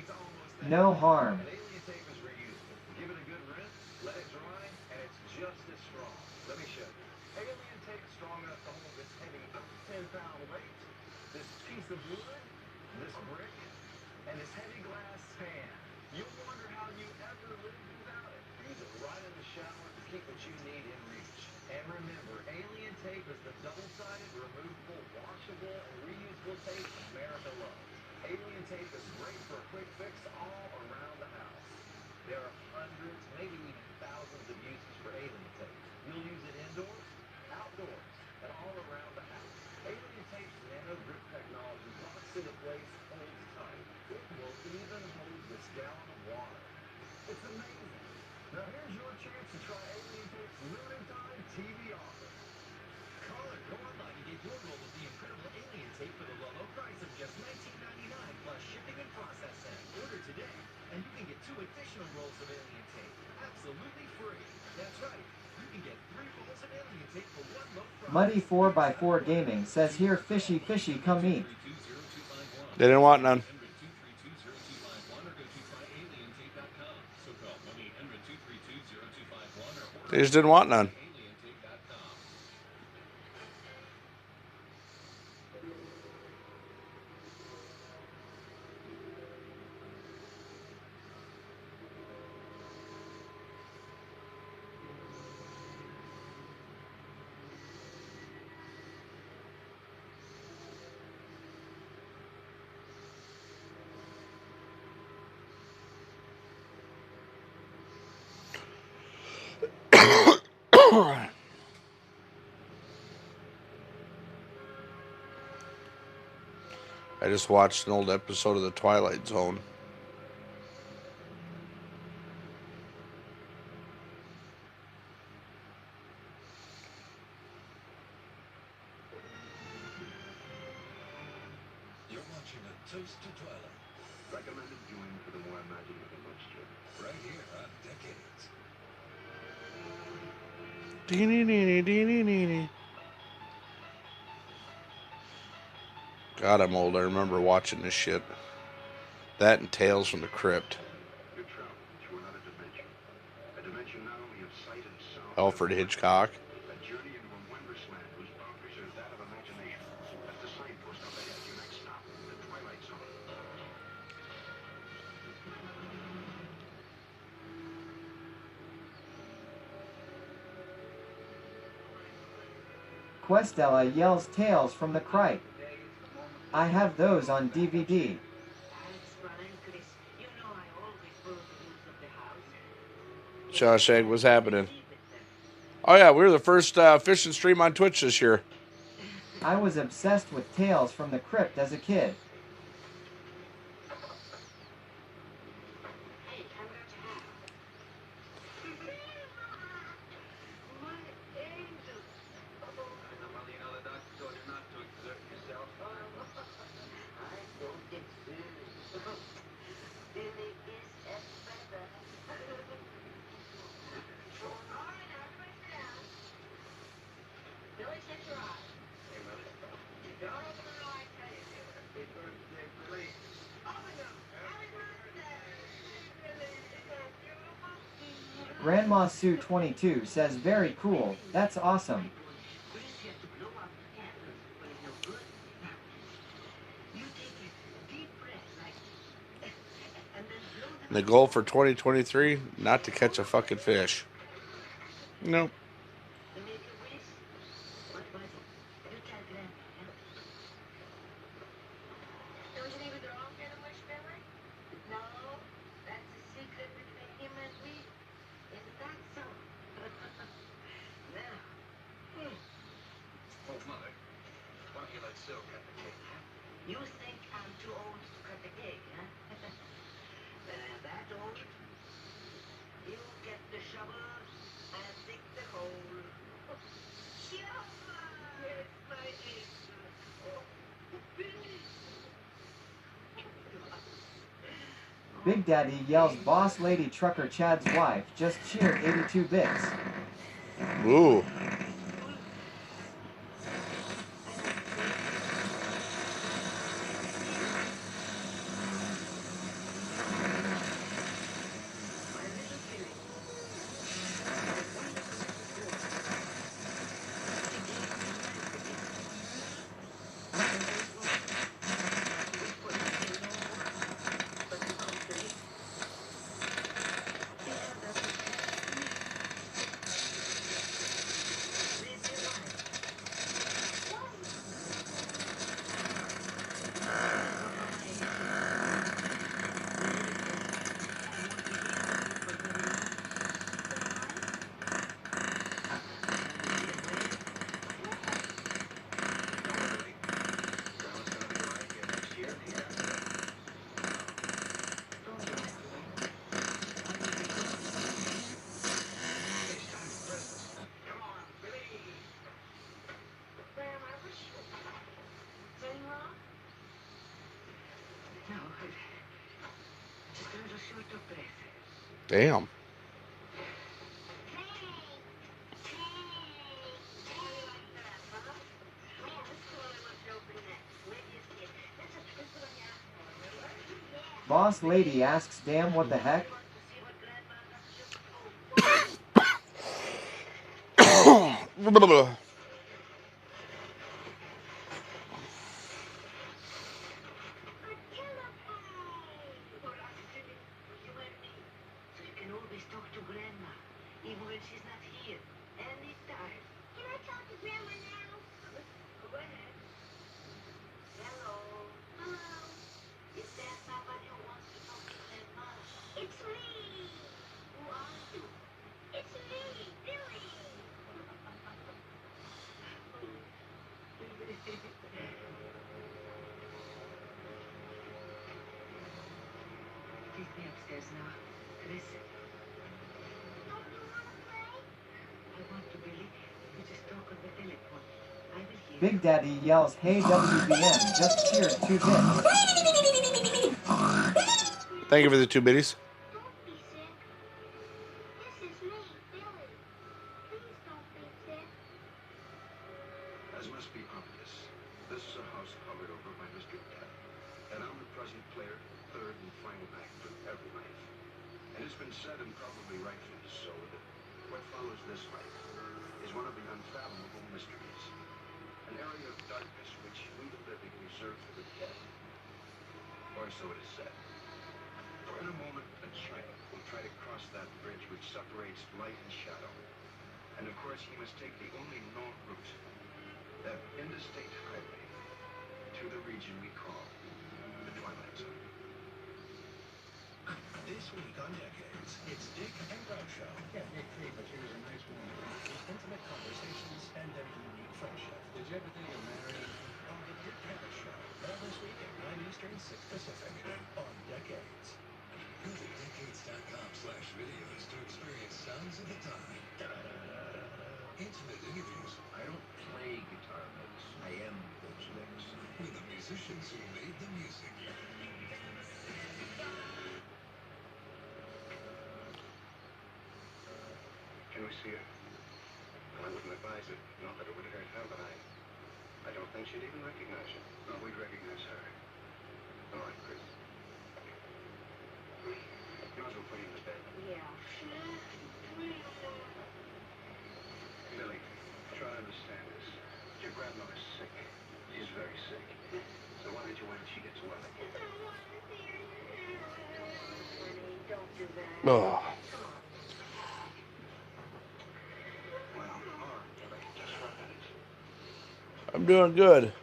No harm. Alien tape is reusable. Give it a good rinse, let it dry, and it's just as strong. Let me show you. Alien tape is strong enough to hold this heavy 10-pound weight, this piece of wood, this brick, and this heavy glass pan. You'll wonder how you ever lived without it. Use it right in the shower to keep what you need in reach. And remember, alien tape is the double-sided, removable, washable, and reusable tape America loves. Alien tape is great for a quick fix all around the house. There are hundreds, maybe even thousands of uses for alien tape. You'll use it indoors, outdoors, and all around the house. Alien tape's nano grip technology locks into place, holds tight. It will even hold this gallon of water. It's amazing. Now here's your chance to try Alien Tape's limited time TV offer. Call or go online to get your roll of the incredible Alien Tape for the low, low price of just $19.99 plus shipping and processing. Order today, and you can get 2 additional rolls of Alien Tape absolutely free. That's right. You can get 3 rolls of Alien Tape for 1 low price. Muddy 4x4 Gaming says here fishy fishy come eat. They didn't want none. They just didn't want none. I just watched an old episode of The Twilight Zone. You're watching A Toast to Twilight. Recommended viewing for the more imaginative amongst you. Right here on Decades. Deenie, deenie, deenie, deenie. God, I'm old. I remember watching this shit. That and Tales from the Crypt. You're traveling through another dimension. A dimension not only of sight and sound, Alfred Hitchcock. a journey into a wondrous land whose boundaries are that of imagination. That's the signpost up ahead. Your next stop, the Twilight Zone. Questella yells Tales from the Crypt. I have those on DVD. Shawshank, what's happening? Oh yeah, we were the first fishing stream on Twitch this year. I was obsessed with Tales from the Crypt as a kid. Grandma Sue 22 says very cool, that's awesome. And the goal for 2023, not to catch a fucking fish. Nope. Oh, Mother, why don't you let Sil cut the cake? You think I'm too old to cut the cake, huh? When I'm that old, you get the shovel and dig the hole. Yes, my angel. Oh, Billy. Big Daddy yells Boss Lady Trucker Chad's wife just cheered 82 bits. Ooh. Damn. Boss Lady asks damn what the heck? Take me upstairs now. Listen. I want to, Billy. You just talk on the telephone. I will hear. Big Daddy yells hey WBM just cheered 2 bits. Thank you for the 2 biddies. As must be obvious, This is a house covered over by Mr. Death, and I'm the present player, third and final act of every life. And it's been said, and probably rightfully so, that what follows this life is one of the unfathomable mysteries. An area of darkness which we the living reserve for the dead. Or so it is said. For in a moment, a child will try to cross that bridge which separates light and shadow. And of course, he must take the only known route, that indistinct highway, to the region we call the Twilight Zone. This week on Decades, it's Dick and Bradshaw. Yeah, Nick Creed, but she was a nice woman. Intimate conversations and their unique friendship. Did you ever think of marrying on the Dick Kevin Show? Now this week at 9 Eastern, 6 Pacific on Decades. Go to decades.com/videos to experience sounds of the time. Intimate interviews. I don't play guitar licks. I am those licks. With the musicians who made the music. Can we see her? I wouldn't advise it. Not that it would hurt her, but I don't think she'd even recognize you. No, we'd recognize her. All right, Chris. You might as well put him to bed. Yeah. Billy, try to understand this. Your grandmother's sick. She's very sick. So why don't you wait till she gets well? Honey, don't do that. Oh. I'm doing good.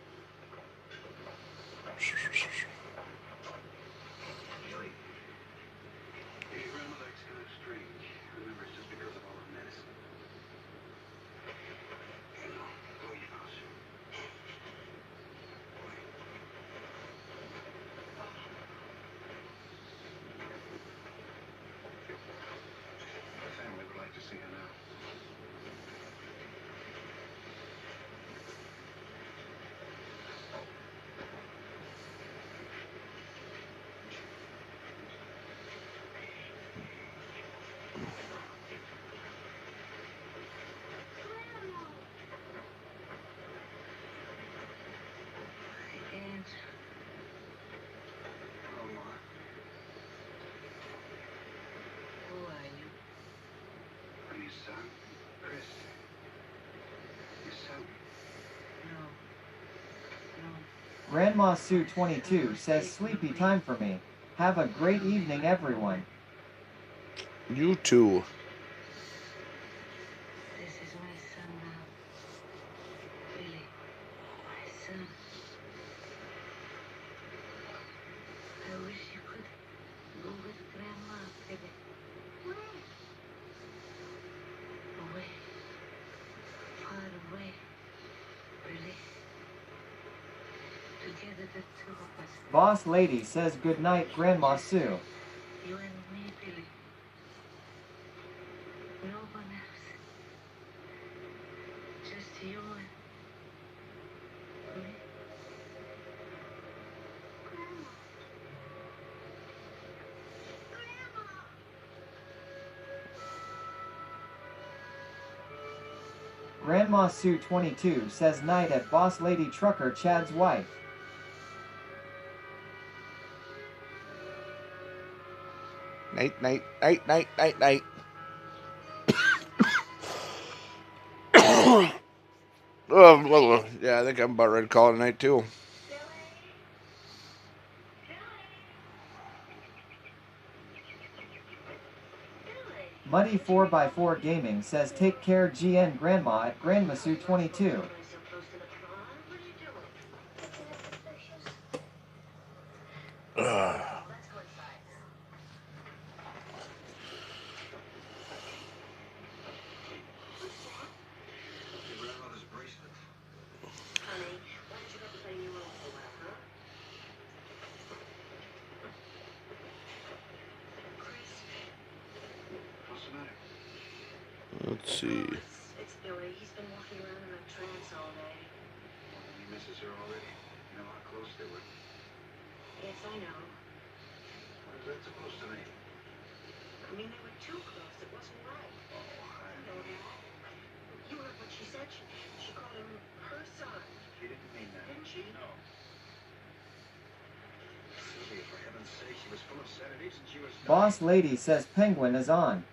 Who are you? I'm your son, Chris. Your son. No. Grandma Sue 22 says sleepy time for me. Have a great evening, everyone. You too. This is my son now. Billy. My son. I wish you could go with Grandma, Billy. Where? Away. Far away. Billy. Together the two of us. Boss Lady says good night, Grandma Sue. You and me, Billy. No one else. Just you and me. Grandma Sue 22 says night at Boss Lady Trucker Chad's wife. Night, night, night, night, night, night. Well, yeah, I think I'm about ready to call it a night too. Muddy 4x4 Gaming says take care GN Grandma at Grandma Sue 22. Your grandmother's bracelet. Honey, why don't you go play your room for a while, huh? What's the matter? Let's see. It's Billy. He's been walking around in a trance all day. Well, he misses her already. You know how close they were. Yes, I know. What is that supposed to mean? I mean, they were too close. It wasn't right. Oh, I know that. You heard what she said. She called him her son. She didn't mean that. Didn't she? Boss Lady says Penguin is on.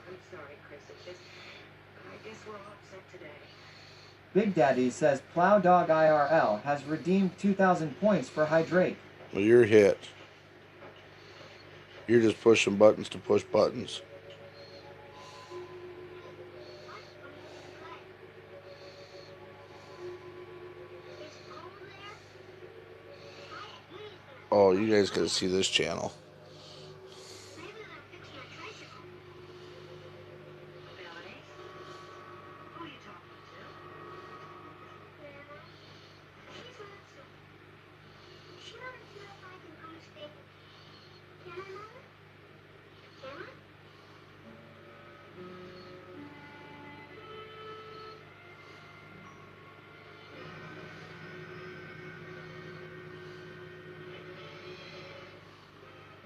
I'm sorry, Chris. It's just, I guess we're all upset today. Big Daddy says Plow Dog IRL has redeemed 2,000 points for Hydrate. Well, you're hit. You're just pushing buttons to push buttons. Oh, you guys gotta see this channel.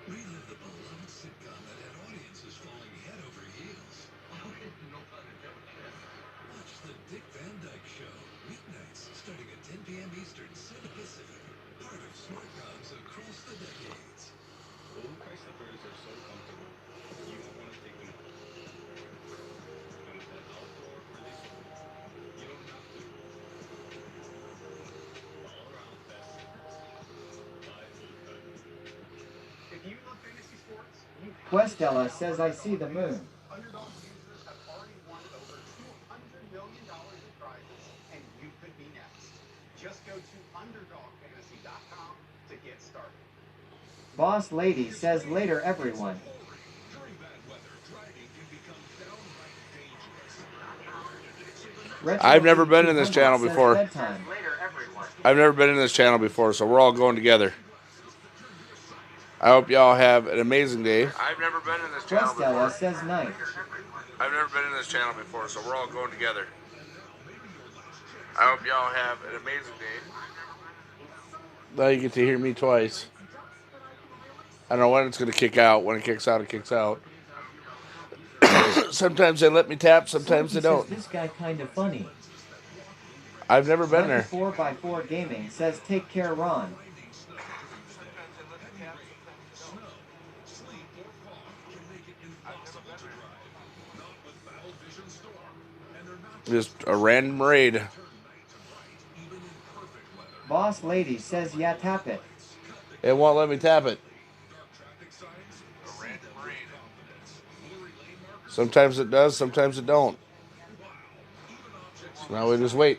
Relive the beloved sitcom that had audiences falling head over heels. No pun intended. Watch the Dick Van Dyke Show, weeknights starting at 10 p.m. Eastern, 7 Pacific. Part of smart coms across the decades. Old Chrysler are so comfortable. You won't want to take them off. And with that outdoor release, you don't have to. All around best. If you love fantasy sports, you have Questella says I see the moon. Underdog users have already won over $200 million in prizes, and you could be next. Just go to underdogfantasy.com to get started. Boss Lady says later everyone. During bad weather, driving can become downright dangerous. Retro I've never been in this 200 channel says before. bedtime. I've never been in this channel before, so we're all going together. I hope y'all have an amazing day. I've never been in this channel Questella before. says night. I've never been in this channel before, so we're all going together. I hope y'all have an amazing day. Now you get to hear me twice. I don't know when it's going to kick out. When it kicks out, it kicks out. Sometimes they let me tap, sometimes they don't. This guy kind of funny. I've never been there. 24x4 Gaming says take care, Ron. Just a random raid. Boss Lady says yeah, tap it. It won't let me tap it. Sometimes it does, sometimes it don't. So now we just wait.